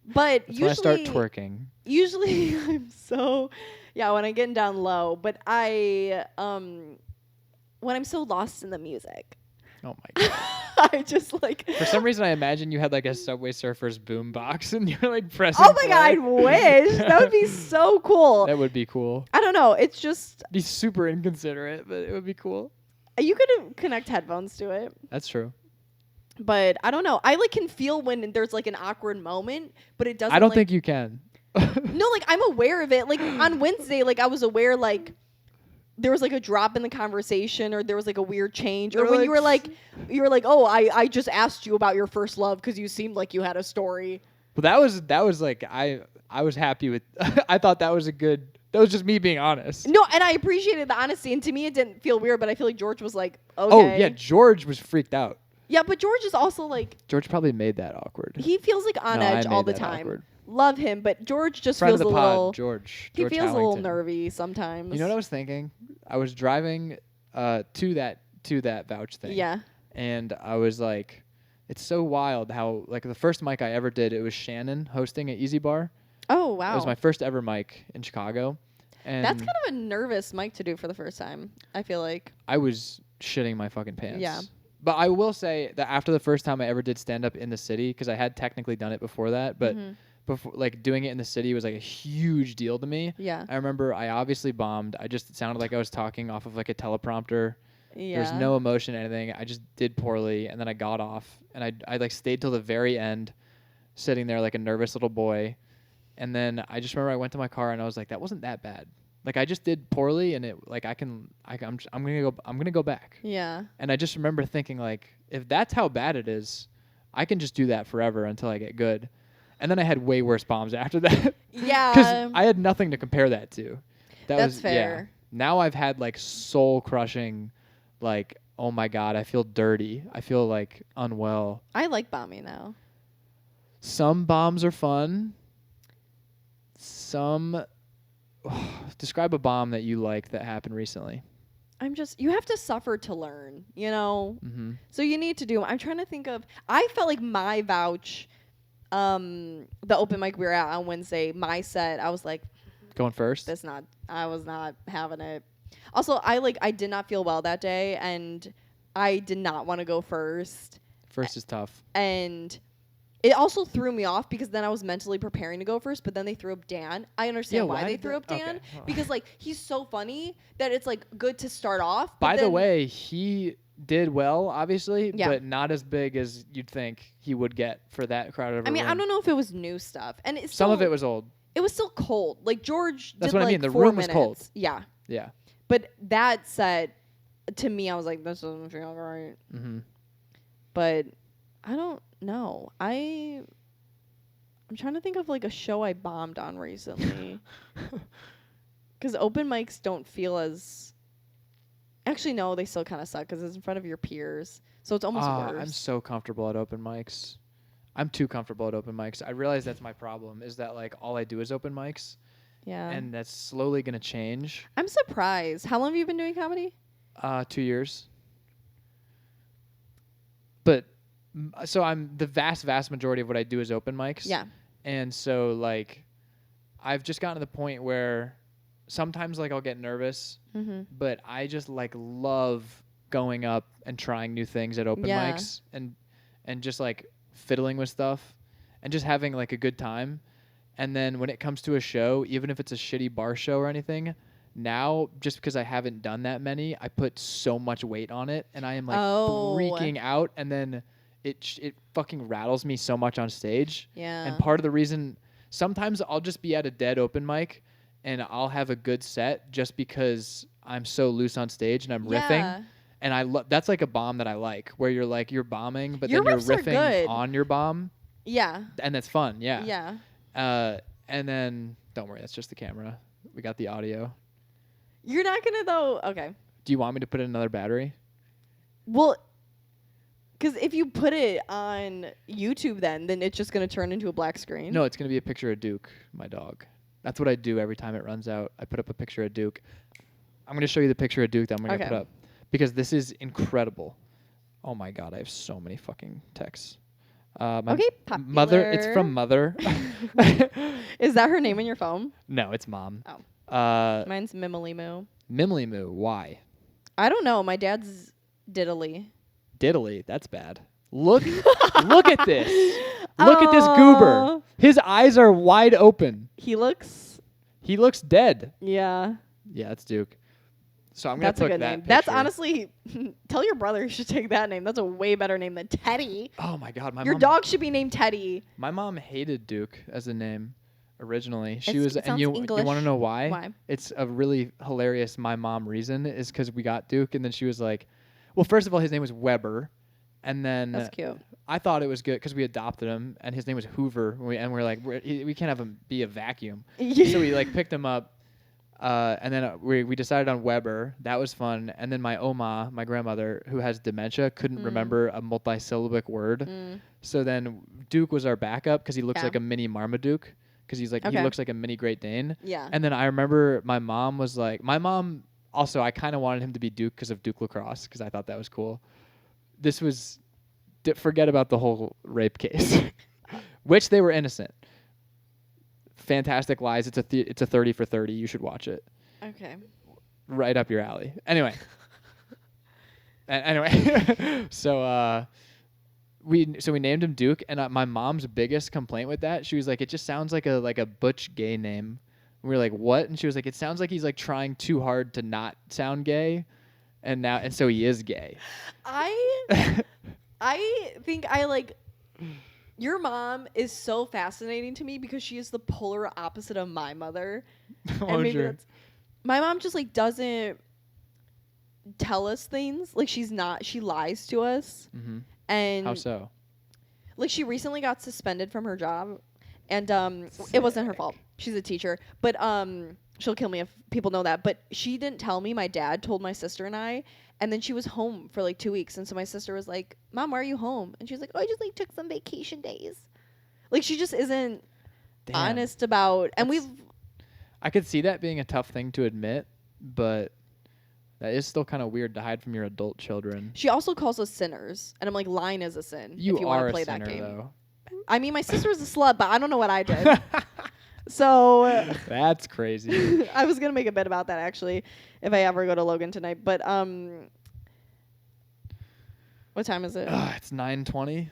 but That's usually when I start twerking. Usually I'm so when I'm getting down low, but I when I'm so lost in the music. Oh my god. I just like for some reason I imagine you had like a Subway Surfers boombox and you're like pressing. Oh my god, I wish. That would be so cool. That would be cool. I don't know. It's just be super inconsiderate, but it would be cool. You could connect headphones to it. That's true. But I don't know. I like can feel when there's like an awkward moment, but it doesn't. I don't think you can. No, like I'm aware of it. Like on Wednesday, like I was aware like there was like a drop in the conversation or there was like a weird change. Or when you were like, oh, I just asked you about your first love because you seemed like you had a story. Well, that was like I was happy with. I thought that was that was just me being honest. No, and I appreciated the honesty. And to me, it didn't feel weird, but I feel like George was like, okay. Oh yeah, George was freaked out. Yeah, but George is also like... George probably made that awkward. He feels like on edge all the time. Awkward. Love him, but George just Friend feels of the a pod, little... George He feels Howington. A little nervy sometimes. You know what I was thinking? I was driving to that vouch thing. Yeah. And I was like, it's so wild how, like, the first mic I ever did, it was Shannon hosting at Easy Bar. Oh, wow. It was my first ever mic in Chicago. And that's kind of a nervous mic to do for the first time, I feel like. I was shitting my fucking pants. Yeah. But I will say that after the first time I ever did stand-up in the city, because I had technically done it before that, but before, like, doing it in the city was, like, a huge deal to me. Yeah. I remember I obviously bombed. I just sounded like I was talking off of, like, a teleprompter. Yeah. There's no emotion, anything. I just did poorly, and then I got off. And I like, stayed till the very end, sitting there like a nervous little boy. And then I just remember I went to my car, and I was like, that wasn't that bad. Like I just did poorly, and I'm gonna go back. Yeah. And I just remember thinking like, if that's how bad it is, I can just do that forever until I get good. And then I had way worse bombs after that. Yeah. Because I had nothing to compare that to. That's fair. Yeah. Now I've had like soul crushing, like, oh my God, I feel dirty. I feel like unwell. I like bombing now. Some bombs are fun. Some describe a bomb that you like that happened recently. You have to suffer to learn, you know? Mm-hmm. So you need to do, I'm trying to think of, I felt like my vouch, the open mic we were at on Wednesday, my set, I was like, going first? I was not having it. Also, I did not feel well that day, and I did not want to go first. First is tough. And it also threw me off because then I was mentally preparing to go first, but then they threw up Dan. I understand why they threw up Dan. Okay. Because, like, he's so funny that it's, like, good to start off. By the way, he did well, obviously, Yeah. but not as big as you'd think he would get for that crowd of a room. I don't know if it was new stuff. And it's some of it was old. It was still cold. Like, George That's did, what like, I mean. The 4 room minutes. was cold. Yeah. Yeah. But that said, to me, I was like, this doesn't feel right. Mm-hmm. But I don't know. I'm trying to think of like a show I bombed on recently. Because open mics don't feel as. Actually, no, they still kind of suck because it's in front of your peers. So it's almost worse. I'm so comfortable at open mics. I'm too comfortable at open mics. I realize that's my problem, is that like all I do is open mics. Yeah. And that's slowly going to change. I'm surprised. How long have you been doing comedy? 2 years. But so I'm the vast majority of what I do is open mics. Yeah. And so like I've just gotten to the point where sometimes like I'll get nervous, but I just like love going up and trying new things at open mics and just like fiddling with stuff and just having like a good time. And then when it comes to a show, even if it's a shitty bar show or anything, now just because I haven't done that many, I put so much weight on it and I am like freaking out, and then it fucking rattles me so much on stage. Yeah. And part of the reason, sometimes I'll just be at a dead open mic and I'll have a good set just because I'm so loose on stage and I'm riffing. And that's like a bomb that I like, where you're like, you're bombing, but your then you're riffs are riffing good. on your bomb. Yeah. And that's fun. Yeah. Yeah. And then don't worry, that's just the camera. We got the audio. You're not gonna though. Okay. Do you want me to put in another battery? Well, because if you put it on YouTube, then it's just gonna turn into a black screen. No, it's gonna be a picture of Duke, my dog. That's what I do every time it runs out. I put up a picture of Duke. I'm gonna show you the picture of Duke that I'm gonna put up because this is incredible. Oh my God, I have so many fucking texts. Okay, popular. Mother. It's from Mother. Is that her name in your phone? No, it's Mom. Oh. Mine's Mimily Moo. Mimily Moo. Why? I don't know. My dad's Diddly. Diddly. That's bad. Look at this. Look at this goober. His eyes are wide open. He looks dead. Yeah. Yeah, that's Duke. So I'm gonna put that name. Picture. That's honestly, tell your brother he should take that name. That's a way better name than Teddy. Oh my God, your dog should be named Teddy. My mom hated Duke as a name originally. And you want to know why? Why? It's a really hilarious my mom reason is because we got Duke, and then she was like, well, first of all, his name was Weber, and then that's cute. I thought it was good because we adopted him, and his name was Hoover, and we're like, we can't have him be a vacuum, so we like picked him up. And then we decided on Weber. That was fun. And then my Oma, my grandmother, who has dementia, couldn't remember a multisyllabic word. So then Duke was our backup because he looks like a mini Marmaduke. Because he's like he looks like a mini Great Dane. Yeah. And then I remember my mom also, I kind of wanted him to be Duke because of Duke Lacrosse because I thought that was cool. This was forget about the whole rape case, which they were innocent. Fantastic Lies. It's a 30 for 30. You should watch it. Okay. Right up your alley. Anyway. So we named him Duke, and my mom's biggest complaint with that, she was like, it just sounds like a butch gay name. And we were like, what? And she was like, it sounds like he's like trying too hard to not sound gay, and so he is gay. I think I like. Your mom is so fascinating to me because she is the polar opposite of my mother. Oh, and maybe sure. that's My mom just like doesn't tell us things. Like she lies to us. Mm-hmm. And how so? Like she recently got suspended from her job, and it wasn't her fault. She's a teacher, but she'll kill me if people know that. But she didn't tell me. My dad told my sister and I, and then she was home for like 2 weeks. And so my sister was like, "Mom, why are you home?" And she was like, "Oh, I just like took some vacation days." Like she just isn't honest about. And I could see that being a tough thing to admit, but that is still kind of weird to hide from your adult children. She also calls us sinners, and I'm like, lying is a sin. If you want to play that game. Though. I mean, my sister was a slut, but I don't know what I did. So that's crazy. I was gonna make a bit about that actually, if I ever go to Logan tonight. But what time is it? It's 9:20.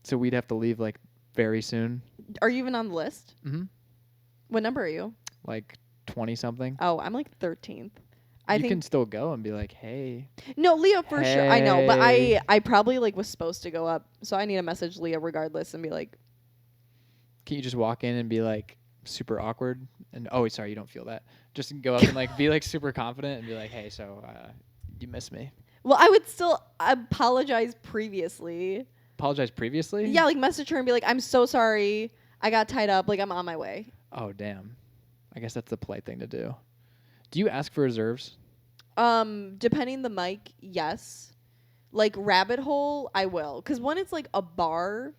So we'd have to leave like very soon. Are you even on the list? Mm-hmm. What number are you? Like 20 something. Oh, I'm like 13th. You can still go and be like, hey. No, Leah for sure. I know, but I probably like was supposed to go up, so I need to message Leah regardless and be like. Can you just walk in and be like super awkward and sorry, you don't feel that. Just go up and like be like super confident and be like, hey, so you miss me. Well, I would still apologize previously. Apologize previously? Yeah, like message her and be like, I'm so sorry. I got tied up. Like I'm on my way. Oh damn. I guess that's the polite thing to do. Do you ask for reserves? Depending the mic, yes. Like Rabbit Hole, I will. Because when it's like a bar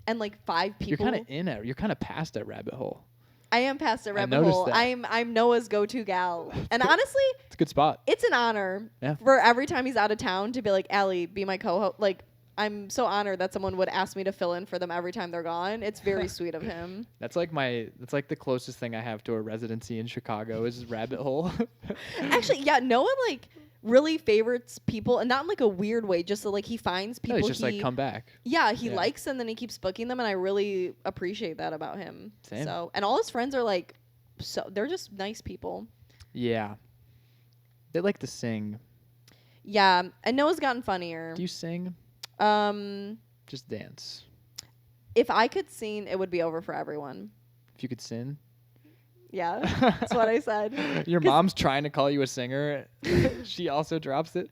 and like 5 people. You're kind of in it. You're kind of past that rabbit hole. I am past the rabbit hole. That. I'm Noah's go-to gal. And honestly, it's a good spot. It's an honor for every time he's out of town to be like, Allie, be my co-host. Like, I'm so honored that someone would ask me to fill in for them every time they're gone. It's very sweet of him. That's like the closest thing I have to a residency in Chicago is Rabbit Hole. Actually, yeah, Noah like really favorites people, and not in like a weird way, just so like he finds people. No, he's just like come back. Yeah, he likes and then he keeps booking them, and I really appreciate that about him. Same. So, and all his friends are like, they're just nice people. Yeah, they like to sing. Yeah, and Noah's gotten funnier. Do you sing? Just dance. If I could sing, it would be over for everyone. If you could sing? Yeah, that's what I said. Your mom's trying to call you a singer. She also drops it.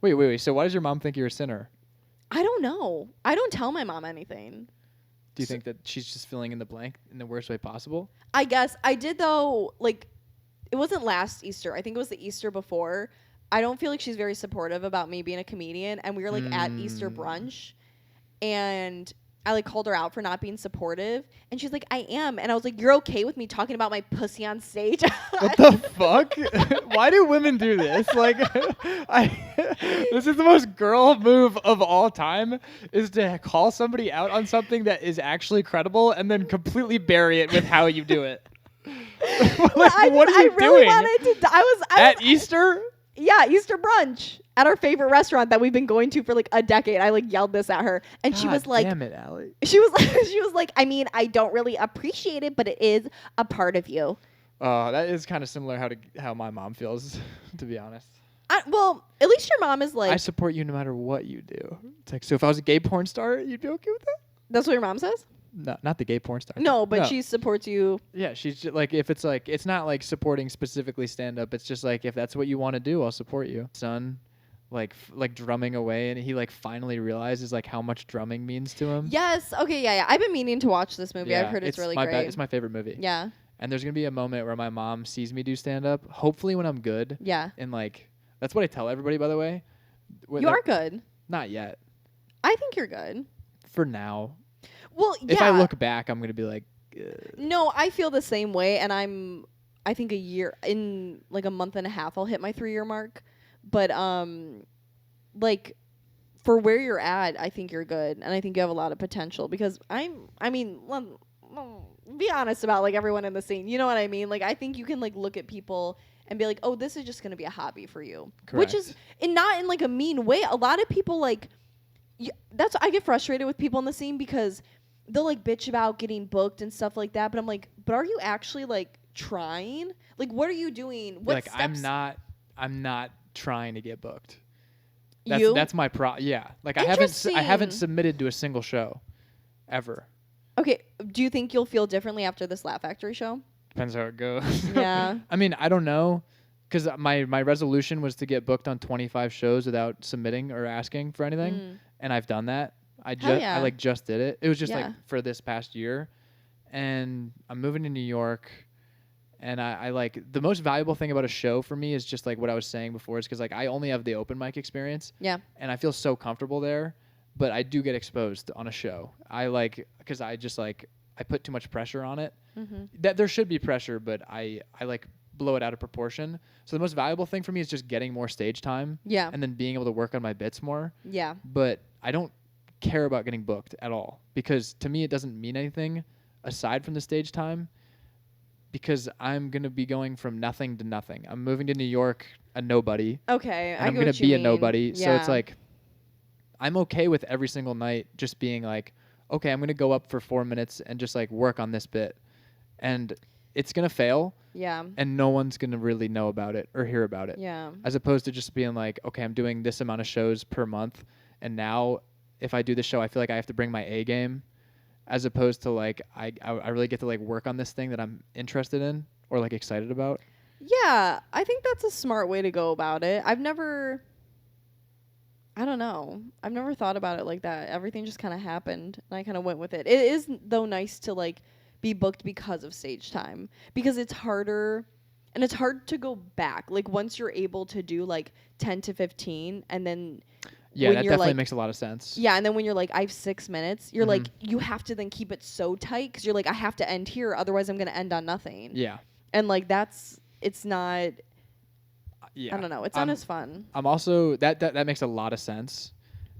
Wait. So why does your mom think you're a sinner? I don't know. I don't tell my mom anything. Do you think that she's just filling in the blank in the worst way possible? I guess. I did, though, like, it wasn't last Easter. I think it was the Easter before. I don't feel like she's very supportive about me being a comedian. And we were, like, at Easter brunch. And I, like, called her out for not being supportive. And she's like, I am. And I was like, you're okay with me talking about my pussy on stage? What the fuck? Why do women do this? Like, this is the most girl move of all time, is to call somebody out on something that is actually credible and then completely bury it with how you do it. Like, what are you really doing? Wanted to, I At Easter? Yeah, Easter brunch at our favorite restaurant that we've been going to for like a decade. I like yelled this at her, and she was like, "Damn it, Allie." She was like, I mean, I don't really appreciate it, but it is a part of you. That is kind of similar how my mom feels, to be honest. Well, at least your mom is like, I support you no matter what you do. It's like, so if I was a gay porn star, you'd be okay with that? That's what your mom says? No, not the gay porn star. No, but she supports you. Yeah, she's just like, if it's like, it's not like supporting specifically stand up. It's just like, if that's what you want to do, I'll support you. Son, like drumming away, and he like finally realizes like how much drumming means to him. Yes. Okay. Yeah. I've been meaning to watch this movie. I've heard it's really great. It's my favorite movie. Yeah. And there's gonna be a moment where my mom sees me do stand up. Hopefully, when I'm good. Yeah. And like, that's what I tell everybody. By the way. You are good. Not yet. I think you're good. For now. Well, yeah. If I look back, I'm gonna be like. No, I feel the same way, and I think in like a month and a half, I'll hit my 3-year mark. But like for where you're at, I think you're good, and I think you have a lot of potential because I mean, be honest about like everyone in the scene. You know what I mean? Like I think you can like look at people and be like, oh, this is just gonna be a hobby for you, correct. Which is not in like a mean way. A lot of people like that's I get frustrated with people in the scene because they'll like bitch about getting booked and stuff like that, but I'm like, but are you actually like trying? Like, what are you doing? What like steps? I'm not trying to get booked. That's my yeah. Like I haven't submitted to a single show ever. Okay, do you think you'll feel differently after this Laugh Factory show? depends how it goes. Yeah. I mean, I don't know, because my resolution was to get booked on 25 shows without submitting or asking for anything, and I've done that. I just did it. It was just like for this past year, and I'm moving to New York, and I like the most valuable thing about a show for me is just like what I was saying before, is because like I only have the open mic experience, and I feel so comfortable there, but I do get exposed on a show. I like because I just like I put too much pressure on it. That there should be pressure, but I like blow it out of proportion. So the most valuable thing for me is just getting more stage time. Yeah. And then being able to work on my bits more. Yeah. But I don't care about getting booked at all, because to me it doesn't mean anything aside from the stage time, because I'm going to be going from nothing to nothing. I'm moving to New York a nobody. Okay. And I'm going to be a nobody. Yeah. So it's like I'm okay with every single night just being like, okay, I'm going to go up for 4 minutes and just like work on this bit. And it's going to fail. Yeah. And no one's going to really know about it or hear about it. Yeah. As opposed to just being like, okay, I'm doing this amount of shows per month, and now if I do the show, I feel like I have to bring my A game, as opposed to like I really get to like work on this thing that I'm interested in or like excited about. Yeah, I think that's a smart way to go about it. I don't know. I've never thought about it like that. Everything just kind of happened, and I kind of went with it. It is, though, nice to, like, be booked because of stage time. Because it's harder, and it's hard to go back. Like, once you're able to do, like, 10 to 15, and then... Yeah, that definitely makes a lot of sense. Yeah, and then when you're like, I have 6 minutes, you're like, you have to then keep it so tight, because you're like, I have to end here, otherwise I'm going to end on nothing. Yeah. And, like, it's not... Yeah. I don't know. It's not as fun. I'm also that makes a lot of sense.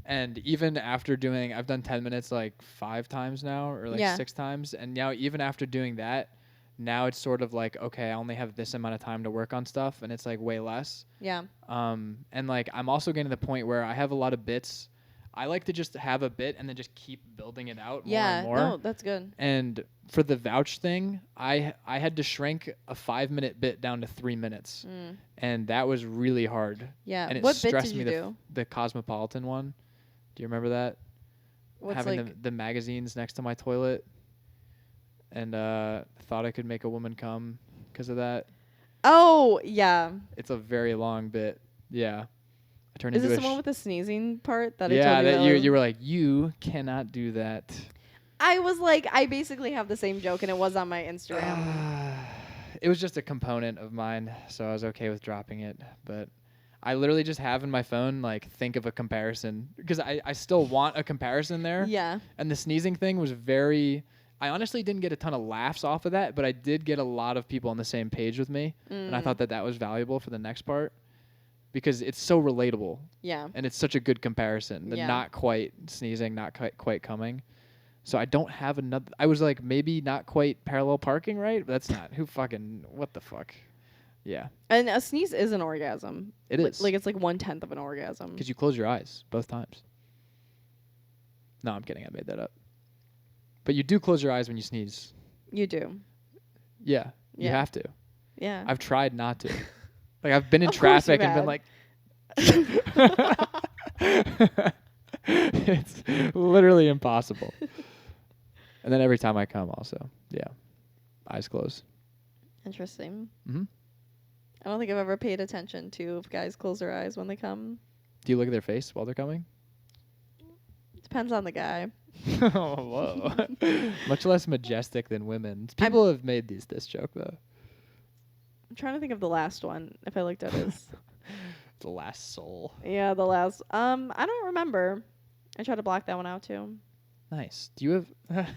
And even after doing, I've done 10 minutes like 5 times now, or like 6 times. And now even after doing that, now it's sort of like, okay, I only have this amount of time to work on stuff, and it's like way less. Yeah. And like I'm also getting to the point where I have a lot of bits. I like to just have a bit and then just keep building it out more and more. Yeah, no, that's good. And for the vouch thing, I had to shrink a 5-minute bit down to 3 minutes. And that was really hard. Yeah. And it what stressed bit did me you do? The Cosmopolitan one. Do you remember that? What's having like the magazines next to my toilet, and thought I could make a woman come because of that. Oh, yeah. It's a very long bit. Yeah. I turned Is into this the one with the sneezing part that I yeah, told you? Yeah, you were like, you cannot do that. I was like, I basically have the same joke, and it was on my Instagram. It was just a component of mine, so I was okay with dropping it. But I literally just have in my phone, like, think of a comparison. Because I still want a comparison there. Yeah. And the sneezing thing was very... I honestly didn't get a ton of laughs off of that, but I did get a lot of people on the same page with me. And I thought that was valuable for the next part. Because it's so relatable. Yeah. And it's such a good comparison. The not quite sneezing, not quite coming. So I don't have another... I was like, maybe not quite parallel parking, right? But that's not... What the fuck? Yeah. And a sneeze is an orgasm. It is. Like, it's like 1/10 of an orgasm. Because you close your eyes both times. No, I'm kidding. I made that up. But you do close your eyes when you sneeze. You do. Yeah. You have to. Yeah. I've tried not to. Like, I've been in traffic and been like... It's literally impossible. And then every time I come also. Yeah. Eyes closed. Interesting. I don't think I've ever paid attention to if guys close their eyes when they come. Do you look at their face while they're coming? Depends on the guy. Oh, whoa. Much less majestic than women. People have made this joke, though. I'm trying to think of the last one, if I looked at his... The last soul. Yeah, the last... I don't remember. I tried to block that one out, too. Nice. Do you have...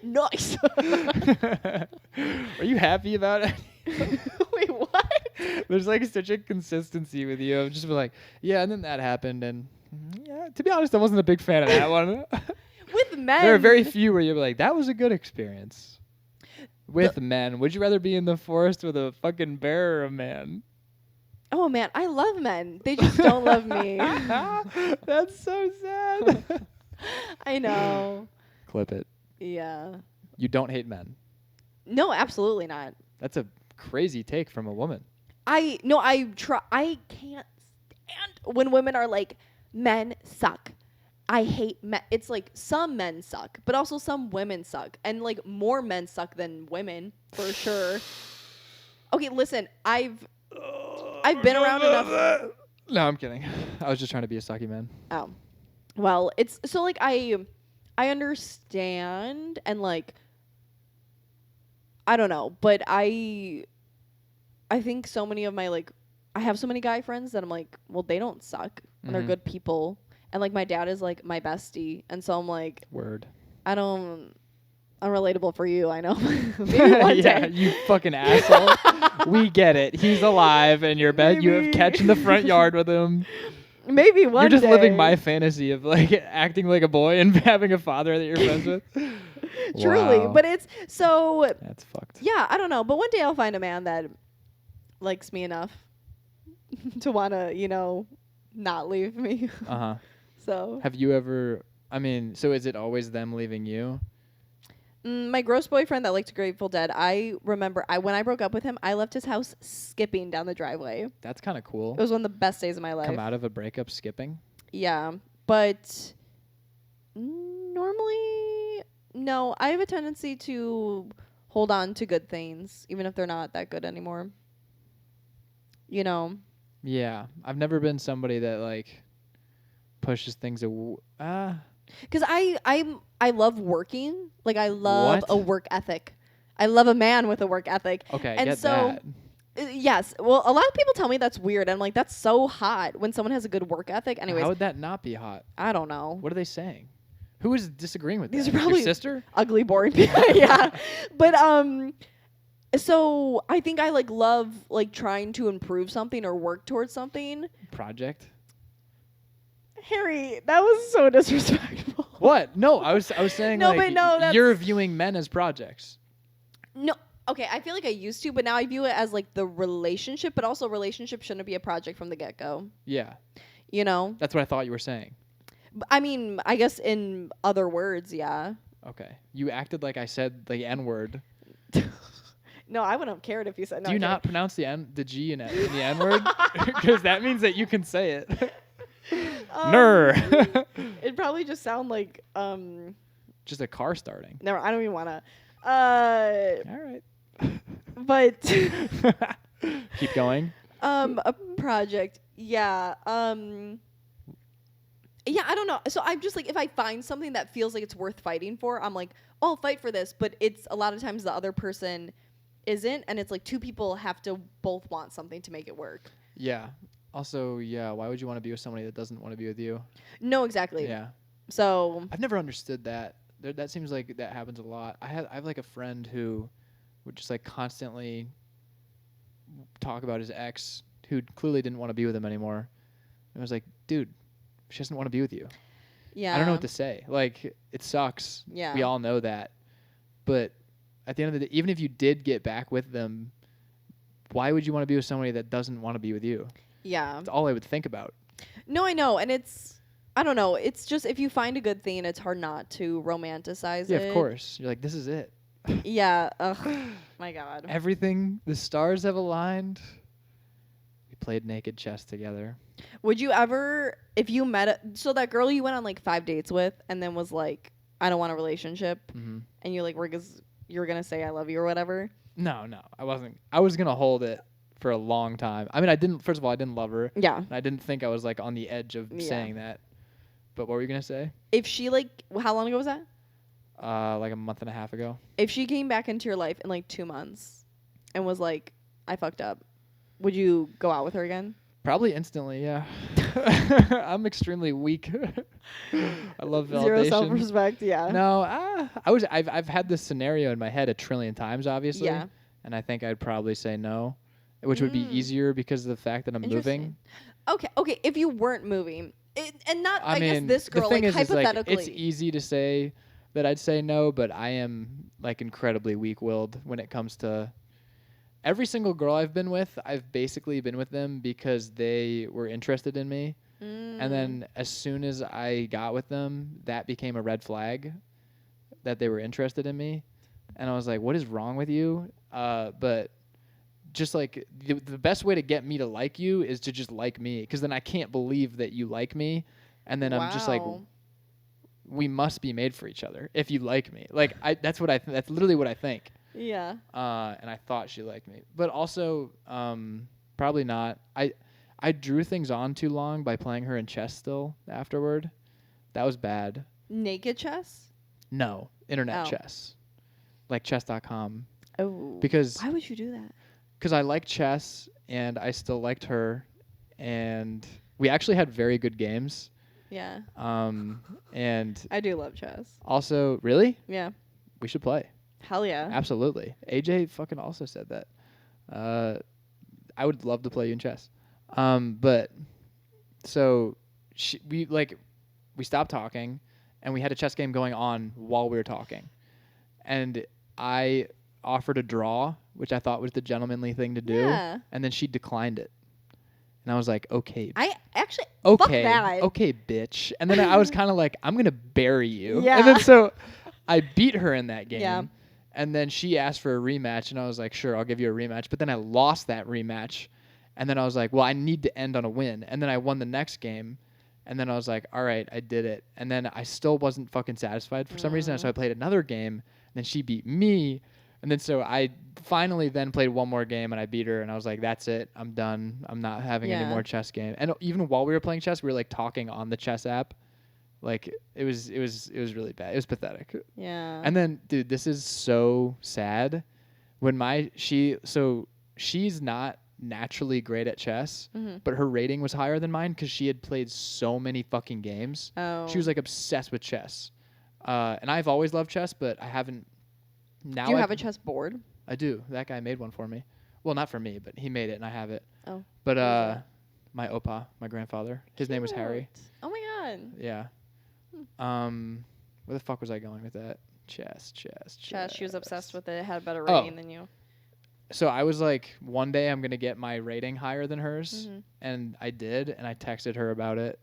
Nice! Are you happy about it? Wait, what? There's like such a consistency with you. I've just been like, yeah, and then that happened, and yeah, to be honest, I wasn't a big fan of that one. With men. There are very few where you're like, that was a good experience. With men. Would you rather be in the forest with a fucking bear or a man? Oh, man, I love men. They just don't love me. That's so sad. I know. Clip it. Yeah. You don't hate men? No, absolutely not. That's a crazy take from a woman. I can't stand when women are like, men suck. I hate men. It's like some men suck, but also some women suck. And like more men suck than women, for sure. Okay, listen, I've been around enough. No, I'm kidding. I was just trying to be a sucky man. Oh. Well, it's so like I understand and like I don't know, but I think so many of my like I have so many guy friends that I'm like, well, they don't suck and they're good people. And like my dad is like my bestie, and so I'm like, word. I'm relatable for you, I know. Maybe one yeah, day. you fucking asshole. We get it. He's alive in your bed. You have catch in the front yard with him. Maybe one day. You're just living my fantasy of like acting like a boy and having a father that you're friends with. Truly, wow. but it's so. That's fucked. Yeah, I don't know, but one day I'll find a man that likes me enough to wanna, not leave me. Uh-huh. So. Have you ever? I mean, so is it always them leaving you? My gross boyfriend that liked Grateful Dead, I remember when I broke up with him, I left his house skipping down the driveway. That's kind of cool. It was one of the best days of my life. Come out of a breakup skipping? Yeah, but normally, no. I have a tendency to hold on to good things, even if they're not that good anymore. Yeah, I've never been somebody that like pushes things away. Because I love working. Like I love What? a work ethic. I love a man with a work ethic. Okay, and get so that. Yes. Well, a lot of people tell me that's weird. I'm like, that's so hot when someone has a good work ethic. Anyways, How would that not be hot? I don't know. What are they saying? Who is disagreeing with These that? are probably Your sister? ugly, boring people. Yeah. But so I think I like love like trying to improve something or work towards something. Project? Harry, that was so disrespectful. What? No, I was saying No, like but no, that's- you're viewing men as projects. No. Okay, I feel like I used to, but now I view it as like the relationship, but also relationship shouldn't be a project from the get-go. Yeah. That's what I thought you were saying. I mean, I guess in other words, yeah. Okay. You acted like I said the N-word. No, I wouldn't have cared if you said no. Do you not pronounce the G in the N-word? Because that means that you can say it. It'd probably just sound like just a car starting. No, I don't even want to. All right. But keep going. A project. Yeah. Yeah, I don't know. So I'm just like, if I find something that feels like it's worth fighting for, I'm like, oh, I'll fight for this. But it's a lot of times the other person isn't, and it's like two people have to both want something to make it work. Yeah. Also, yeah, why would you want to be with somebody that doesn't want to be with you? No, exactly. Yeah. So I've never understood that. That seems like that happens a lot. I have like a friend who would just like constantly talk about his ex who clearly didn't want to be with him anymore. And I was like, dude, she doesn't want to be with you. yeah. I don't know what to say. Like, it sucks. Yeah. We all know that. But at the end of the day, even if you did get back with them, why would you want to be with somebody that doesn't want to be with you? Yeah. That's all I would think about. No, I know. And I don't know. It's just if you find a good thing, it's hard not to romanticize it. Yeah, of course. You're like, this is it. Yeah. Ugh. My God. Everything, the stars have aligned. We played naked chess together. Would you ever, if you met, so that girl you went on like 5 dates with and then was like, I don't want a relationship, and you like, you're going to say I love you or whatever? No, I wasn't. I was going to hold it for a long time. I mean, first of all, I didn't love her. Yeah. And I didn't think I was like on the edge of saying that. But what were you going to say? If she like, how long ago was that? Like a month and a half ago. If she came back into your life in like 2 months and was like, I fucked up, would you go out with her again? Probably instantly, yeah. I'm extremely weak. I love validation. Zero self-respect, yeah. No, I've had this scenario in my head a trillion times, obviously. Yeah. And I think I'd probably say no, which would be easier because of the fact that I'm moving. Okay. If you weren't moving, and not, I mean, guess this girl, the thing like is, hypothetically. it's easy to say that I'd say no, but I am like incredibly weak-willed when it comes to every single girl I've been with. I've basically been with them because they were interested in me. And then as soon as I got with them, that became a red flag that they were interested in me. And I was like, what is wrong with you? But just like the best way to get me to like you is to just like me, because then I can't believe that you like me. And then I'm just like, we must be made for each other if you like me. Like that's literally what I think. Yeah. And I thought she liked me, but also probably not. I drew things on too long by playing her in chess still afterward. That was bad. Naked chess? No, internet chess. Like chess.com. Oh. Because why would you do that? Because I like chess and I still liked her, and we actually had very good games. Yeah. And I do love chess. Also, really? Yeah. We should play. Hell yeah. Absolutely. AJ fucking also said that. I would love to play you in chess. But so we stopped talking, and we had a chess game going on while we were talking, and I offered a draw, which I thought was the gentlemanly thing to do, and then she declined it. And I was like, okay. I actually, okay, fuck that. Okay, bitch. And then I was kind of like, I'm going to bury you. Yeah. And then so I beat her in that game. Yeah. And then she asked for a rematch, and I was like, sure, I'll give you a rematch. But then I lost that rematch. And then I was like, well, I need to end on a win. And then I won the next game. And then I was like, all right, I did it. And then I still wasn't fucking satisfied for some reason. So I played another game, and then she beat me. And then so I finally then played one more game, and I beat her. And I was like, that's it. I'm done. I'm not having any more chess game. And even while we were playing chess, we were like talking on the chess app. Like it was really bad. It was pathetic. Yeah. And then, dude, this is so sad. When she's not naturally great at chess, but her rating was higher than mine because she had played so many fucking games. Oh. She was like obsessed with chess. And I've always loved chess, but I haven't. Now do you have a chess board? I do. That guy made one for me. Well, not for me, but he made it, and I have it. Oh. But my opa, my grandfather, his name was Harry. Oh my god. Yeah. Where the fuck was I going with that? Chess. She was obsessed with it. It had a better rating than you. So I was like, one day I'm going to get my rating higher than hers. And I did. And I texted her about it.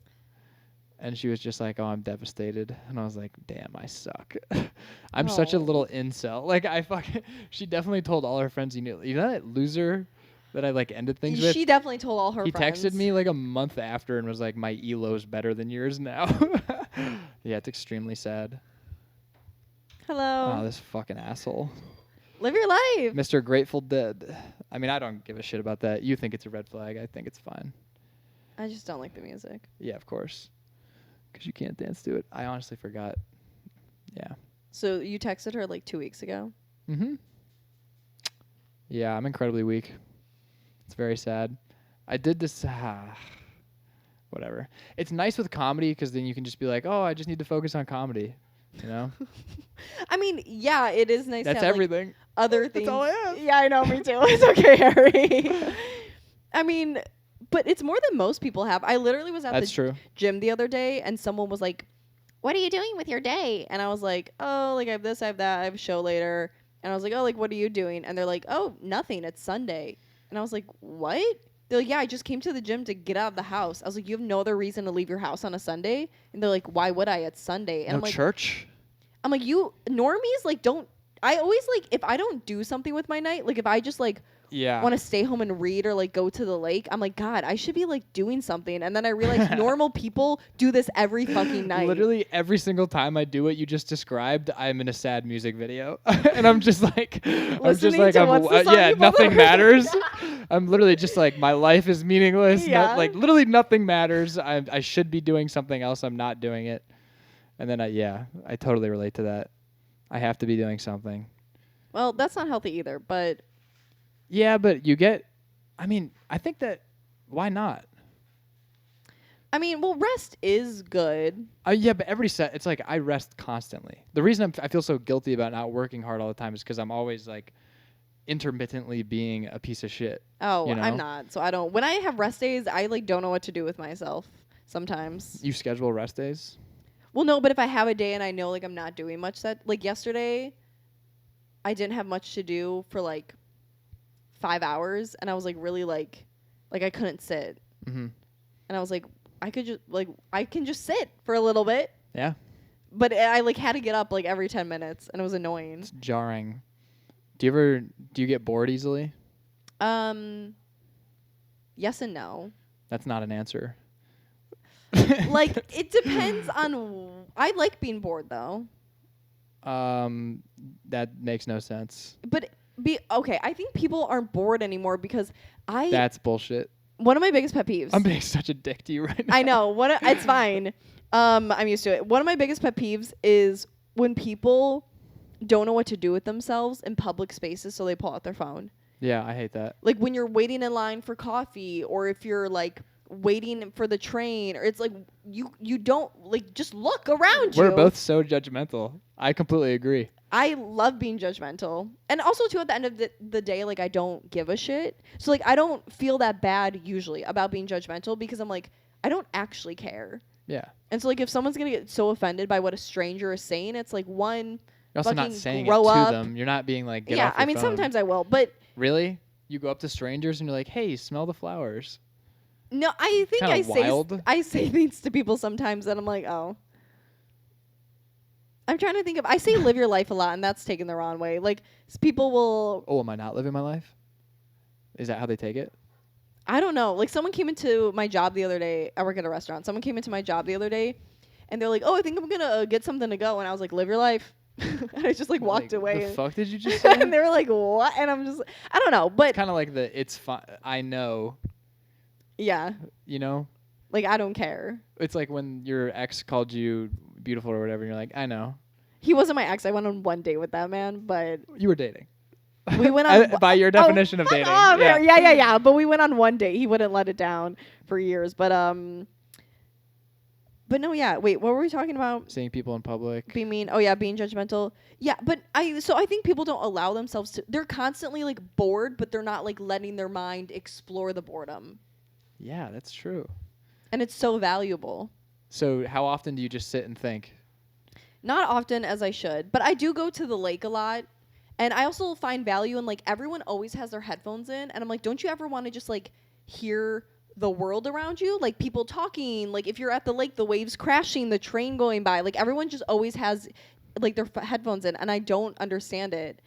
And she was just like, oh, I'm devastated. And I was like, damn, I suck. I'm such a little incel. Like, she definitely told all her friends, you know that loser that I like ended things with? She definitely told all her friends. He texted me like a month after and was like, my ELO's better than yours now. Yeah, it's extremely sad. Hello. Oh, this fucking asshole. Live your life. Mr. Grateful Dead. I mean, I don't give a shit about that. You think it's a red flag. I think it's fine. I just don't like the music. Yeah, of course. Because you can't dance to it. I honestly forgot. Yeah. So you texted her like 2 weeks ago? Mm-hmm. Yeah, I'm incredibly weak. It's very sad. I did this... whatever. It's nice with comedy because then you can just be like, oh, I just need to focus on comedy. You know? I mean, yeah, it is nice That's to have everything. Like, other things. That's all I have. Yeah, I know, me too. It's okay, Harry. I mean, but it's more than most people have. I literally was at the gym the other day, and someone was like, what are you doing with your day? And I was like, oh, like I have this, I have that, I have a show later. And I was like, oh, like, what are you doing? And they're like, oh, nothing. It's Sunday. And I was like, what? They're like, yeah, I just came to the gym to get out of the house. I was like, you have no other reason to leave your house on a Sunday? And they're like, why would I? It's Sunday. And no I'm like, church? I'm like, you normies, like, don't. I always, like, if I don't do something with my night, like, if I just, like, want to stay home and read or, like, go to the lake, I'm like, God, I should be, like, doing something. And then I realized normal people do this every fucking night. Literally every single time I do what you just described, I'm in a sad music video. And I'm just like, nothing matters. I'm literally just like, my life is meaningless. Yeah. Literally nothing matters. I should be doing something else. I'm not doing it. And then I totally relate to that. I have to be doing something. Well, that's not healthy either, but. Yeah, but I think that, why not? I mean, well, rest is good. Yeah, but it's like I rest constantly. The reason I feel so guilty about not working hard all the time is because I'm always like intermittently being a piece of shit. Oh, you know? I'm not. So I don't. When I have rest days, I like don't know what to do with myself sometimes. You schedule rest days? Well, no, but if I have a day and I know like I'm not doing much, like yesterday, I didn't have much to do for like 5 hours, and I was like really like I couldn't sit, and I was like I can just sit for a little bit. Yeah. But I like had to get up like every 10 minutes, and it was annoying. It's jarring. Do you get bored easily? Yes and no. That's not an answer. Like, it depends on. I like being bored though. That makes no sense. But okay. I think people aren't bored anymore because That's bullshit. One of my biggest pet peeves. I'm being such a dick to you right now. I know. It's fine. I'm used to it. One of my biggest pet peeves is when people don't know what to do with themselves in public spaces, so they pull out their phone. Yeah, I hate that. Like when you're waiting in line for coffee, or if you're like waiting for the train, or it's like you don't like just look around you. We're both so judgmental. I completely agree. I love being judgmental. And also, too, at the end of the day, like, I don't give a shit. So, like, I don't feel that bad, usually, about being judgmental because I'm like, I don't actually care. Yeah. And so, like, if someone's going to get so offended by what a stranger is saying, it's like, one, you're also not saying it grow to up. them. You're not being like, get yeah, off your I mean, phone. sometimes I will, but... Really? You go up to strangers and you're like, hey, smell the flowers. No, I think I say things to people sometimes that I'm like, oh... I'm trying to think of... I say live your life a lot, and that's taken the wrong way. Like, people will... Oh, am I not living my life? Is that how they take it? I don't know. Like, someone came into my job the other day. I work at a restaurant. Someone came into my job the other day, and they're like, oh, I think I'm going to get something to go. And I was like, live your life. And I just, like, walked away. The fuck did you just say? And they were like, what? And I'm just... I don't know, but... Kind of like it's fine. I know. Yeah. You know? Like, I don't care. It's like when your ex called you beautiful or whatever, and you're like, I know. He wasn't my ex. I went on one date with that man, but... You were dating. We went on... By your definition of dating. Yeah. But we went on one date. He wouldn't let it down for years. But no, yeah. Wait, what were we talking about? Seeing people in public. Being mean. Oh, yeah, being judgmental. Yeah, but I think people don't allow themselves to... They're constantly, like, bored, but they're not, like, letting their mind explore the boredom. Yeah, that's true. And it's so valuable. So how often do you just sit and think? Not often as I should, but I do go to the lake a lot. And I also find value in, like, everyone always has their headphones in. And I'm like, don't you ever want to just, like, hear the world around you? Like, people talking. Like, if you're at the lake, the waves crashing, the train going by. Like, everyone just always has, like, their headphones in. And I don't understand it.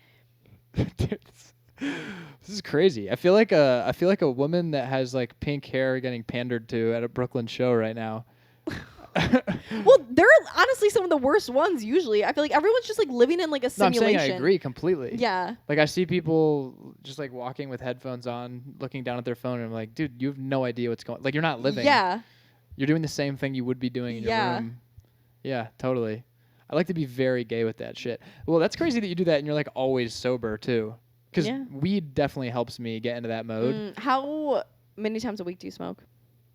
This is crazy. I feel like a woman that has, like, pink hair getting pandered to at a Brooklyn show right now. Well, they're honestly some of the worst ones usually. I feel like everyone's just like living in like a simulation. No, I'm saying I agree completely. Yeah. Like I see people just like walking with headphones on, looking down at their phone, and I'm like, dude, you have no idea what's going. Like you're not living. Yeah. You're doing the same thing you would be doing in your room. Yeah, totally. I like to be very gay with that shit. Well, that's crazy that you do that and you're like always sober too. Because weed definitely helps me get into that mode. How many times a week do you smoke?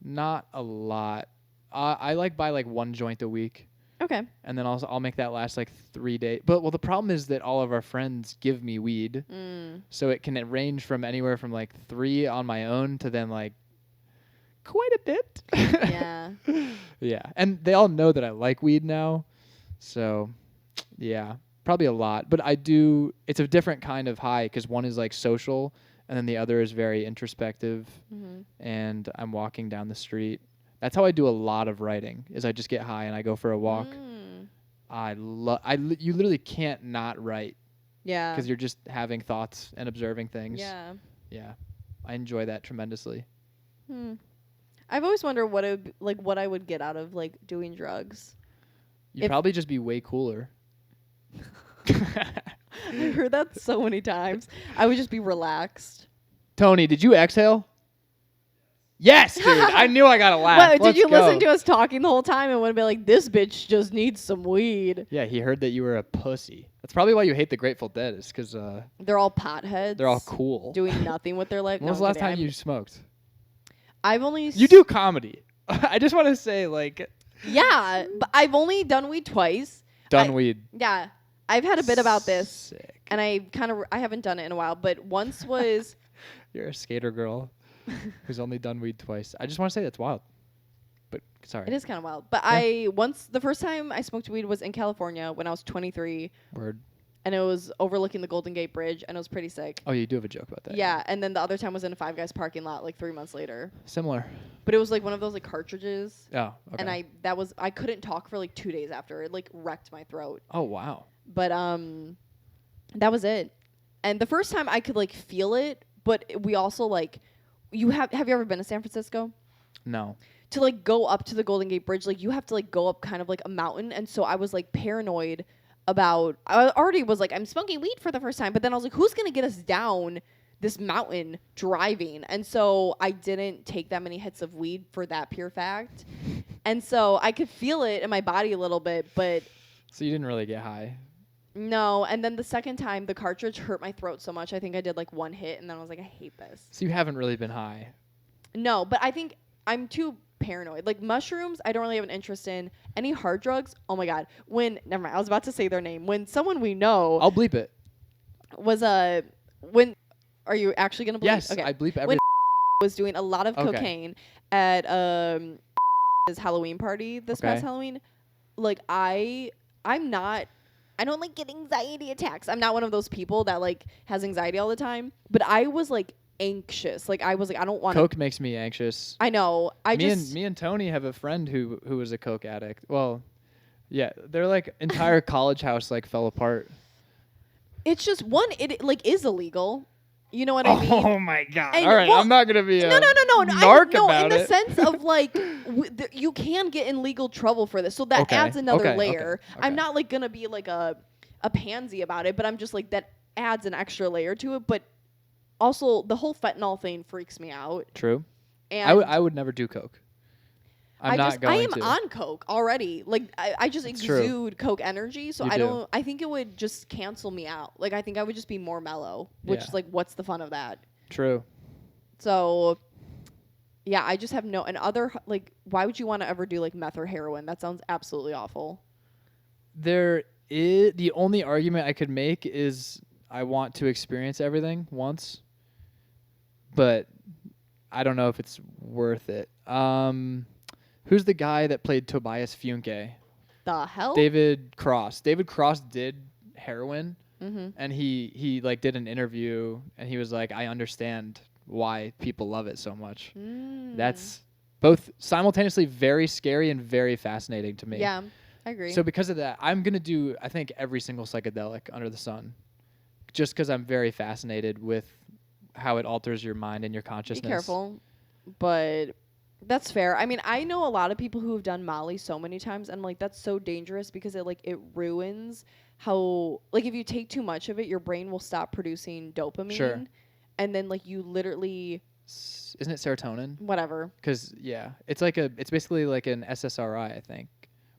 Not a lot. I like buy like one joint a week. Okay. And then I'll make that last like 3 days. But the problem is that all of our friends give me weed. So it can range from anywhere from like 3 on my own to then like quite a bit. Yeah. Yeah. And they all know that I like weed now. So yeah, probably a lot. But it's a different kind of high because one is like social and then the other is very introspective. And I'm walking down the street. That's how I do a lot of writing. Is I just get high and I go for a walk. You literally can't not write. Yeah. Because you're just having thoughts and observing things. Yeah. Yeah. I enjoy that tremendously. I've always wondered what I would get out of like doing drugs. You'd probably just be way cooler. I've heard that so many times. I would just be relaxed. Tony, did you exhale? Yes, dude. I knew I got to laugh. What, did you listen to us talking the whole time and would be like, this bitch just needs some weed? Yeah, he heard that you were a pussy. That's probably why you hate the Grateful Dead, is because they're all potheads. They're all cool. Doing nothing with their life. When was the last time you smoked? I've only... You do comedy. I just want to say, like... Yeah, but I've only done weed twice. Weed. Yeah. I've had a bit about this. Sick. And I haven't done it in a while, but once was... You're a skater girl. Who's only done weed twice. I just want to say that's wild. But sorry. It is kind of wild. But the first time I smoked weed was in California when I was 23. Word. And it was overlooking the Golden Gate Bridge, and it was pretty sick. Oh, you do have a joke about that. Yeah, and then the other time was in a Five Guys parking lot like 3 months later. Similar. But it was like one of those like cartridges. Oh, okay. And I couldn't talk for like 2 days after. It like wrecked my throat. Oh, wow. But that was it. And the first time I could like feel it, but we also like... have you ever been to San Francisco? No. To like go up to the Golden Gate Bridge, like you have to like go up kind of like a mountain, and so I was like paranoid about. I already was like, I'm smoking weed for the first time, but then I was like, who's gonna get us down this mountain driving? And so I didn't take that many hits of weed for that pure fact, and so I could feel it in my body a little bit, but. So you didn't really get high. No, and then the second time the cartridge hurt my throat so much, I think I did like one hit, and then I was like, I hate this. So you haven't really been high. No, but I think I'm too paranoid. Like mushrooms, I don't really have an interest in. Any hard drugs, oh my god. Never mind, I was about to say their name. When someone we know I'll bleep it. Was when are you actually gonna bleep? Yes, okay. I bleep everything. When was doing a lot of cocaine at his Halloween party this past Halloween. Like I don't like get anxiety attacks. I'm not one of those people that like has anxiety all the time. But I was like anxious. Like I was like, I don't want Coke makes me anxious. I know. Me and Tony have a friend who was a Coke addict. Well, yeah, their like entire college house like fell apart. It's just it like is illegal. You know what I mean? Oh my god! And all right, I'm not gonna be no. narc about in the sense of like you can get in legal trouble for this, so that adds another layer. Okay. I'm not like gonna be like a pansy about it, but I'm just like that adds an extra layer to it. But also the whole fentanyl thing freaks me out. True. And I would never do Coke. I am on Coke already. Like I just exude Coke energy, so I think it would just cancel me out. Like I think I would just be more mellow, which is like what's the fun of that? True. So yeah, I just have no and other like why would you want to ever do like meth or heroin? That sounds absolutely awful. The only argument I could make is I want to experience everything once. But I don't know if it's worth it. Who's the guy that played Tobias Funke? The hell? David Cross. David Cross did heroin, and he like did an interview, and he was like, I understand why people love it so much. That's both simultaneously very scary and very fascinating to me. Yeah, I agree. So because of that, I'm going to do, I think, every single psychedelic under the sun, just because I'm very fascinated with how it alters your mind and your consciousness. Be careful, but... That's fair. I mean, I know a lot of people who have done Molly so many times, and like that's so dangerous because it ruins how like if you take too much of it, your brain will stop producing dopamine. Sure. And then like you literally isn't it serotonin? Whatever. Because it's basically like an SSRI, I think.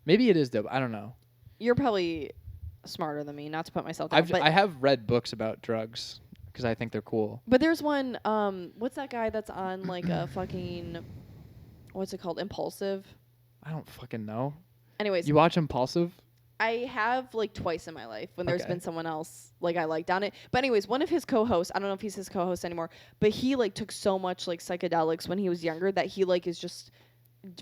Maybe it is dope. I don't know. You're probably smarter than me, not to put myself down. I have read books about drugs because I think they're cool. But there's one. What's that guy that's on like a fucking. What's it called? Impulsive? I don't fucking know. Anyways. You watch Impulsive? I have like twice in my life when there's been someone else like I liked on it. But anyways, one of his co-hosts, I don't know if he's his co-host anymore, but he like took so much like psychedelics when he was younger that he like is just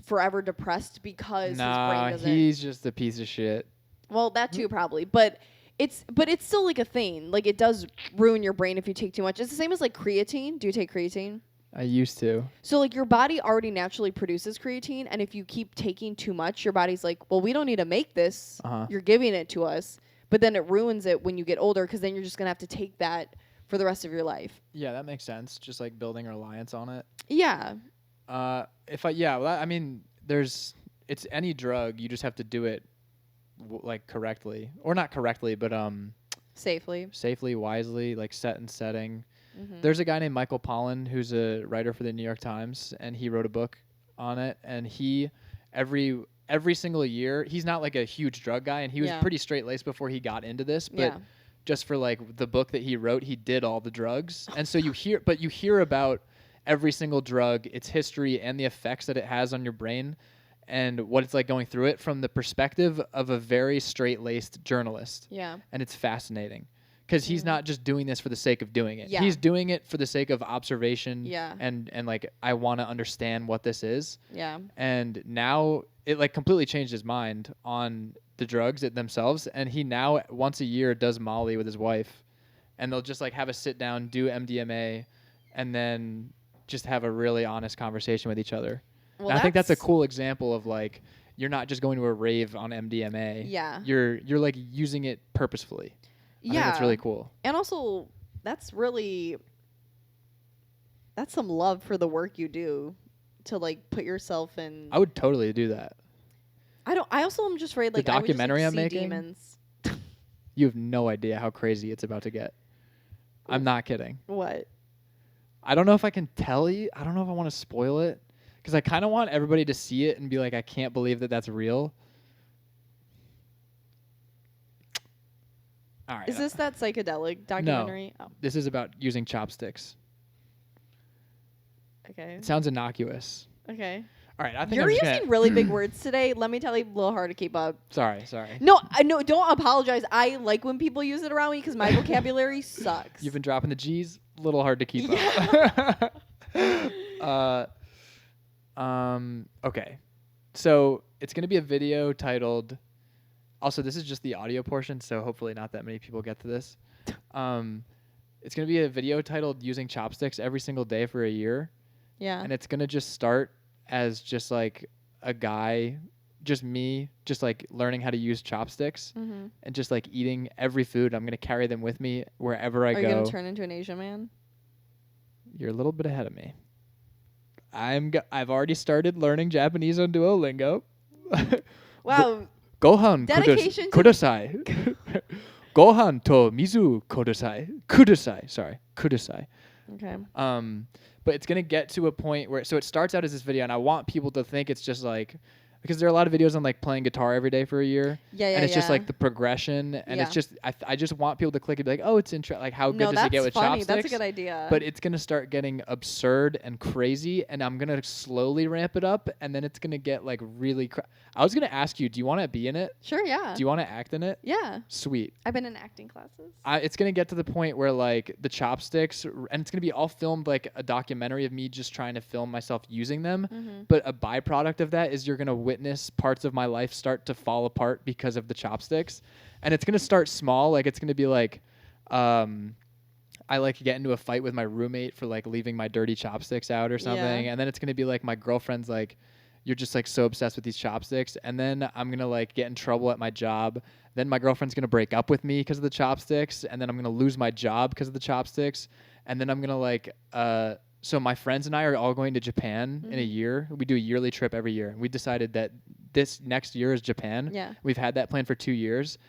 forever depressed because his brain doesn't. He's just a piece of shit. Well, that too probably, but it's still like a thing. Like it does ruin your brain if you take too much. It's the same as like creatine. Do you take creatine? I used to. So, like, your body already naturally produces creatine, and if you keep taking too much, your body's like, well, we don't need to make this. You're giving it to us. But then it ruins it when you get older, because then you're just going to have to take that for the rest of your life. Yeah, that makes sense. Just, like, building a reliance on it. Yeah. It's any drug. You just have to do it, like, correctly. Or not correctly, but safely. Safely, wisely, like, set and setting. There's a guy named Michael Pollan who's a writer for the New York Times, and he wrote a book on it. And he, every single year, he's not like a huge drug guy, and he was pretty straight-laced before he got into this. But just for like the book that he wrote, he did all the drugs. And so you hear about every single drug, its history, and the effects that it has on your brain, and what it's like going through it from the perspective of a very straight-laced journalist. Yeah. And it's fascinating. Because he's not just doing this for the sake of doing it. Yeah. He's doing it for the sake of observation. Yeah. And like, I want to understand what this is. Yeah. And now it like completely changed his mind on the drugs themselves. And he now once a year does Molly with his wife. And they'll just like have a sit down, do MDMA, and then just have a really honest conversation with each other. Well, I think that's a cool example of like, you're not just going to a rave on MDMA. Yeah. You're like using it purposefully. I think that's really cool. And also, that's some love for the work you do to like put yourself in. I would totally do that. I also am just afraid like the documentary I would just, like, I'm see making. demons. You have no idea how crazy it's about to get. I'm not kidding. What? I don't know if I can tell you. I don't know if I want to spoil it because I kind of want everybody to see it and be like, I can't believe that that's real. All right. Is this that psychedelic documentary? No. This is about using chopsticks. Okay. It sounds innocuous. Okay. All right. I think You're using really big words today. Let me tell you, a little hard to keep up. Sorry. No, don't apologize. I like when people use it around me because my vocabulary sucks. You've been dropping the G's. A little hard to keep up. Okay. So it's going to be a video titled... Also, this is just the audio portion, so hopefully not that many people get to this. It's going to be a video titled Using Chopsticks Every Single Day for a Year. Yeah. And it's going to just start as just like a guy, just me, just like learning how to use chopsticks and just like eating every food. I'm going to carry them with me wherever I go. Are you going to turn into an Asian man? You're a little bit ahead of me. I've already started learning Japanese on Duolingo. Wow. Gohan Dedication kudasai. Gohan to mizu kudasai. Sorry, kudasai. Okay. But it's gonna get to a point where it starts out as this video, and I want people to think it's just like, because there are a lot of videos on like playing guitar every day for a year. Yeah. And it's just like the progression, and it's just I just want people to click and be like, oh, it's interesting. Like how good does it get with chopsticks? That's a good idea. But it's gonna start getting absurd and crazy, and I'm gonna slowly ramp it up, and then it's gonna get like really. I was gonna ask you, do you want to be in it? Sure, yeah. Do you want to act in it? Yeah. Sweet. I've been in acting classes. It's gonna get to the point where like the chopsticks, and it's gonna be all filmed like a documentary of me just trying to film myself using them. But a byproduct of that is you're gonna witness parts of my life start to fall apart because of the chopsticks, and it's gonna start small. Like it's gonna be like, I like get into a fight with my roommate for like leaving my dirty chopsticks out or something, and then it's gonna be like my girlfriend's like, you're just like so obsessed with these chopsticks, and then I'm gonna like get in trouble at my job. Then my girlfriend's gonna break up with me because of the chopsticks, and then I'm gonna lose my job because of the chopsticks, and then I'm gonna like so my friends and I are all going to Japan in a year. We do a yearly trip every year. We decided that this next year is Japan. Yeah. We've had that plan for 2 years.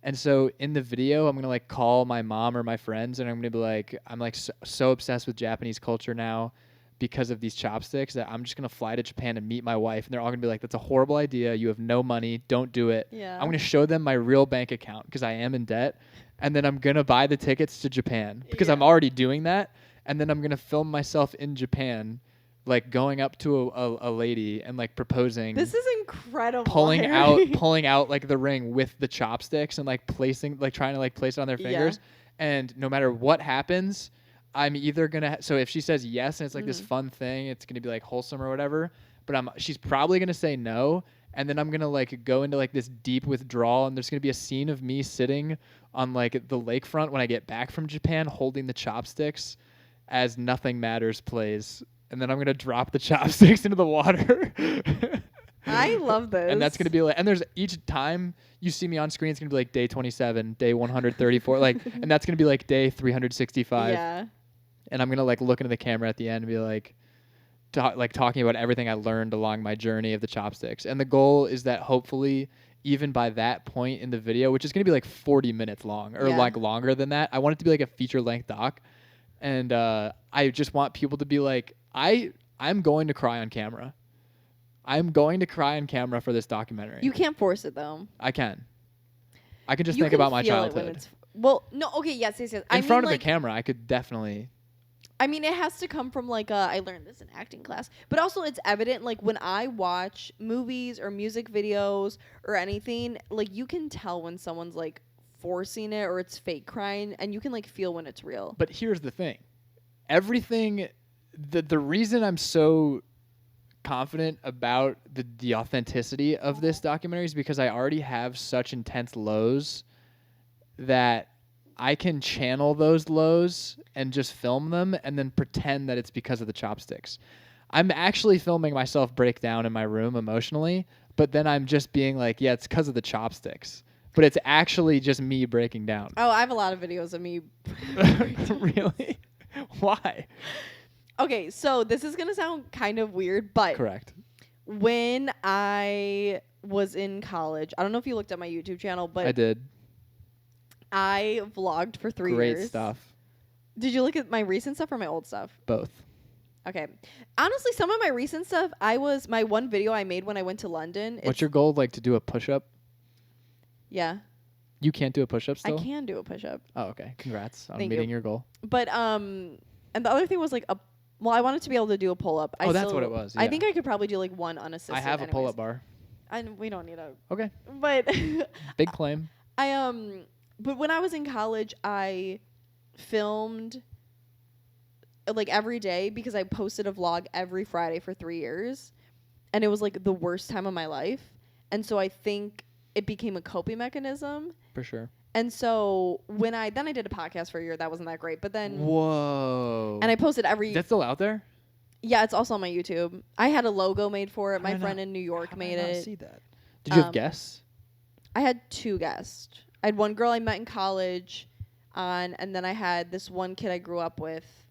And so in the video, I'm going to like call my mom or my friends, and I'm going to be like, I'm like so obsessed with Japanese culture now because of these chopsticks that I'm just going to fly to Japan and meet my wife. And they're all going to be like, that's a horrible idea. You have no money. Don't do it. Yeah. I'm going to show them my real bank account because I am in debt. And then I'm going to buy the tickets to Japan because I'm already doing that. And then I'm going to film myself in Japan, like going up to a lady and like proposing. This is incredible. Pulling out like the ring with the chopsticks and like trying to like place it on their fingers. Yeah. And no matter what happens, I'm either going to, so if she says yes and it's like this fun thing, it's going to be like wholesome or whatever, but she's probably going to say no. And then I'm going to like go into like this deep withdrawal, and there's going to be a scene of me sitting on like the lakefront when I get back from Japan holding the chopsticks as Nothing Matters plays, and then I'm gonna drop the chopsticks into the water. I love this. And that's gonna be like, and there's each time you see me on screen, it's gonna be like day 27, day 134, like, and that's gonna be like day 365. Yeah. And I'm gonna like look into the camera at the end and be like, talking about everything I learned along my journey of the chopsticks. And the goal is that hopefully, even by that point in the video, which is gonna be like 40 minutes long or like longer than that, I want it to be like a feature-length doc. And I just want people to be like, I'm going to cry on camera. I'm going to cry on camera for this documentary. You can't force it though. I can just think about my childhood. Well, no, okay, yes. In front of the camera, I could definitely. I mean, it has to come from like I learned this in acting class, but also it's evident like when I watch movies or music videos or anything, like you can tell when someone's like forcing it or it's fake crying, and you can like feel when it's real. But here's the thing. Everything, the reason I'm so confident about the authenticity of this documentary is because I already have such intense lows that I can channel those lows and just film them and then pretend that it's because of the chopsticks. I'm actually filming myself break down in my room emotionally, but then I'm just being like, yeah, it's because of the chopsticks. But it's actually just me breaking down. Oh, I have a lot of videos of me. Really? Why? Okay, so this is gonna sound kind of weird, but Correct. when I was in college, I don't know if you looked at my YouTube channel, but I did. I vlogged for 3 Great years. stuff. Did you look at my recent stuff or my old stuff? Both. Okay. Honestly, some of my recent stuff, my one video I made when I went to London. What's your goal? Like to do a push-up? Yeah. You can't do a push-up still? I can do a push-up. Oh, okay. Congrats on Thank meeting you. your goal. But and the other thing was like I wanted to be able to do a pull-up. That's what it was. I yeah. think I could probably do like one unassisted. I have a anyways. pull-up bar. We don't need a. Okay. But Big claim. but when I was in college, I filmed like every day because I posted a vlog every Friday for 3 years, and it was like the worst time of my life. And so I think it became a coping mechanism. For sure. And so when I did a podcast for a year, that wasn't that great. But then Whoa. and I posted every. Is that still out there? Yeah, it's also on my YouTube. I had a logo made for it. How did My I friend not- in New York how did made I not it. see that? Did you have guests? I had 2 guests. I had one girl I met in college and then I had this one kid I grew up with.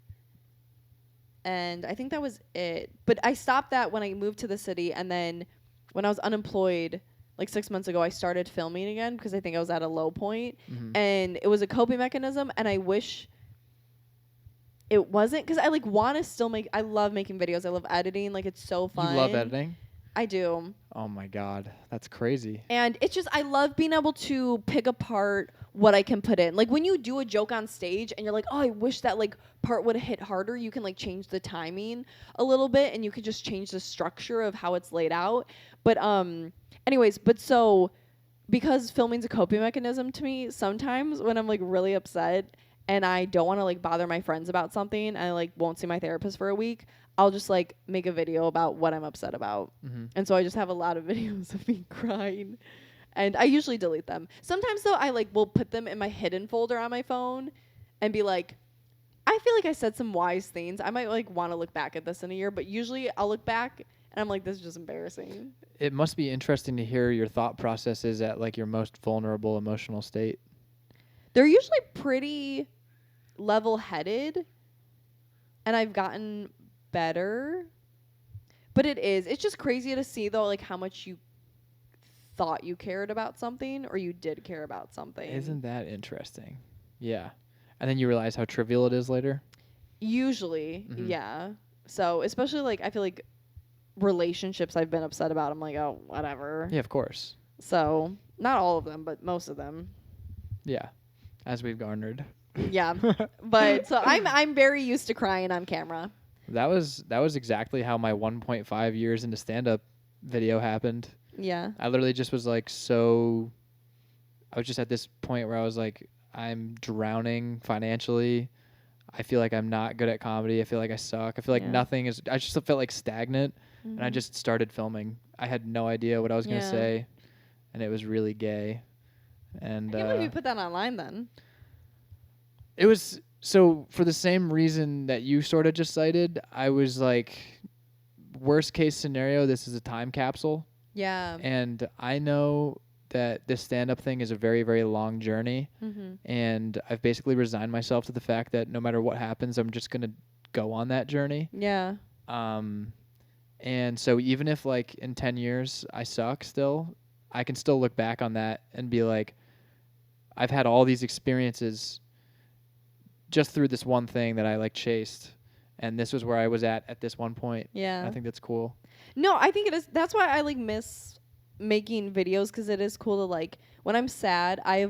And I think that was it. But I stopped that when I moved to the city, and then when I was unemployed like 6 months ago, I started filming again because I think I was at a low point. Mm-hmm. And it was a coping mechanism, and I wish it wasn't, because I like want to still I love making videos. I love editing. Like, it's so fun. You love editing? I do. Oh my God. That's crazy. And it's just, I love being able to pick apart what I can put in. Like, when you do a joke on stage and you're like, oh, I wish that like part would have hit harder, you can like change the timing a little bit, and you can just change the structure of how it's laid out. But so because filming's a coping mechanism to me, sometimes when I'm like really upset and I don't want to like bother my friends about something, I like won't see my therapist for a week, I'll just like make a video about what I'm upset about. Mm-hmm. And so I just have a lot of videos of me crying. And I usually delete them. Sometimes though, I like will put them in my hidden folder on my phone and be like, I feel like I said some wise things. I might like want to look back at this in a year, but usually I'll look back and I'm like, this is just embarrassing. It must be interesting to hear your thought processes at like your most vulnerable emotional state. They're usually pretty level-headed, and I've gotten better. But it's just crazy to see though, like how much you thought you cared about something, or you did care about something. Isn't that interesting? Yeah. And then you realize how trivial it is later? Usually, Mhm. yeah. So, especially like I feel like relationships I've been upset about, I'm like, oh, whatever. Yeah, of course. So, not all of them, but most of them. Yeah. As we've garnered. Yeah. But so I'm very used to crying on camera. That was exactly how my 1.5 years into stand-up video happened. Yeah. I literally just was like I was just at this point where I was like, I'm drowning financially. I feel like I'm not good at comedy. I feel like I suck. I feel like nothing is, I just felt like stagnant. Mm-hmm. And I just started filming. I had no idea what I was going to Yeah. say. And it was really gay. And I can't believe you put that online then. it was, so for the same reason that you sort of just cited, I was like, worst case scenario, this is a time capsule. Yeah. And I know that this stand-up thing is a very, very long journey. Mm-hmm. And I've basically resigned myself to the fact that no matter what happens, I'm just going to go on that journey. Yeah. And so even if like in 10 years I suck still, I can still look back on that and be like, I've had all these experiences just through this one thing that I like chased. And this was where I was at this one point. Yeah. I think that's cool. No, I think it is. That's why I like miss making videos, because it is cool to like, when I'm sad, I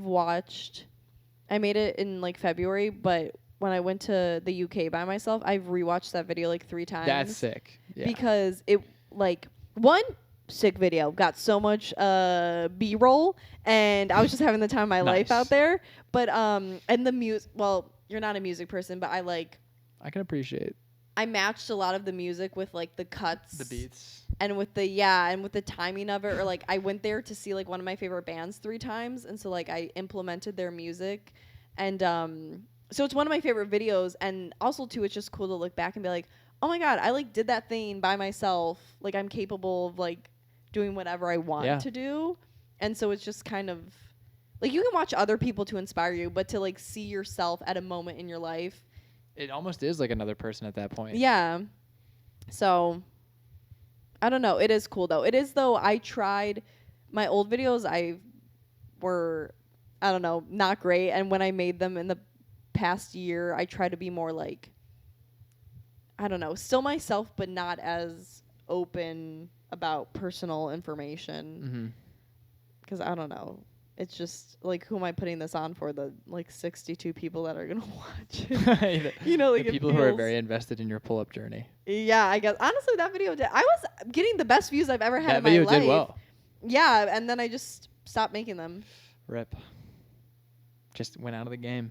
made it in like February, but when I went to the UK by myself, I've rewatched that video like 3 times. That's sick. Yeah. Because it like, one, sick video, got so much B-roll, and I was just having the time of my life out there. But and the music, well, you're not a music person, but I can appreciate. I matched a lot of the music with like the cuts, The beats. and with the timing of it. Or like I went there to see like one of my favorite bands 3 times, and so like I implemented their music, and so it's one of my favorite videos. And also too, it's just cool to look back and be like, oh my god, I like did that thing by myself. Like I'm capable of like doing whatever I want to do. And so it's just kind of like, you can watch other people to inspire you, but to like see yourself at a moment in your life It almost is like another person at that point. Yeah. So I don't know. It is cool though. It is though. I tried my old videos. Were I don't know, not great. And when I made them in the past year, I try to be more like, I don't know, still myself, but not as open about personal information. Because I don't know. It's just like, who am I putting this on for? The like 62 people that are gonna watch it. Like the people who are very invested in your pull-up journey. Yeah, I guess honestly that video did. I was getting the best views I've ever had in my life. That video did well. Yeah, and then I just stopped making them. Rip. Just went out of the game.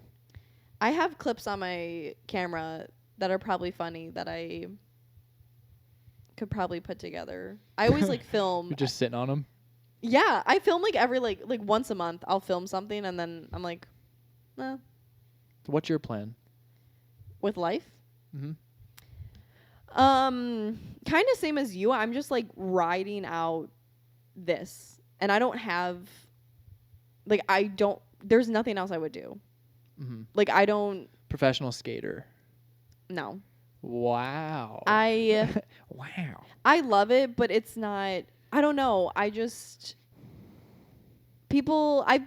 I have clips on my camera that are probably funny that I could probably put together. I always like film. You're just sitting on them? Yeah, I film like every like once a month. I'll film something and then I'm like, nah. So what's your plan? With life? Mm-hmm. Kind of same as you. I'm just like riding out this. And I don't have there's nothing else I would do. Mm-hmm. Like I don't. Professional skater. No. Wow. Wow. I love it, but it's not. I don't know. I've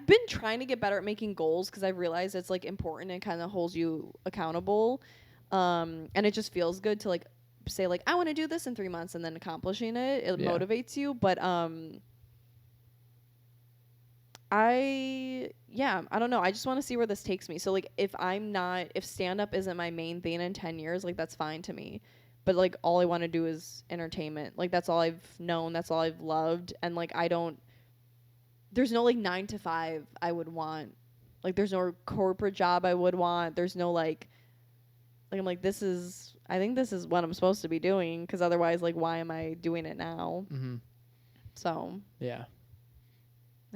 been trying to get better at making goals because I've realized it's like important and kind of holds you accountable. And it just feels good to like say like, I want to do this in 3 months and then accomplishing it. It motivates you. But I don't know. I just want to see where this takes me. So like if stand up isn't my main thing in 10 years, like that's fine to me. But like all I want to do is entertainment. Like that's all I've known, that's all I've loved, and like there's no like 9 to 5 I would want. Like there's no corporate job I would want. There's no like I'm like I think this is what I'm supposed to be doing, cuz otherwise like why am I doing it now? Mm-hmm. So, yeah.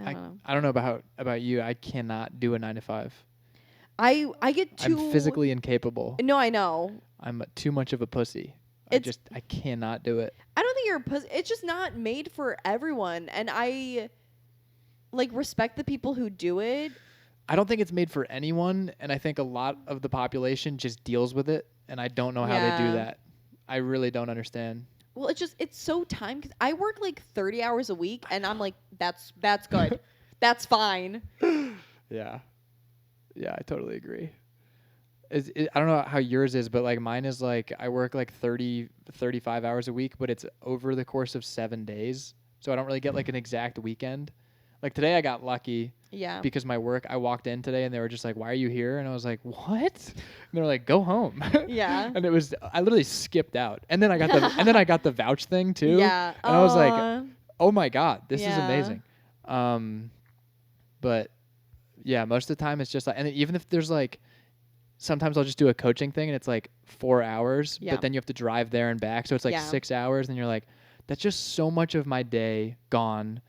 I don't know. I don't know about you. I cannot do a 9 to 5. I get too. I'm physically incapable. No, I know. I'm too much of a pussy. I cannot do it. I don't think you're a pussy. It's just not made for everyone, and I like respect the people who do it. I don't think it's made for anyone, and I think a lot of the population just deals with it, and I don't know how they do that. I really don't understand. Well, it's so time. Cause I work like 30 hours a week, and I'm like, that's good. That's fine. Yeah. Yeah, I totally agree. I don't know how yours is, but like mine is like I work like 30, 35 hours a week, but it's over the course of 7 days. So I don't really get like an exact weekend. Like today I got lucky. Yeah. Because I walked in today and they were just like, "Why are you here?" And I was like, "What?" And they were like, "Go home." Yeah. And I literally skipped out. And then I got the vouch thing too. Yeah. And I was like, "Oh my God, this is amazing." But yeah, most of the time it's just like, and even if there's like, sometimes I'll just do a coaching thing and it's like 4 hours, but then you have to drive there and back. So it's like 6 hours and you're like, that's just so much of my day gone.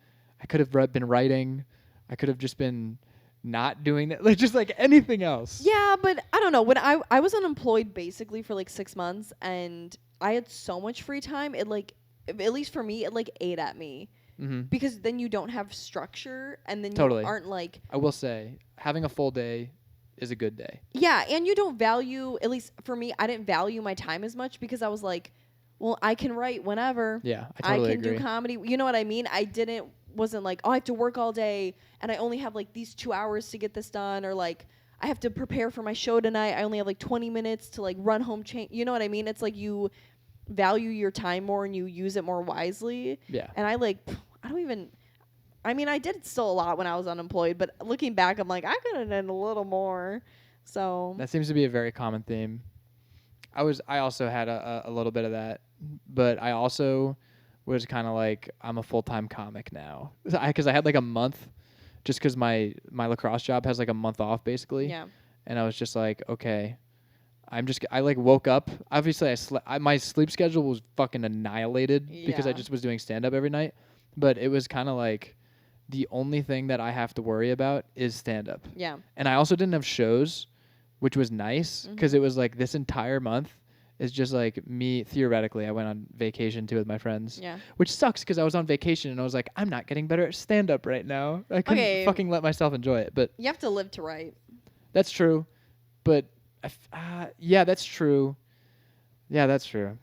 I could have been writing. I could have just been not doing that. Like just like anything else. Yeah, but I don't know. When I was unemployed basically for like 6 months and I had so much free time, it like, at least for me, it like ate at me. Mm-hmm. Because then you don't have structure and then you aren't like... I will say, having a full day is a good day. Yeah, and you don't value, at least for me, I didn't value my time as much because I was like, well, I can write whenever. Yeah, I totally agree. Do comedy. You know what I mean? Wasn't like, oh, I have to work all day and I only have like these 2 hours to get this done, or like I have to prepare for my show tonight. I only have like 20 minutes to like run home. You know what I mean? It's like you value your time more and you use it more wisely. Yeah. And I did still a lot when I was unemployed, but looking back, I'm like, I could have done a little more. So that seems to be a very common theme. I also had a little bit of that, but I also was kind of like, I'm a full-time comic now. Because I had like a month, just because my lacrosse job has like a month off basically. Yeah. And I was just like, okay, I like woke up. Obviously, my sleep schedule was fucking annihilated because I just was doing stand-up every night. But it was kind of like the only thing that I have to worry about is stand-up. Yeah. And I also didn't have shows, which was nice because it was like this entire month is just like me. Theoretically, I went on vacation too with my friends. Yeah. Which sucks because I was on vacation and I was like, I'm not getting better at stand-up right now. I couldn't fucking let myself enjoy it. But you have to live to write. that's true. But Yeah, that's true. Yeah, that's true.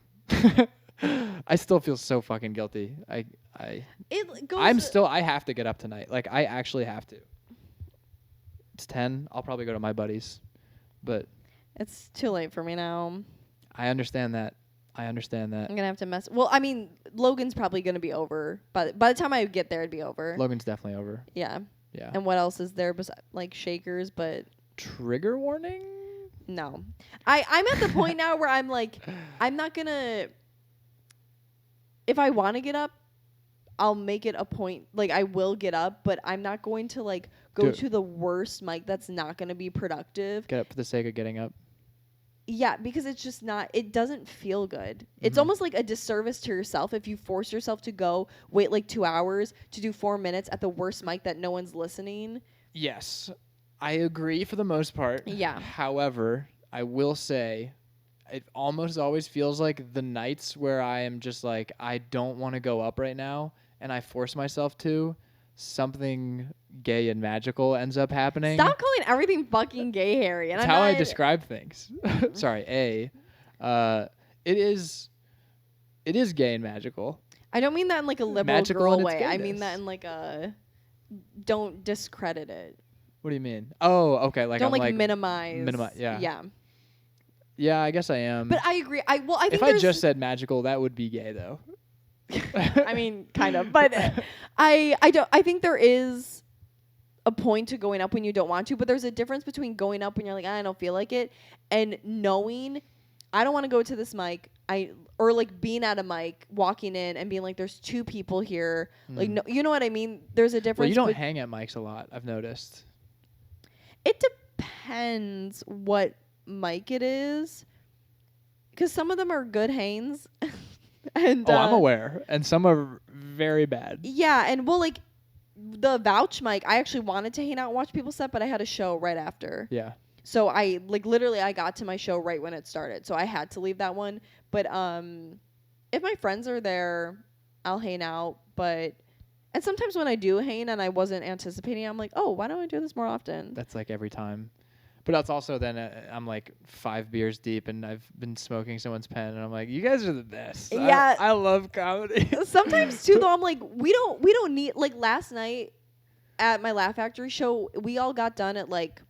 I still feel so fucking guilty. It goes. I have to get up tonight. Like, I actually have to. It's 10. I'll probably go to my buddies. But It's too late for me now. I understand that. I'm gonna have to mess. Well, I mean, Logan's probably gonna be over, but by the time I get there, it'd be over. Logan's definitely over. Yeah. Yeah. And what else is there besides like shakers? But trigger warning? No, I'm at the point now where I'm like, I'm not gonna. If I want to get up, I'll make it a point. Like, I will get up, but I'm not going to like go to the worst mic that's not gonna be productive. Get up for the sake of getting up. Yeah, because it's just not, it doesn't feel good. It's almost like a disservice to yourself if you force yourself to go wait like 2 hours to do 4 minutes at the worst mic that no one's listening. Yes, I agree for the most part. Yeah. However, I will say it almost always feels like the nights where I am just like, I don't want to go up right now, and I force myself to, something gay and magical ends up happening. Stop calling everything fucking gay, Harry. And That's how I describe things. Sorry, it is gay and magical. I don't mean that in like a liberal Magical girl in its way. I gayness. mean that in like a don't discredit it. What do you mean? Oh, okay. Like, don't I'm like minimize. Yeah. Yeah. Yeah, I guess I am. But I agree. I think if I just said magical, that would be gay though. I mean, kind of, but I think there is a point to going up when you don't want to, but there's a difference between going up when you're like, I don't feel like it, and knowing I don't want to go to this mic. Or like being at a mic, walking in and being like, there's 2 people here. Like, no, you know what I mean? There's a difference. Well, you don't hang at mics a lot, I've noticed. It depends what mic it is, because some of them are good hangs. And I'm aware, and some are very bad. Yeah, and well, like the vouch mic, I actually wanted to hang out and watch people set, but I had a show right after. Yeah. So I literally I got to my show right when it started, so I had to leave that one. But if my friends are there, I'll hang out. And sometimes when I do hang and I wasn't anticipating, I'm like, oh, why don't I do this more often? That's like every time. But that's also then I'm like 5 beers deep and I've been smoking someone's pen and I'm like, you guys are the best. Yeah. I love comedy. Sometimes too though, I'm like, we don't need, like last night at my Laugh Factory show, we all got done at like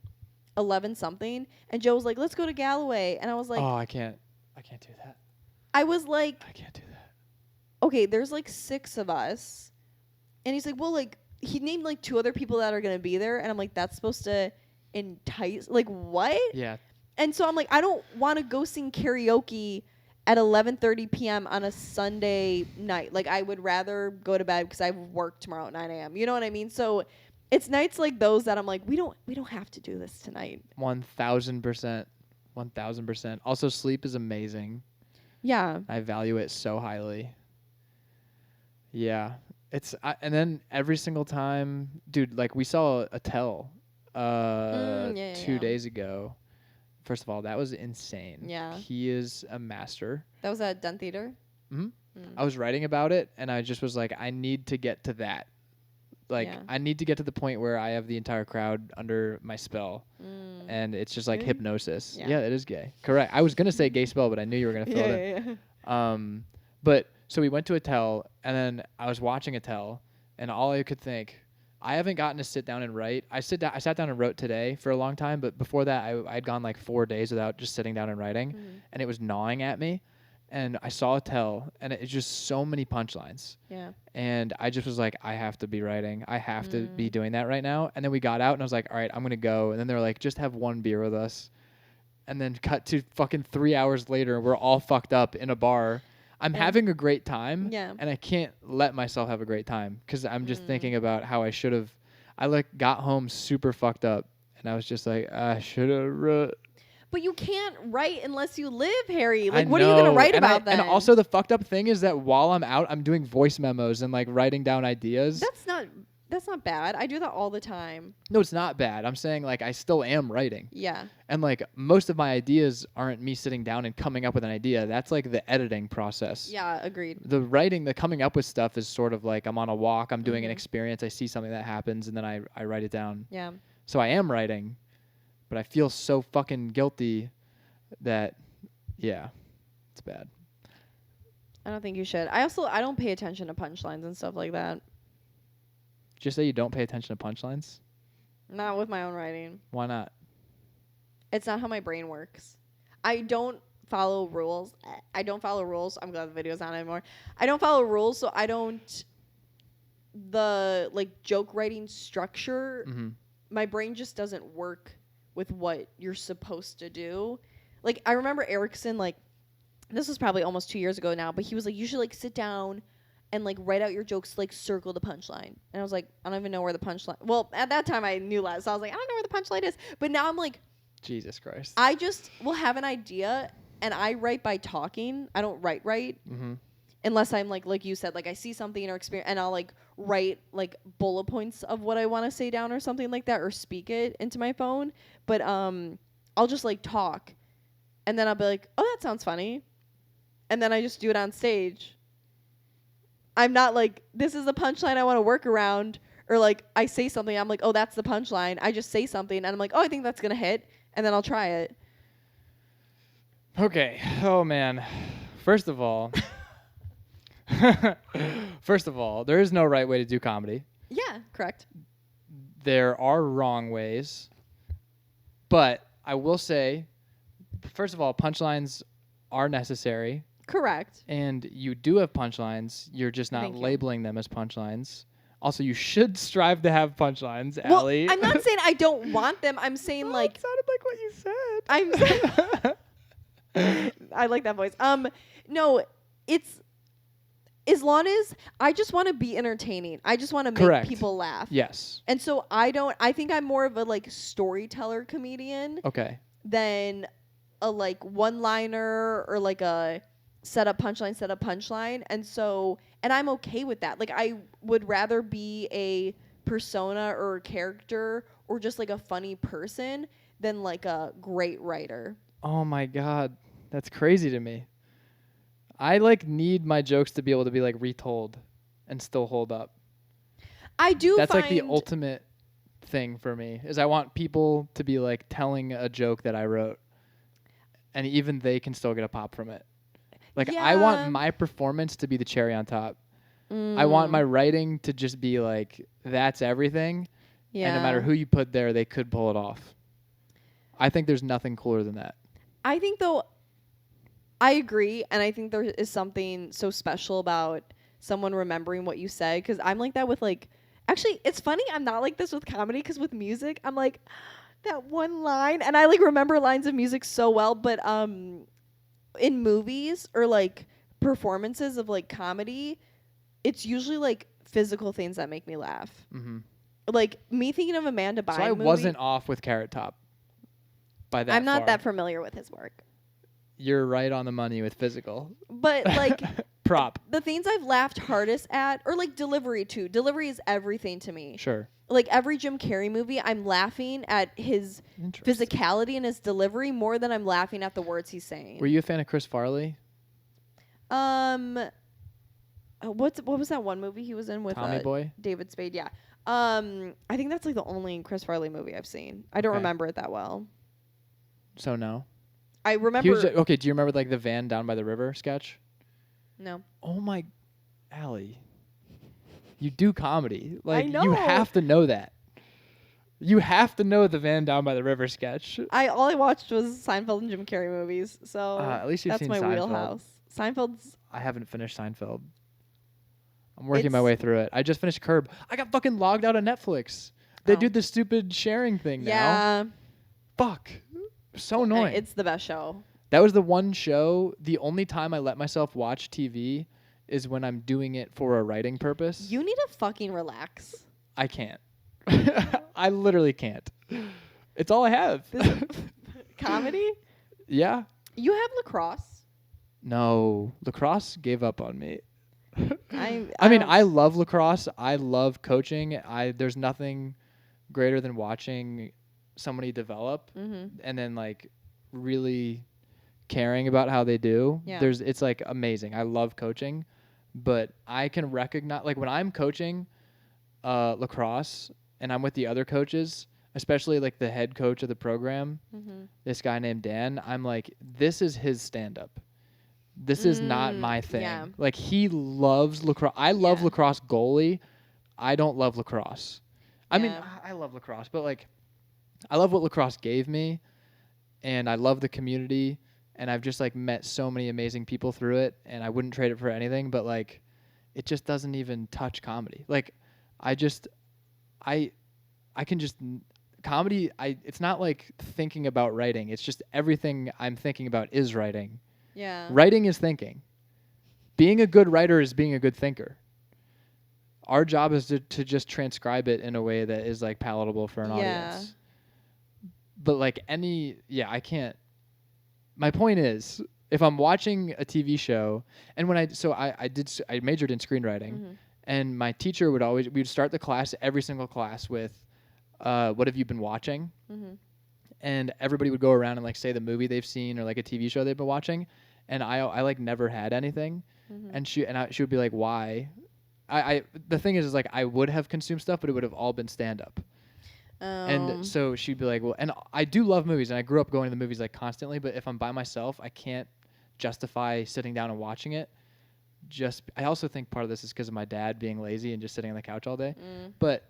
11 something and Joe was like, let's go to Galloway, and I was like, oh, I can't do that. I was like, I can't do that. Okay, there's like 6 of us, and he's like, well, like he named like 2 other people that are gonna be there, and I'm like, that's supposed to entice, like what? Yeah. And so I'm like, I don't want to go sing karaoke at 11:30 p.m. on a Sunday night. Like, I would rather go to bed because I work tomorrow at 9 a.m. You know what I mean? So it's nights like those that I'm like, we don't have to do this tonight. 1,000%. 1,000%. Also, sleep is amazing. Yeah. I value it so highly. Yeah. And then every single time, dude, like we saw a tell 2 days ago. First of all, that was insane. Yeah. He is a master. That was at Dun Theater? Mm-hmm. I was writing about it, and I just was like, I need to get to that. Like, I need to get to the point where I have the entire crowd under my spell. And it's just like hypnosis. Yeah, it is gay. Correct. I was going to say gay spell, but I knew you were going to throw it in. But so we went to a tell, and then I was watching a tell, and all I could think, I haven't gotten to sit down and write. I sat down and wrote today for a long time, but before that, I'd gone like 4 days without just sitting down and writing, and it was gnawing at me. And I saw a tell, and it's just so many punchlines. Yeah. And I just was like, I have to be writing. I have to be doing that right now. And then we got out, and I was like, all right, I'm going to go. And then they were like, just have 1 beer with us. And then cut to fucking 3 hours later, we're all fucked up in a bar. I'm having a great time, and I can't let myself have a great time because I'm just thinking about how I should have. I like got home super fucked up, and I was just like, I should have. But you can't write unless you live, Harry. Like, I what are you gonna write about then? And also, the fucked up thing is that while I'm out, I'm doing voice memos and like writing down ideas. That's not bad. I do that all the time. No, it's not bad. I'm saying like I still am writing. Yeah. And like most of my ideas aren't me sitting down and coming up with an idea. That's like the editing process. Yeah, agreed. The writing, the coming up with stuff is sort of like I'm on a walk, I'm doing an experience, I see something that happens, and then I write it down. Yeah. So I am writing, but I feel so fucking guilty that, yeah, it's bad. I don't think you should. I don't pay attention to punchlines and stuff like that. Just say you don't pay attention to punchlines? Not with my own writing. Why not? It's not how my brain works. I don't follow rules. I'm glad the video's not anymore. I don't follow rules, so I don't. The like joke writing structure, my brain just doesn't work with what you're supposed to do. Like I remember Erickson, like this was probably almost 2 years ago now, but he was like, you should like sit down and like write out your jokes, like circle the punchline. And I was like, I don't even know where the punchline. Well, at that time I knew less, so I was like, I don't know where the punchline is. But now I'm like, Jesus Christ. I just will have an idea and I write by talking. I don't write. Unless I'm like you said, like I see something or experience, and I'll like write like bullet points of what I want to say down or something like that, or speak it into my phone. But I'll just like talk, and then I'll be like, oh, that sounds funny, and then I just do it on stage. I'm not like, this is the punchline I want to work around, or like I say something, I'm like, oh, that's the punchline. I just say something, and I'm like, oh, I think that's gonna hit, and then I'll try it. Okay. Oh man. First of all. There is no right way to do comedy. Yeah, correct. There are wrong ways. But I will say, first of all, punchlines are necessary. Correct. And you do have punchlines. You're just not labeling them as punchlines. Also, you should strive to have punchlines, Allie. I'm not saying I don't want them. I'm saying like... It sounded like what you said. I like that voice. No, it's... As long as I just want to be entertaining. I just want to make people laugh. Yes. And so I think I'm more of a like storyteller comedian. Okay. Than a like one-liner or like a set up punchline. And I'm okay with that. Like I would rather be a persona or a character or just like a funny person than like a great writer. Oh my God. That's crazy to me. I like need my jokes to be able to be like retold and still hold up. I do. That's like the ultimate thing for me is I want people to be like telling a joke that I wrote, and even they can still get a pop from it. Like I want my performance to be the cherry on top. I want my writing to just be like that's everything. Yeah. And no matter who you put there, they could pull it off. I think there's nothing cooler than that. I think though. I agree, and I think there is something so special about someone remembering what you said, because I'm like that with like... Actually, it's funny I'm not like this with comedy, because with music, I'm like, that one line, and I like remember lines of music so well, but in movies or like performances of like comedy, it's usually like physical things that make me laugh. Mm-hmm. Like me thinking of Amanda Bynes. So I wasn't off with Carrot Top by that I'm not far. that familiar with his work. You're right on the money with physical. But like prop. The things I've laughed hardest at, or like delivery too. Delivery is everything to me. Sure. Like every Jim Carrey movie, I'm laughing at his physicality and his delivery more than I'm laughing at the words he's saying. Were you a fan of Chris Farley? What was that one movie he was in with Tommy Boy? David Spade? Yeah. I think that's like the only Chris Farley movie I've seen. I don't remember it that well. So no. I remember. Okay, do you remember like the van down by the river sketch? No. Oh my, Allie. You do comedy. Like I know. You have to know that. You have to know the van down by the river sketch. All I watched was Seinfeld and Jim Carrey movies, so at least you've seen that's my Seinfeld. wheelhouse. Seinfeld's. I haven't finished Seinfeld. I'm working my way through it. I just finished Curb. I got fucking logged out of Netflix. They do the stupid sharing thing now. Yeah. Fuck. So annoying. It's the best show. That was the one show. The only time I let myself watch TV is when I'm doing it for a writing purpose. You need to fucking relax. I can't. I literally can't. It's all I have. Comedy? Yeah. You have lacrosse? No. Lacrosse gave up on me. I mean, I love lacrosse. I love coaching. There's nothing greater than watching somebody develop and then like really caring about how they do. Yeah. It's like amazing. I love coaching, but I can recognize like when I'm coaching lacrosse and I'm with the other coaches, especially like the head coach of the program, this guy named Dan, I'm like, this is his stand-up. This is not my thing. Yeah. Like, he loves lacrosse. I love lacrosse goalie. I don't love lacrosse. I mean, I love lacrosse, but like, I love what lacrosse gave me, and I love the community, and I've just like met so many amazing people through it, and I wouldn't trade it for anything, but like, it just doesn't even touch comedy. Like, I can just comedy. It's not like thinking about writing. It's just everything I'm thinking about is writing. Yeah. Writing is thinking. Being a good writer is being a good thinker. Our job is to just transcribe it in a way that is like palatable for an audience. But like I can't. My point is, if I'm watching a TV show, and when I majored in screenwriting, and my teacher we'd start the class, every single class, with, what have you been watching? And everybody would go around and like say the movie they've seen or like a TV show they've been watching, and I like never had anything, and she would be like, why? The thing is like I would have consumed stuff, but it would have all been stand up. And so she'd be like, well, and I do love movies, and I grew up going to the movies like constantly, but if I'm by myself, I can't justify sitting down and watching it. I also think part of this is because of my dad being lazy and just sitting on the couch all day. But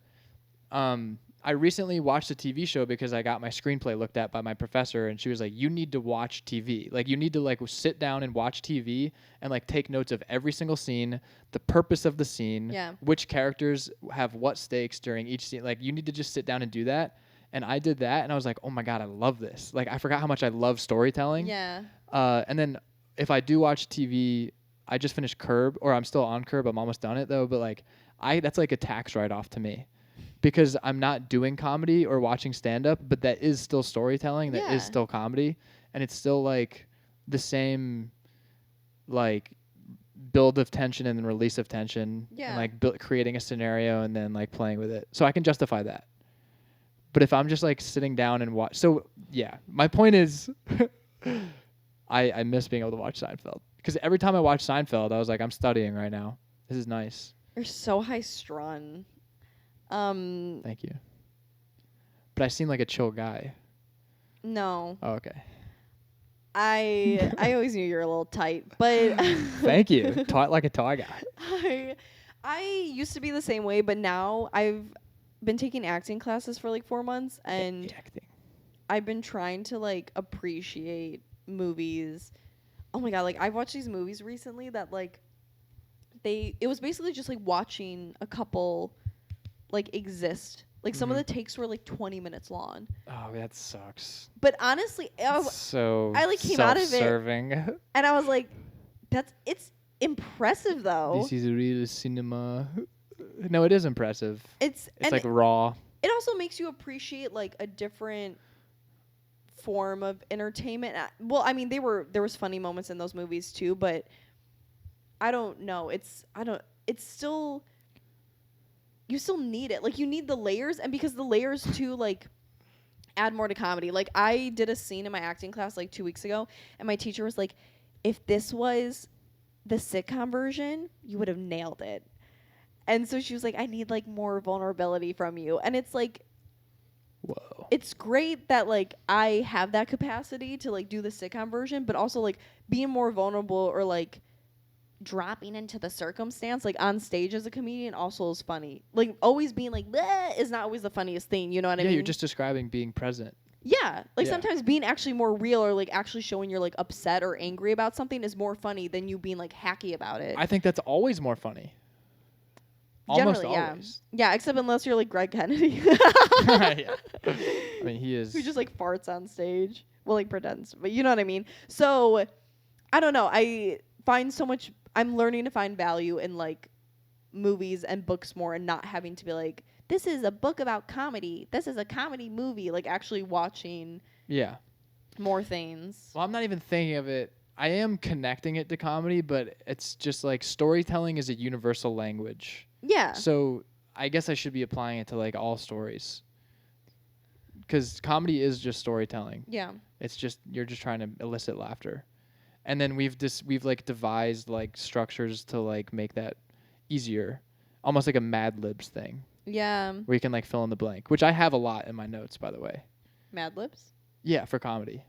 I recently watched a TV show because I got my screenplay looked at by my professor, and she was like, you need to watch TV. Like, you need to like sit down and watch TV and like take notes of every single scene, the purpose of the scene, which characters have what stakes during each scene. Like, you need to just sit down and do that. And I did that, and I was like, oh my God, I love this. Like, I forgot how much I love storytelling. And then if I do watch TV, I just finished Curb, or I'm still on Curb. I'm almost done it though. But like, that's like a tax write-off to me. Because I'm not doing comedy or watching stand-up, but that is still storytelling. That is still comedy. And it's still, like, the same, like, build of tension and then release of tension. And, like, creating a scenario and then, like, playing with it. So I can justify that. But if I'm just, like, sitting down and watch... So, yeah. My point is... I miss being able to watch Seinfeld. Because every time I watch Seinfeld, I was like, I'm studying right now. This is nice. You're so high-strung. Thank you. But I seem like a chill guy. No. Oh, okay. I always knew you were a little tight, but thank you. Taut like a tall guy. I used to be the same way, but now I've been taking acting classes for like 4 months, and I've been trying to like appreciate movies. Oh my God, like I've watched these movies recently that like it was basically just like watching a couple like exist. Like some of the takes were like 20 minutes long. Oh, that sucks. But honestly, I like came out of it and I was like, it's impressive though. This is real cinema. No, it is impressive. It's like raw. It also makes you appreciate like a different form of entertainment. Well, I mean, there was funny moments in those movies too, but I don't know. It's still, you still need it. Like, you need the layers, and because the layers too, like, add more to comedy. Like, I did a scene in my acting class like 2 weeks ago, and my teacher was like, if this was the sitcom version, you would have nailed it. And so she was like, I need like more vulnerability from you. And it's like, whoa. It's great that like I have that capacity to like do the sitcom version, but also like being more vulnerable or like dropping into the circumstance like on stage as a comedian also is funny. Like always being like bleh is not always the funniest thing, you know what I mean? Yeah, you're just describing being present. Yeah, like sometimes being actually more real or like actually showing you're like upset or angry about something is more funny than you being like hacky about it. I think that's always more funny. Almost generally, always. Yeah, except unless you're like Greg Kennedy. Yeah. I mean, he is. Who just like farts on stage. Well, like pretends, but you know what I mean? So, I don't know. I'm learning to find value in like movies and books more and not having to be like, this is a book about comedy. This is a comedy movie. Like actually watching more things. Well, I'm not even thinking of it. I am connecting it to comedy, but it's just like storytelling is a universal language. Yeah. So I guess I should be applying it to like all stories. Because comedy is just storytelling. Yeah. It's just, you're just trying to elicit laughter. And then we've like devised like structures to like make that easier. Almost like a Mad Libs thing. Yeah. where you can like fill in the blank, which I have a lot in my notes, by the way. Mad Libs? Yeah, for comedy.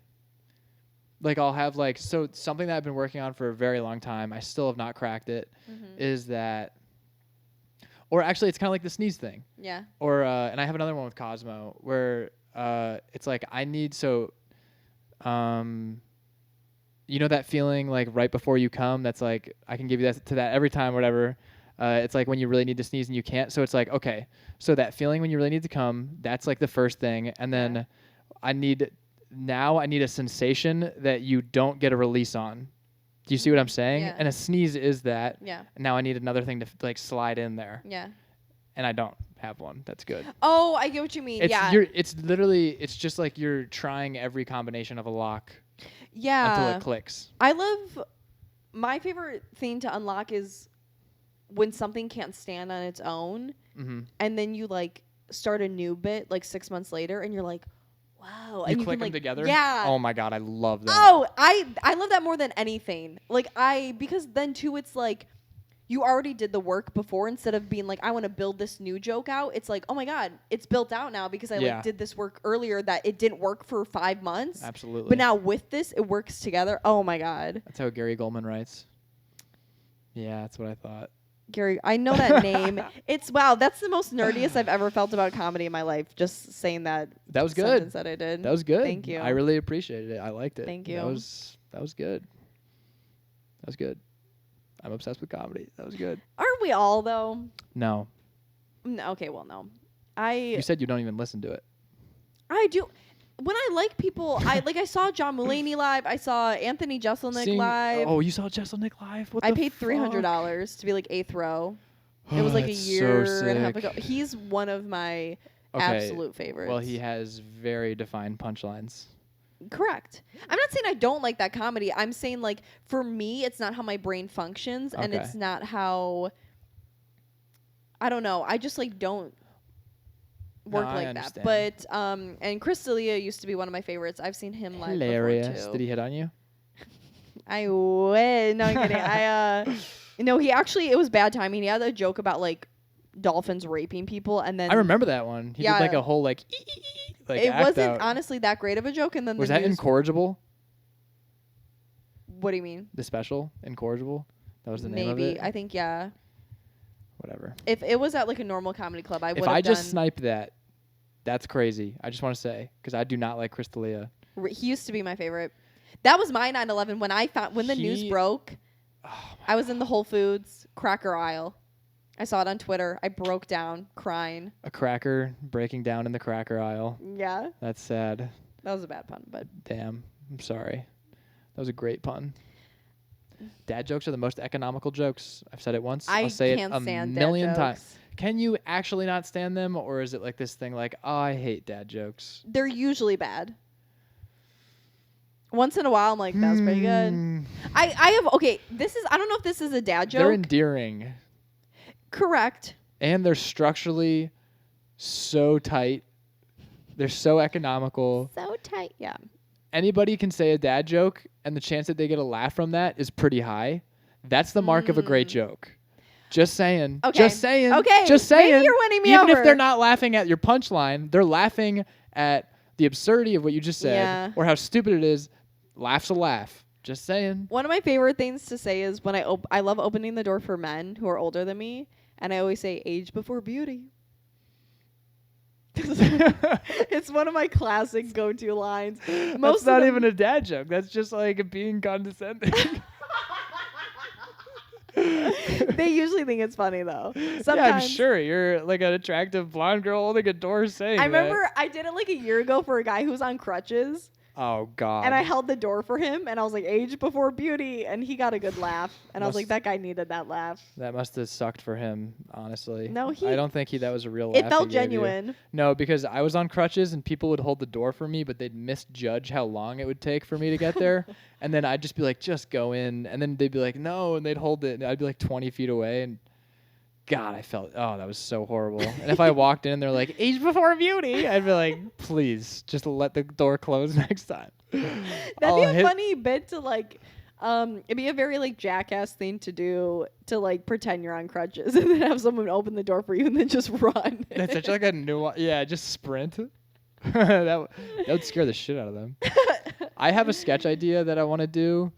Like I'll have like, so something that I've been working on for a very long time, I still have not cracked it, is that, or actually it's kind of like the sneeze thing. Yeah. Or, and I have another one with Cosmo where it's like I need, so, you know that feeling like right before you come that's like, I can give you that to that every time, whatever. It's like when you really need to sneeze and you can't. So it's like, okay, so that feeling when you really need to come, that's like the first thing. And then I need a sensation that you don't get a release on. Do you see what I'm saying? Yeah. And a sneeze is that. Yeah. And now I need another thing to like slide in there. Yeah. And I don't have one. That's good. Oh, I get what you mean. It's, yeah. It's literally, it's just like you're trying every combination of a lock. Yeah. Until it clicks. I love, my favorite thing to unlock is when something can't stand on its own, and then you like start a new bit like 6 months later, and you're like, wow. You and click them like, together? Yeah. Oh my God, I love that. Oh, I love that more than anything. Like because then too, it's like, you already did the work before. Instead of being like, I want to build this new joke out, it's like, oh my God, it's built out now because I like did this work earlier that it didn't work for 5 months. Absolutely. But now with this, it works together. Oh my God. That's how Gary Goldman writes. Yeah, that's what I thought. Gary, I know that name. It's wow, that's the most nerdiest I've ever felt about comedy in my life. Just saying that. That was good. That I did. That was good. Thank you. I really appreciated it. I liked it. Thank you. That was good. That was good. I'm obsessed with comedy. That was good. Aren't we all though? No. No, okay, well no. You said you don't even listen to it. I do. When I like people, I saw John Mulaney live. I saw Anthony Jeselnik live. Oh, you saw Jeselnik live? What I the paid $300 to be like 8th row. It was like a year and a half ago. He's one of my absolute favorites. Well, he has very defined punchlines. Correct. I'm not saying I don't like that comedy. I'm saying like for me, it's not how my brain functions, and it's not how. I don't know. I just like don't work like that. But and Chris D'Elia used to be one of my favorites. I've seen him live Hilarious. before too. Did he hit on you? I would. No, I'm kidding. No, he actually, it was bad timing. He had a joke about like dolphins raping people, and then I remember that one. He did like a whole like it wasn't honestly that great of a joke. And then was that incorrigible? What do you mean? The special Incorrigible? That was the name of it? Maybe. I think, yeah. Whatever. If it was at like a normal comedy club, I would have If I just sniped that, that's crazy. I just want to say, because I do not like Chris D'Elia. He used to be my favorite. That was my 9/11 when the news broke. I was in the Whole Foods cracker aisle. I saw it on Twitter. I broke down crying. A cracker breaking down in the cracker aisle. Yeah. That's sad. That was a bad pun, but damn. I'm sorry. That was a great pun. Dad jokes are the most economical jokes. I've said it once. I'll say it a million times. Can you actually not stand them, or is it like this thing like, oh, I hate dad jokes? They're usually bad. Once in a while, I'm like, that's pretty good. I have, okay, I don't know if this is a dad joke. They're endearing. Correct. And they're structurally so tight. They're so economical. So tight, yeah. Anybody can say a dad joke, and the chance that they get a laugh from that is pretty high. That's the mark of a great joke. Just saying. Okay. Just saying. Okay. Just saying. Maybe you're winning me Even over. if they're not laughing at your punchline, they're laughing at the absurdity of what you just said or how stupid it is. Laugh's a laugh. Just saying. One of my favorite things to say is when I love opening the door for men who are older than me, and I always say age before beauty. It's one of my classic go-to lines. That's not even a dad joke. That's just like being condescending. They usually think it's funny though. Sometimes, yeah, I'm sure you're like an attractive blonde girl holding a door saying I remember I did it like a year ago for a guy who was on crutches. Oh God. And I held the door for him, and I was like, age before beauty, and he got a good laugh. And I was like, that guy needed that laugh. That must have sucked for him, honestly. No, I don't think that was a real laugh. It felt genuine. No, because I was on crutches, and people would hold the door for me, but they'd misjudge how long it would take for me to get there. And then I'd just be like, just go in. And then they'd be like, no, and they'd hold it. And I'd be like 20 feet away, and God, I felt, that was so horrible. And if I walked in and they're like, age before beauty, I'd be like, please, just let the door close next time. That'd be a funny bit to like, It'd be a very like jackass thing to do to like pretend you're on crutches and then have someone open the door for you and then just run. That's such like a nuance. Yeah, just sprint. that would scare the shit out of them. I have a sketch idea that I want to do,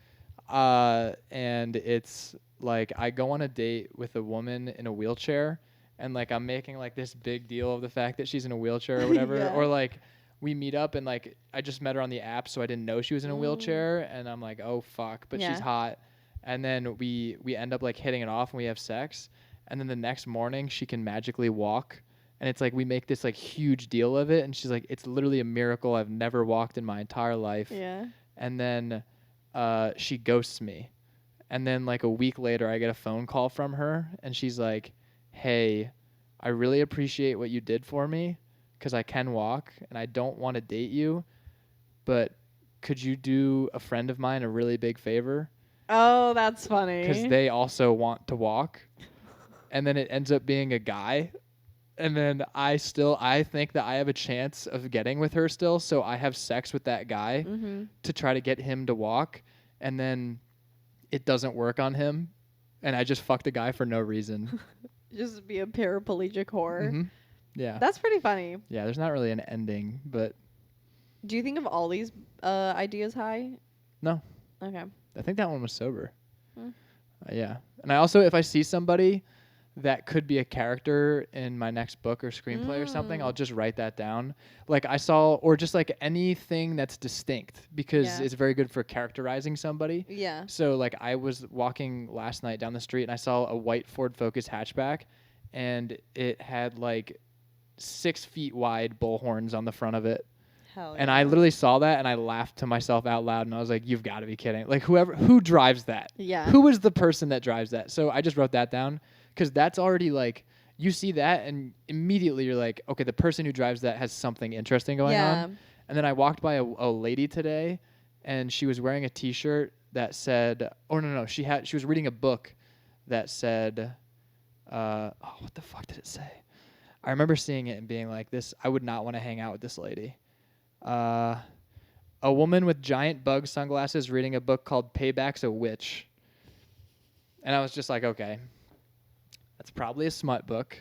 and it's like I go on a date with a woman in a wheelchair, and like I'm making like this big deal of the fact that she's in a wheelchair or whatever, Yeah. or like we meet up and like I just met her on the app, so I didn't know she was in a wheelchair, and I'm like, oh fuck, but she's hot, and then we end up like hitting it off and we have sex, and then the next morning she can magically walk. And it's like we make this like huge deal of it, and she's like, "It's literally a miracle. I've never walked in my entire life." Yeah. And then she ghosts me, and then like a week later, I get a phone call from her, and she's like, "Hey, I really appreciate what you did for me, because I can walk, and I don't want to date you, but could you do a friend of mine a really big favor? Oh, that's funny. Because they also want to walk." And then it ends up being a guy. And then I think that I have a chance of getting with her still, so I have sex with that guy to try to get him to walk, and then it doesn't work on him, and I just fucked a guy for no reason. Just be a paraplegic whore. Mm-hmm. Yeah. That's pretty funny. Yeah, there's not really an ending, but... Do you think of all these ideas high? No. Okay. I think that one was sober. Yeah. And I also, if I see somebody that could be a character in my next book or screenplay or something, I'll just write that down. Like I saw, or just like anything that's distinct, because it's very good for characterizing somebody. Yeah. So like I was walking last night down the street and I saw a white Ford Focus hatchback, and it had like 6 feet wide bull horns on the front of it. And I literally saw that and I laughed to myself out loud, and I was like, you've got to be kidding. Like who drives that? Yeah. Who is the person that drives that? So I just wrote that down. Because that's already like, you see that and immediately you're like, okay, the person who drives that has something interesting going on. And then I walked by a lady today, and she was wearing a T-shirt that said, she was reading a book that said, what the fuck did it say? I remember seeing it and being like, I would not want to hang out with this lady. A woman with giant bug sunglasses reading a book called Payback's a Witch. And I was just like, okay. That's probably a smut book,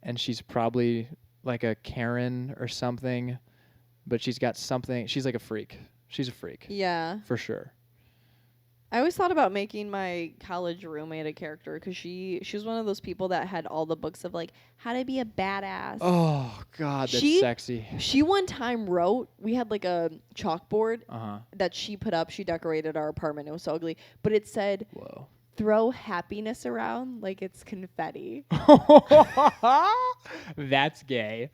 and she's probably like a Karen or something, but she's got something. She's like a freak. She's a freak. Yeah. For sure. I always thought about making my college roommate a character, because she was one of those people that had all the books of like how to be a badass. Oh God, that's sexy. She one time wrote, we had like a chalkboard that she put up. She decorated our apartment. It was so ugly, but it said, "Whoa. Throw happiness around like it's confetti." That's gay.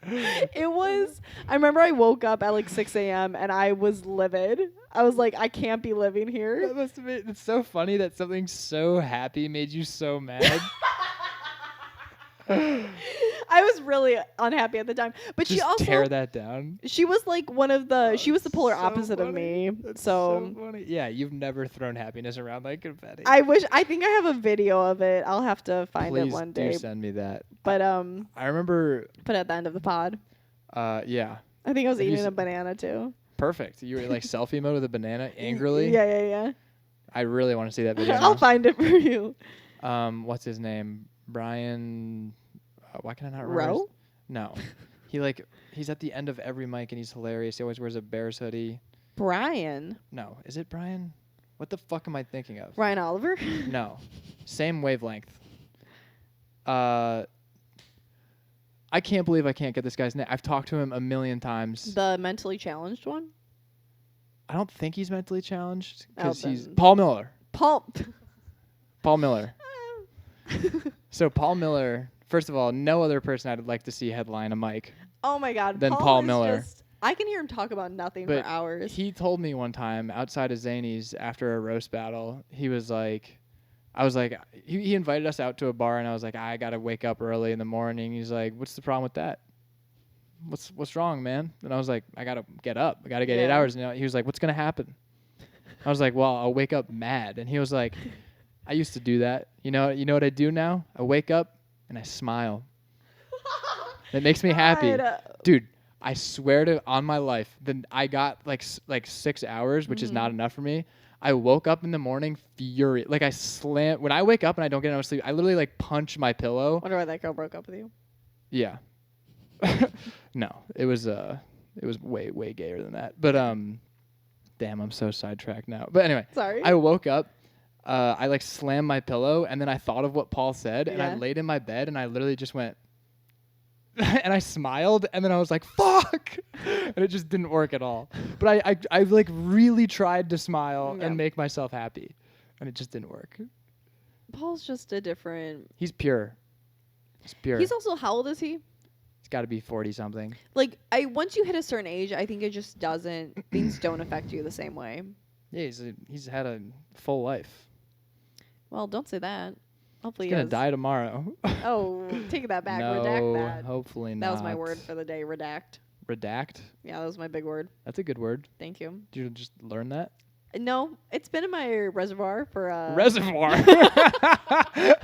It was. I remember I woke up at like 6 a.m. and I was livid. I was like, I can't be living here. That must have been, it's so funny that something so happy made you so mad. I was really unhappy at the time, but just she also tear that down. She was like one of the. She was the polar opposite of me. That's so funny. Yeah, you've never thrown happiness around like confetti. I think I have a video of it. I'll have to find it one day. Please do send me that. But I remember. Put it at the end of the pod. Yeah. I think I was eating a banana too. Perfect. You were like selfie mode with a banana angrily. Yeah. I really want to see that video. I'll find it for you. What's his name? Brian. Why can I not remember? Rowe? No. He's at the end of every mic and he's hilarious. He always wears a Bears hoodie. Brian. No. Is it Brian? What the fuck am I thinking of? Ryan Oliver? No. Same wavelength. I can't believe I can't get this guy's name. I've talked to him a million times. The mentally challenged one? I don't think he's mentally challenged because he's then. Paul Miller. Paul Miller. So Paul Miller, first of all, no other person I'd like to see headline a mic. Oh my God. Than Paul Miller. I can hear him talk about nothing for hours. He told me one time outside of Zany's after a roast battle, he was like, I was like, he invited us out to a bar, and I was like, I gotta wake up early in the morning. He's like, what's the problem with that? What's wrong, man? And I was like, I gotta get up. I gotta get 8 hours. And he was like, what's gonna happen? I was like, well, I'll wake up mad. And he was like, I used to do that. You know what I do now? I wake up and I smile. It makes me happy, dude. I swear to on my life, then I got like 6 hours, which is not enough for me. I woke up in the morning furious. Like I slammed. When I wake up and I don't get enough sleep, I literally like punch my pillow. Wonder why that girl broke up with you. Yeah. No, it was way gayer than that. But damn, I'm so sidetracked now. But anyway, sorry. I woke up. I like slammed my pillow, and then I thought of what Paul said, and I laid in my bed, and I literally just went, and I smiled, and then I was like, "Fuck!" and it just didn't work at all. But I like really tried to smile and make myself happy, and it just didn't work. Paul's just a different. He's pure. He's pure. He's also, how old is he? He's got to be 40 something. Like once you hit a certain age, I think it just doesn't. Things don't affect you the same way. Yeah, he's had a full life. Well, don't say that. Hopefully he's gonna die tomorrow. Oh, take that back. No, Redact that. Hopefully not. That was my word for the day. Redact. Redact? Yeah, that was my big word. That's a good word. Thank you. Did you just learn that? No, it's been in my reservoir for reservoir.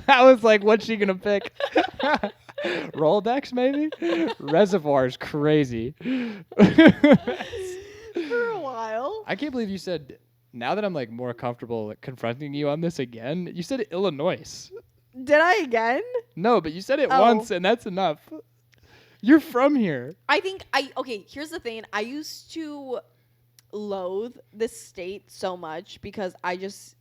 I was like, what's she gonna pick? Rolodex, maybe? Reservoir's crazy. For a while. I can't believe you said. Now that I'm like more comfortable like, confronting you on this again, you said Illinois. Did I again? No, but you said it once, and that's enough. You're from here. I think okay, here's the thing. I used to loathe this state so much because I just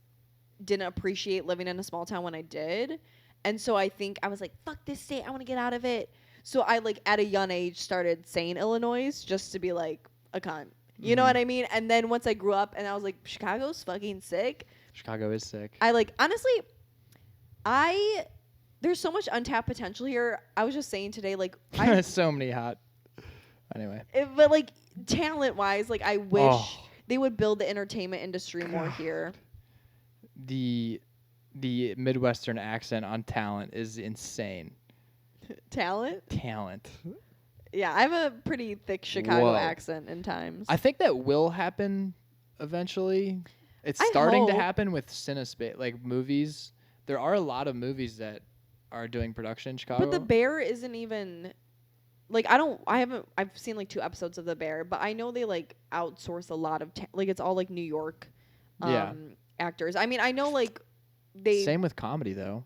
didn't appreciate living in a small town when I did. And so I think I was like, fuck this state, I want to get out of it. So I like at a young age started saying Illinois just to be like a cunt. You know what I mean? And then once I grew up and I was like, Chicago's fucking sick. Chicago is sick. I like, honestly, there's so much untapped potential here. I was just saying today, like, so many hot. Anyway. But like talent wise, like I wish they would build the entertainment industry more here. The Midwestern accent on talent is insane. Talent? Yeah, I have a pretty thick Chicago accent in times. I think that will happen eventually. It's starting to happen with CineSpace, like movies. There are a lot of movies that are doing production in Chicago. But The Bear isn't even like I've seen like 2 episodes of The Bear, but I know they like outsource a lot of like it's all like New York actors. I mean, I know like they Same with comedy though.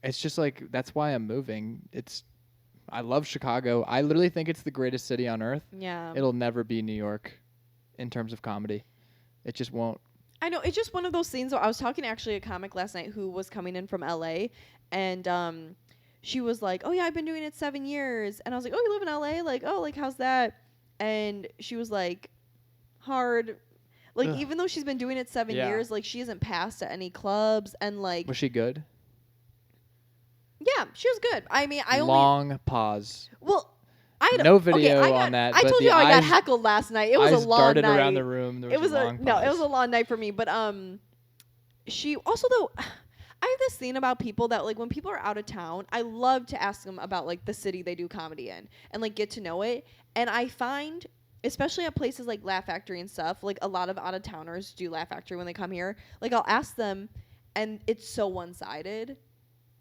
It's just like that's why I'm moving. I love Chicago. I literally think it's the greatest city on earth. Yeah. It'll never be New York in terms of comedy. It just won't. I know. It's just one of those things. I was talking to actually a comic last night who was coming in from LA, and she was like, "Oh yeah, I've been doing it 7 years." And I was like, "Oh, you live in LA? Like, oh, like how's that?" And she was like, "Hard." Like even though she's been doing it 7 years, like she hasn't passed at any clubs and like. Was she good? Yeah, she was good. I mean, Long pause. Well, I had no video on that. I but told you I got heckled last night. It was a long darted night. around the room. It was a long night for me. But she also though, I have this thing about people that like when people are out of town, I love to ask them about like the city they do comedy in and like get to know it. And I find, especially at places like Laugh Factory and stuff, like a lot of out of towners do Laugh Factory when they come here. Like I'll ask them, and it's so one sided.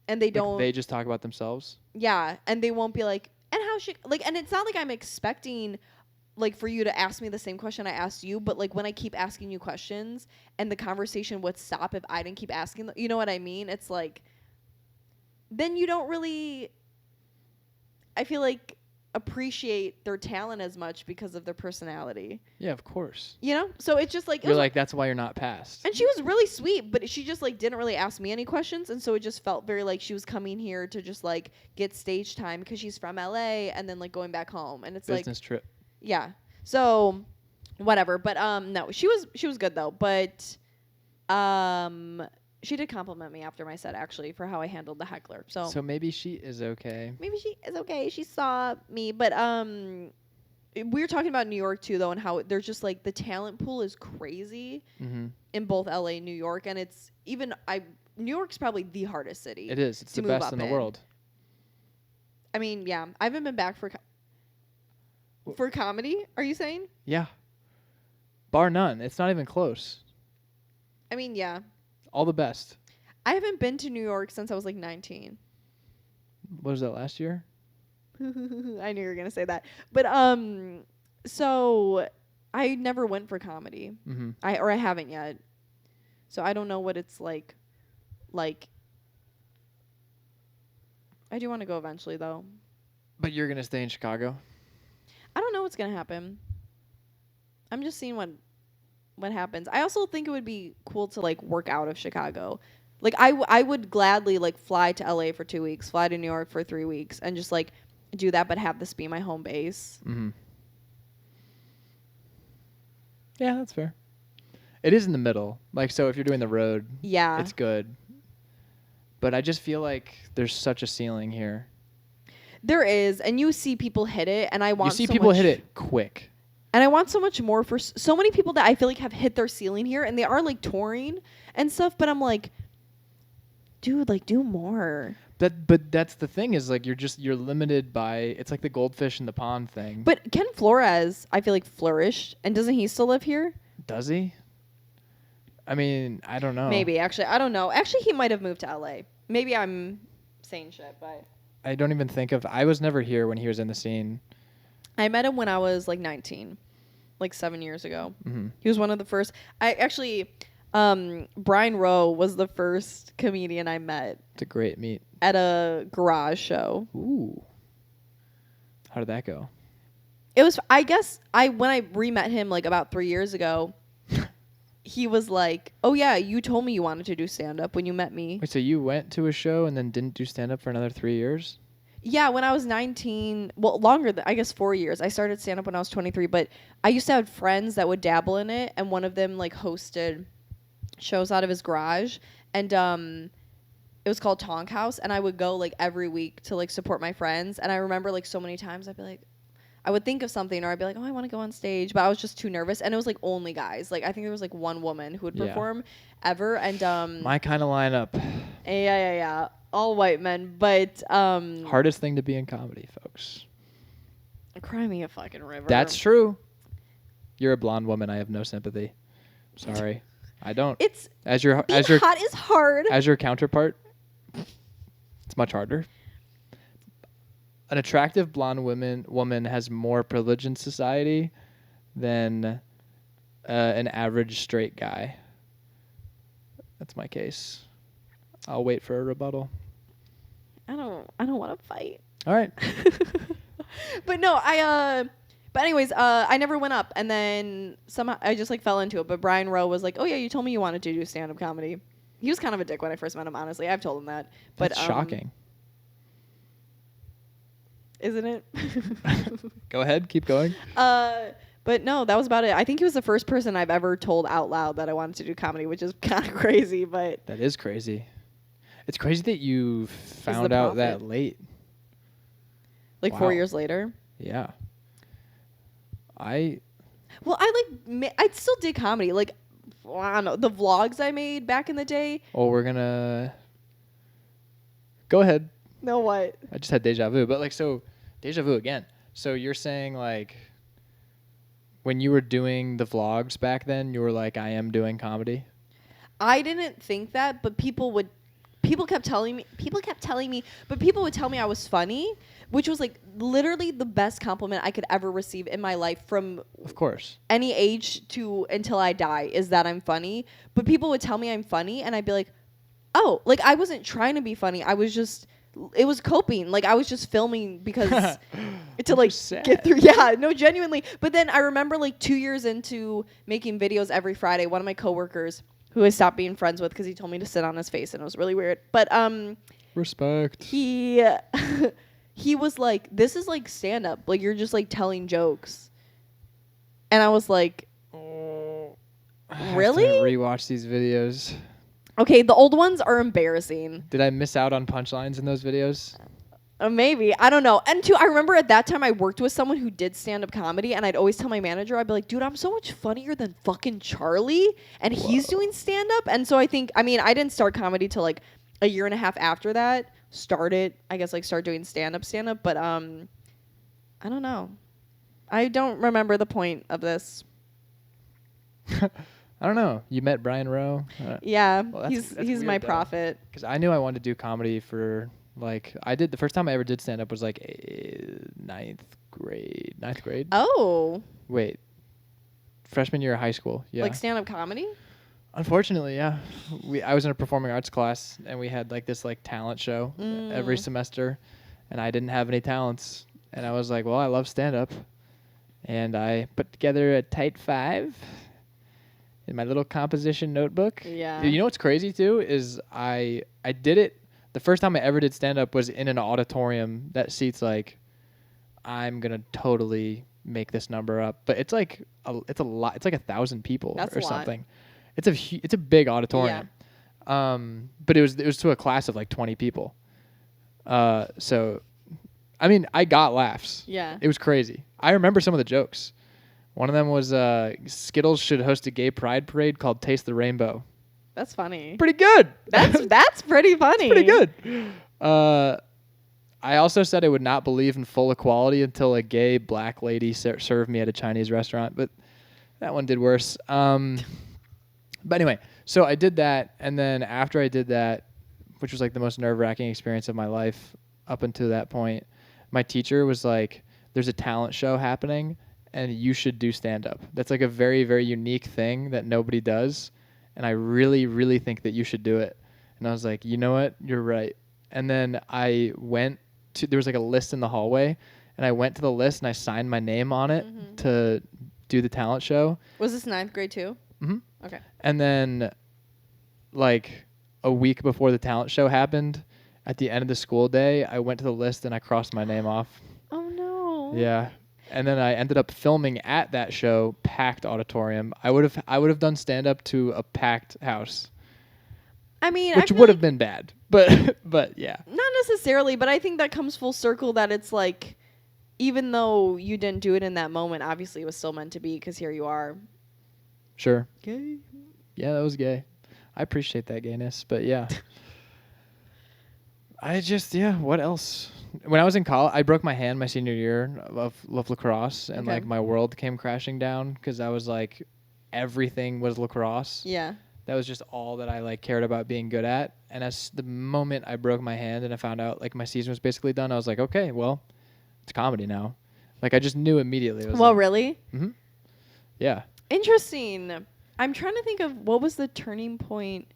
And they don't. They just talk about themselves. Yeah, and they won't be like, and how she like, and it's not like I'm expecting, like, for you to ask me the same question I asked you, but like when I keep asking you questions, and the conversation would stop if I didn't keep asking. You know what I mean? It's like, then you don't really. I feel like appreciate their talent as much because of their personality. Yeah, of course. You know? So it's just like you're like that's why you're not passed. And she was really sweet, but she just like didn't really ask me any questions, and so it just felt very like she was coming here to just like get stage time because she's from LA and then like going back home, and it's business trip. Yeah. So whatever, but no, she was good though, but she did compliment me after my set actually for how I handled the heckler. So maybe she is okay. Maybe she is okay. She saw me, but we were talking about New York too though, and how there's just like the talent pool is crazy in both LA and New York, and it's even New York's probably the hardest city. It is. It's the best in the world. I mean, yeah, I haven't been back for comedy. Are you saying? Yeah. Bar none. It's not even close. I mean, yeah. All the best. I haven't been to New York since I was like 19. What was that, last year? I knew you were gonna say that. But so I never went for comedy. Mm-hmm. I haven't yet. So I don't know what it's like. I do want to go eventually though. But you're gonna stay in Chicago? I don't know what's gonna happen. I'm just seeing what happens. I also think it would be cool to like work out of Chicago. Like I would gladly like fly to LA for 2 weeks, fly to New York for 3 weeks, and just like do that, but have this be my home base. Mm-hmm. Yeah, that's fair. It is in the middle. Like, so if you're doing the road, Yeah, it's good. But I just feel like there's such a ceiling here. there is, and you see people hit it, and I want. You see so people much, hit it quick. and I want so much more for so many people that I feel like have hit their ceiling here, and they are like touring and stuff. But I'm like, dude, like do more. But that's the thing is like you're limited by it's like the goldfish in the pond thing. But Ken Flores, I feel like flourished, and doesn't he still live here? Does he? I mean, I don't know. Maybe actually, I don't know. Actually, he might have moved to LA. Maybe I'm saying shit, but I don't even think of. I was never here when he was in the scene. I met him when I was like 19, like 7 years ago. Mm-hmm. He was one of the first. I actually, Brian Rowe was the first comedian I met It's a great meet. at a garage show. Ooh. How did that go? It was, I guess, when I re-met him like about 3 years ago, he was like, "Oh yeah, you told me you wanted to do stand-up when you met me." Wait, so you went to a show and then didn't do stand-up for another 3 years? Yeah, when I was 19, well, longer than, I guess 4 years. I started stand-up when I was 23, but I used to have friends that would dabble in it, and one of them like hosted shows out of his garage, and it was called Tonk House, and I would go like every week to like support my friends. And I remember like so many times I'd be like, I would think of something, or I'd be like, oh, I want to go on stage, but I was just too nervous. And it was like only guys. Like I think there was like one woman who would perform ever, and my kind of lineup. Yeah, all white men. But Hardest thing to be in comedy, folks. Cry me a fucking river. That's true. You're a blonde woman. I have no sympathy. Sorry, I don't. It's as your hot is hard. As your counterpart, it's much harder. An attractive blonde woman has more privilege in society than an average straight guy. That's my case. I'll wait for a rebuttal. I don't want to fight. All right. But no, but anyways, I never went up, and then somehow I just like fell into it. But Brian Rowe was like, "Oh yeah, you told me you wanted to do stand-up comedy." He was kind of a dick when I first met him, honestly. I've told him that. But That's shocking. Isn't it? Go ahead, keep going. But no, that was about it. I think he was the first person I've ever told out loud that I wanted to do comedy, which is kind of crazy, but that is crazy. It's crazy that you found out that late. Like 4 years later. Yeah. I still did comedy. Like, I don't know, the vlogs I made back in the day. Oh, we're gonna go ahead. No, what? I just had deja vu, but like, so deja vu again. So you're saying like when you were doing the vlogs back then, you were like, I am doing comedy? I didn't think that, but people kept telling me, but people would tell me I was funny, which was like literally the best compliment I could ever receive in my life from, of course, any age to until I die, is that I'm funny. But people would tell me I'm funny, and I'd be like, oh, like I wasn't trying to be funny. It was coping. Like I was just filming because to like get through. Yeah, no, genuinely. But then I remember like 2 years into making videos every Friday, one of my coworkers, who I stopped being friends with because he told me to sit on his face, and it was really weird. But respect. He was like, "This is like stand up. Like you're just like telling jokes," and I was like, "Really?" I have to rewatch these videos. Okay, the old ones are embarrassing. Did I miss out on punchlines in those videos? Maybe. I don't know. And I remember at that time I worked with someone who did stand-up comedy, and I'd always tell my manager, I'd be like, dude, I'm so much funnier than fucking Charlie, and he's doing stand-up. And so I didn't start comedy till like a year and a half after that. Start doing stand-up, but I don't know. I don't remember the point of this. I don't know. You met Brian Rowe? Yeah, well, he's my prophet. Because I knew I wanted to do comedy for, like, the first time I ever did stand-up was, like, ninth grade. Oh. Wait. freshman year of high school. Yeah. Like stand-up comedy? Unfortunately, yeah. I was in a performing arts class, and we had like this like talent show every semester, and I didn't have any talents, and I was like, well, I love stand-up, and I put together a tight 5 in my little composition notebook. Yeah. You know what's crazy too is I did it. The first time I ever did stand-up was in an auditorium that seats like, I'm gonna totally make this number up, but it's like it's a lot. It's like 1,000 people or something. It's a big auditorium. Yeah. But it was to a class of like 20 people. So, I mean, I got laughs. Yeah. It was crazy. I remember some of the jokes. One of them was Skittles should host a gay pride parade called Taste the Rainbow. That's funny. Pretty good. That's pretty funny. It's pretty good. I also said I would not believe in full equality until a gay black lady served me at a Chinese restaurant, but that one did worse. But anyway, so I did that, and then after I did that, which was like the most nerve-wracking experience of my life up until that point, my teacher was like, there's a talent show happening, and you should do stand-up. That's like a very, very unique thing that nobody does, and I really, really think that you should do it. And I was like, you know what? You're right. And then I went to, there was like a list in the hallway, and I went to the list, and I signed my name on it to do the talent show. Was this 9th grade too? Mm-hmm. Okay. And then, like, a week before the talent show happened, at the end of the school day, I went to the list and I crossed my name off. Oh, no. Yeah. And then I ended up filming at that show, packed auditorium. I would have done stand-up to a packed house. I mean, which would have been bad. But yeah. Not necessarily, but I think that comes full circle that it's like, even though you didn't do it in that moment, obviously it was still meant to be because here you are. Sure. Gay. Yeah, that was gay. I appreciate that gayness, but yeah. What else? When I was in college, I broke my hand my senior year of lacrosse, and like my world came crashing down because I was like, everything was lacrosse. Yeah. That was just all that I like cared about being good at. And as the moment I broke my hand and I found out like my season was basically done, I was like, okay, well, it's comedy now. Like I just knew immediately. It was well, really? Mm-hmm. Yeah. Interesting. I'm trying to think of what was the turning point.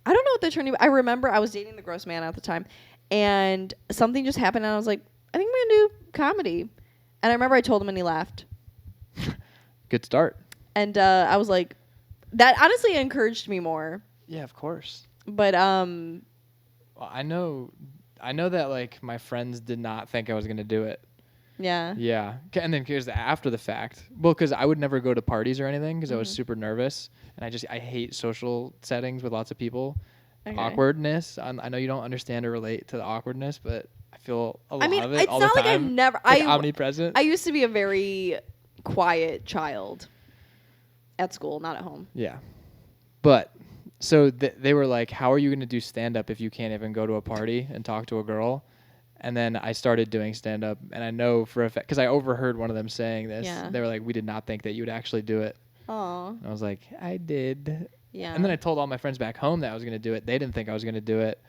I don't know what the turning. I remember I was dating the gross man at the time, and something just happened, and I was like, I think I'm gonna do comedy. And I remember I told him, and he laughed. Good start. And I was like, that honestly encouraged me more. Yeah, of course. But well, I know that like my friends did not think I was gonna do it. Yeah. Yeah. And then here's after the fact. Well, because I would never go to parties or anything because I was super nervous. And I hate social settings with lots of people. Okay. Awkwardness. I know you don't understand or relate to the awkwardness, but I feel a lot of it all the time. It's not like I've never... Like omnipresent. I used to be a very quiet child at school, not at home. Yeah. But, so they were like, how are you going to do stand-up if you can't even go to a party and talk to a girl? And then I started doing stand-up, and I know for a fact, because I overheard one of them saying this. Yeah. They were like, we did not think that you would actually do it. Aw. And I was like, I did. Yeah. And then I told all my friends back home that I was going to do it. They didn't think I was going to do it.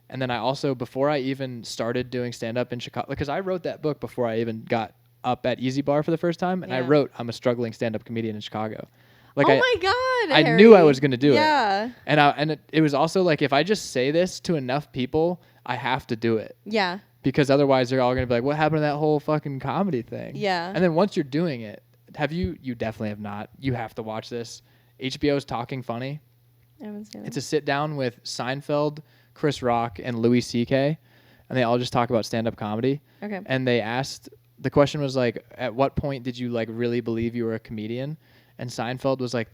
And then I also, before I even started doing stand-up in Chicago, because I wrote that book before I even got up at Easy Bar for the first time, and I wrote, I'm a struggling stand-up comedian in Chicago. Like my God, I Harry. knew I was going to do it. Yeah. And it was also like, if I just say this to enough people, I have to do it. Yeah. Because otherwise they're all going to be like, what happened to that whole fucking comedy thing? Yeah. And then once you're doing it, you definitely have not. You have to watch this. HBO's Talking Funny. I haven't seen it. It's a sit down with Seinfeld, Chris Rock, and Louis C.K. And they all just talk about stand-up comedy. Okay. And the question was like, at what point did you like really believe you were a comedian? And Seinfeld was like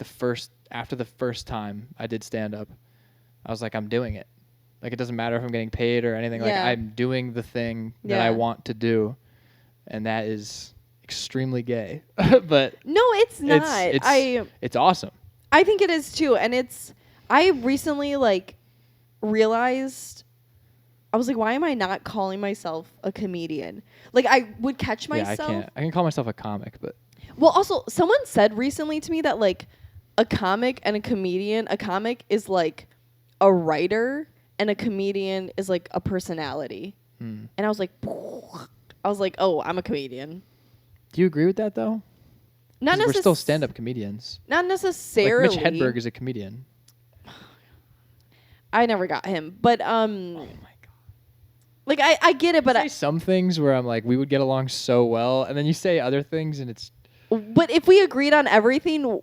after the first time I did stand-up, I was like, I'm doing it. Like, it doesn't matter if I'm getting paid or anything. Yeah. Like, I'm doing the thing that I want to do. And that is extremely gay. But no, it's not. It's awesome. I think it is too. And I recently like realized, I was like, why am I not calling myself a comedian? Like, I would catch myself. Yeah, I can call myself a comic, but. Well, also, someone said recently to me that like a comic and a comedian, a comic is like a writer and a comedian is like a personality. And I was like, oh, I'm a comedian. Do you agree with that though? Not we're still stand-up comedians. Not necessarily. Like Mitch Hedberg is a comedian. I never got him, but Oh my god. like I get it, but you say some things where I'm like, we would get along so well, and then you say other things, and it's. But if we agreed on everything,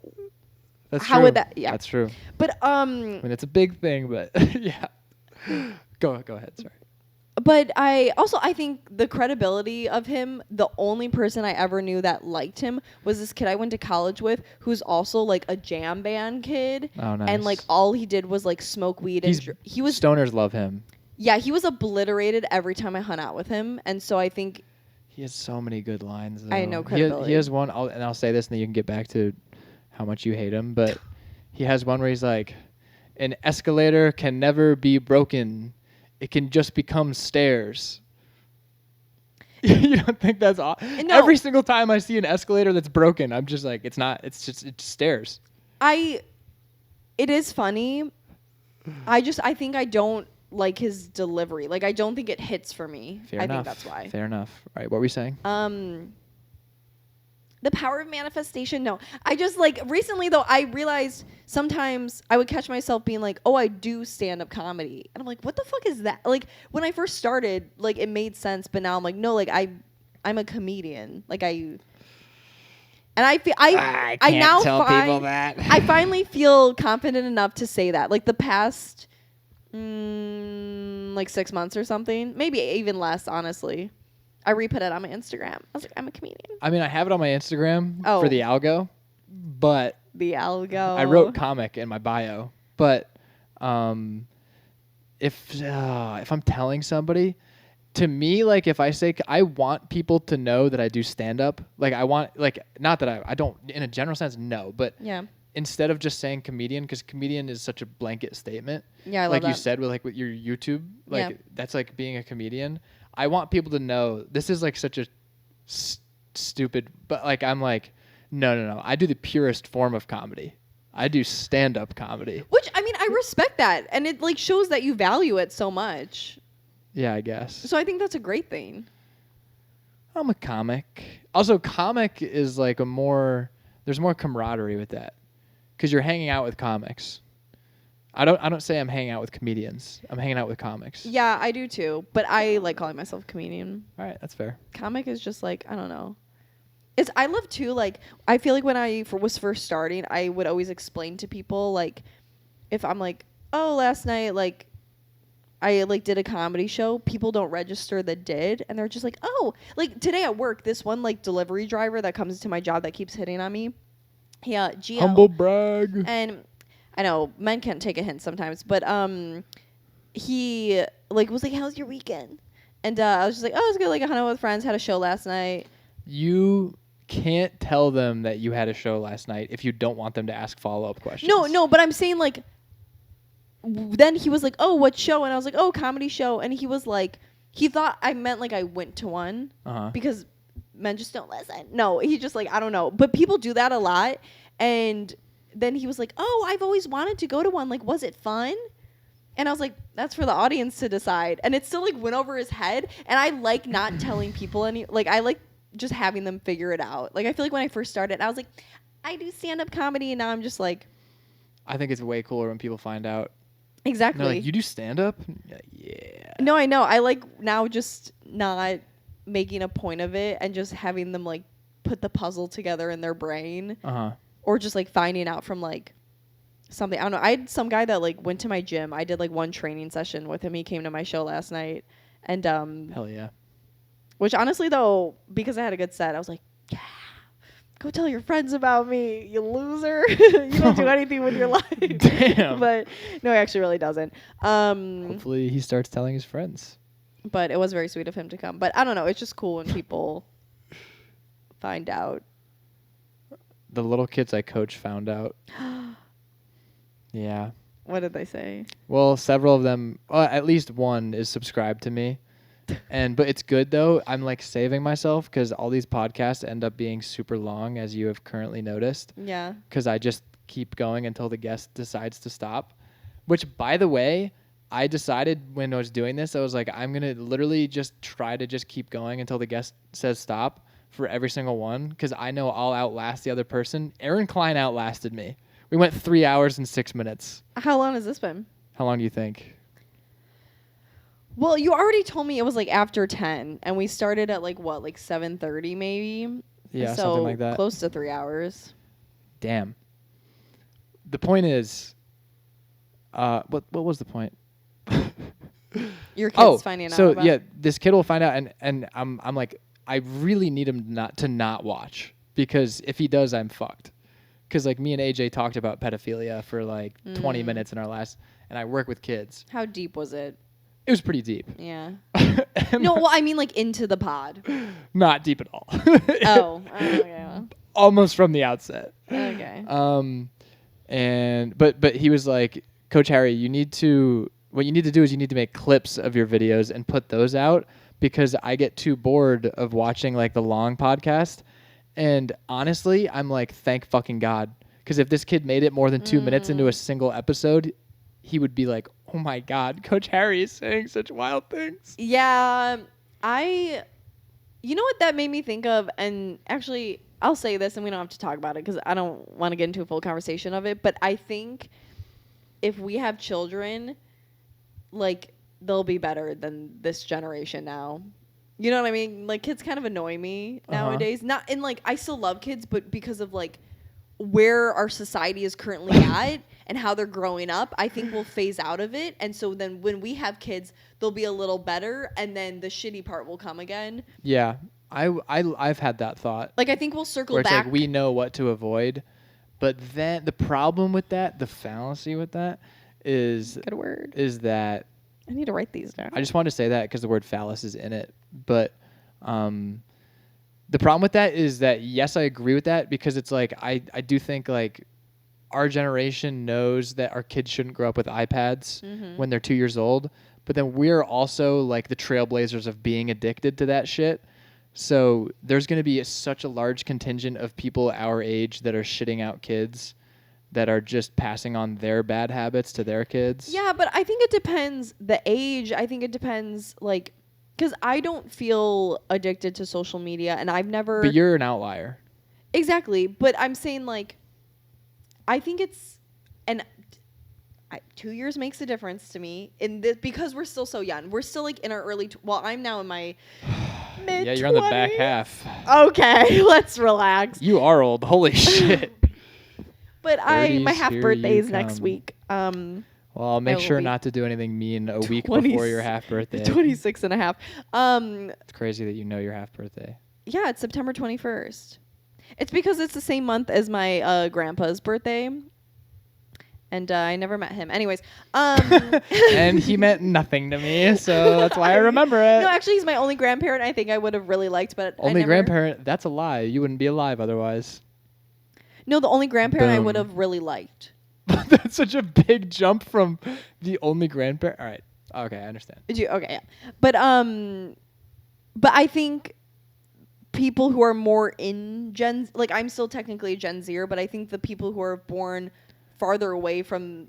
That's how true. would that? Yeah, that's true. But I mean, it's a big thing, but yeah. Go ahead. Sorry. But I think the credibility of him, the only person I ever knew that liked him was this kid I went to college with who's also like a jam band kid. Oh, nice. And like all he did was like smoke weed and he was stoners love him. Yeah, he was obliterated every time I hung out with him, and so I think he has so many good lines. Though. I know credibility. He has one, and I'll say this, and then you can get back to how much you hate him. But he has one where he's like, "An escalator can never be broken; it can just become stairs." You don't think that's awesome? No. Every single time I see an escalator that's broken, I'm just like, it's not. It's just stairs. It is funny. I think I don't like his delivery. Like I don't think it hits for me. Fair enough. Think that's why. Fair enough. Right. What were we saying? The power of manifestation. No, I just like recently though. I realized sometimes I would catch myself being like, "Oh, I do stand up comedy," and I'm like, "What the fuck is that?" Like when I first started, like it made sense, but now I'm like, "No, like I'm a comedian." Like I now tell people that. I finally feel confident enough to say that. Like the past, like 6 months or something, maybe even less, honestly. I re-put it on my Instagram. I was like, I'm a comedian. I mean, I have it on my Instagram for the algo, but the algo. I wrote comic in my bio, but if I'm telling somebody, to me, like if I say I want people to know that I do stand up, like I want not that I don't in a general sense, no, but yeah. Instead of just saying comedian, because comedian is such a blanket statement. Yeah, I love like that. You said with your YouTube, that's like being a comedian. I want people to know this is like such a stupid, but like I'm like, no. I do the purest form of comedy. I do stand-up comedy. Which I mean, I respect that, and it like shows that you value it so much. Yeah, I guess. So I think that's a great thing. I'm a comic. Also, comic is like there's more camaraderie with that, because you're hanging out with comics. I don't say I'm hanging out with comedians. I'm hanging out with comics. Yeah, I do too. But I like calling myself a comedian. All right, that's fair. Comic is just like, I don't know. I love too, like, I feel like when I was first starting, I would always explain to people, like, if I'm like, oh, last night, like, I like did a comedy show, people don't register that did, and they're just like, oh, like today at work, this one like delivery driver that comes to my job that keeps hitting on me. Yeah, Gio. Humble brag. And I know men can't take a hint sometimes, but he like was like, "How's your weekend?" And I was just like, "Oh, it was good. Like I hung out with friends, had a show last night." You can't tell them that you had a show last night if you don't want them to ask follow-up questions. No, but I'm saying like. Then he was like, "Oh, what show?" And I was like, "Oh, comedy show." And he was like, he thought I meant like I went to one because men just don't listen. No, he just like I don't know, but people do that a lot. And then he was like, "Oh, I've always wanted to go to one. Like, was it fun?" And I was like, "That's for the audience to decide." And it still like went over his head. And I like not telling people I like just having them figure it out. Like I feel like when I first started, I was like, "I do stand-up comedy," and now I'm just like, I think it's way cooler when people find out. Exactly. Like, you do stand-up? Yeah. No, I know. I like now just not making a point of it and just having them like put the puzzle together in their brain. Or just like finding out from like something. I don't know. I had some guy that like went to my gym. I did like one training session with him. He came to my show last night. And hell yeah. Which honestly though, because I had a good set, I was like, yeah. Go tell your friends about me, you loser. You don't do anything with your life. Damn. But no, he actually really doesn't. Hopefully he starts telling his friends. But it was very sweet of him to come. But I don't know. It's just cool when people find out. The little kids I coach found out. Yeah. What did they say? Well, several of them, at least one is subscribed to me. But it's good though. I'm like saving myself because all these podcasts end up being super long, as you have currently noticed. Yeah. Because I just keep going until the guest decides to stop. Which, by the way, I decided when I was doing this, I was like, I'm gonna literally just try to just keep going until the guest says stop. for every single one because I know I'll outlast the other person. Aaron Klein outlasted me. We went 3 hours and 6 minutes. How long has this been? How long do you think? Well, you already told me it was like after 10, and we started at like 7:30 maybe. Yeah, so something like that. Close to 3 hours. Damn. The point is, what was the point? Your kid's finding out. So yeah, this kid will find out, and I'm like, I really need him not watch because if he does, I'm fucked. Because like me and AJ talked about pedophilia for like 20 minutes in our last, and I work with kids. How deep was it? It was pretty deep. Yeah. No, well, I mean like into the pod. Not deep at all. Oh, yeah. Almost from the outset. Okay. But he was like, Coach Harry, what you need to do is you need to make clips of your videos and put those out because I get too bored of watching like the long podcast. And honestly, I'm like, thank fucking God. Because if this kid made it more than 2 minutes into a single episode, he would be like, oh my God, Coach Harry is saying such wild things. Yeah, you know what that made me think of? And actually, I'll say this and we don't have to talk about it because I don't want to get into a full conversation of it. But I think if we have children, like, they'll be better than this generation now. You know what I mean? Like, kids kind of annoy me nowadays. Not in, like, I still love kids, but because of, like, where our society is currently at and how they're growing up, I think we'll phase out of it. And so then when we have kids, they'll be a little better, and then the shitty part will come again. Yeah, I've had that thought. Like, I think we'll circle where it's back. like we know what to avoid. But then the problem with that, the fallacy with that is... Good word. Is that... I need to write these down. I just wanted to say that because the word phallus is in it. But the problem with that is that, yes, I agree with that because it's like I do think like our generation knows that our kids shouldn't grow up with iPads when they're 2 years old. But then we're also like the trailblazers of being addicted to that shit. So there's going to be such a large contingent of people our age that are shitting out kids that are just passing on their bad habits to their kids. Yeah, but I think it depends the age. I think it depends, like, because I don't feel addicted to social media, and I've never... But you're an outlier. Exactly, but I'm saying, like, I think it's... And 2 years makes a difference to me in this, because we're still so young. We're still, like, in our early... Well, I'm now in my mid-20s. Yeah, you're on the back half. Okay, let's relax. You are old. Holy shit. But my half birthday is next week. Well, I'll make sure not to do anything mean a week 20, before your half birthday. 26 and a half. It's crazy that you know your half birthday. Yeah, it's September 21st. It's because it's the same month as my grandpa's birthday. And I never met him. Anyways. And he meant nothing to me, so that's why I remember it. No, actually, he's my only grandparent I think I would have really liked, but only grandparent? That's a lie. You wouldn't be alive otherwise. No, the only grandparent I Boom. would have really liked. That's such a big jump from the only grandparent. All right. Okay, I understand. Okay, yeah. But I think people who are more in like, I'm still technically a Gen Zer, but I think the people who are born farther away from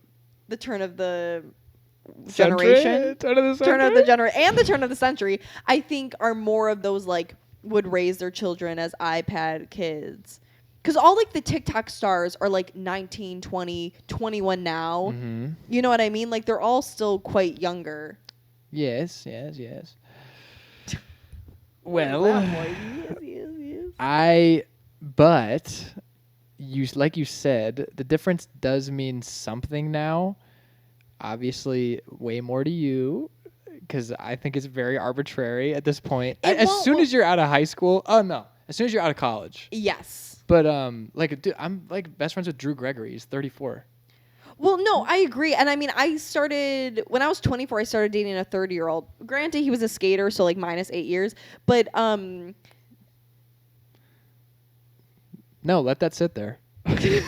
the turn of the generation, turn of the turn of the century, I think are more of those, like, would raise their children as iPad kids. Because all, like, the TikTok stars are, like, 19, 20, 21 now. Mm-hmm. You know what I mean? Like, they're all still quite younger. Yes. Well, but like you said, the difference does mean something now. Obviously, way more to you, because I think it's very arbitrary at this point. As soon as you're out of high school, as soon as you're out of college. Yes. But like, dude, I'm like best friends with Drew Gregory. He's 34. Well, no, I agree. And I mean, when I was 24, I started dating a 30-year-old. Granted, he was a skater, so like -8 years. But no, let that sit there. but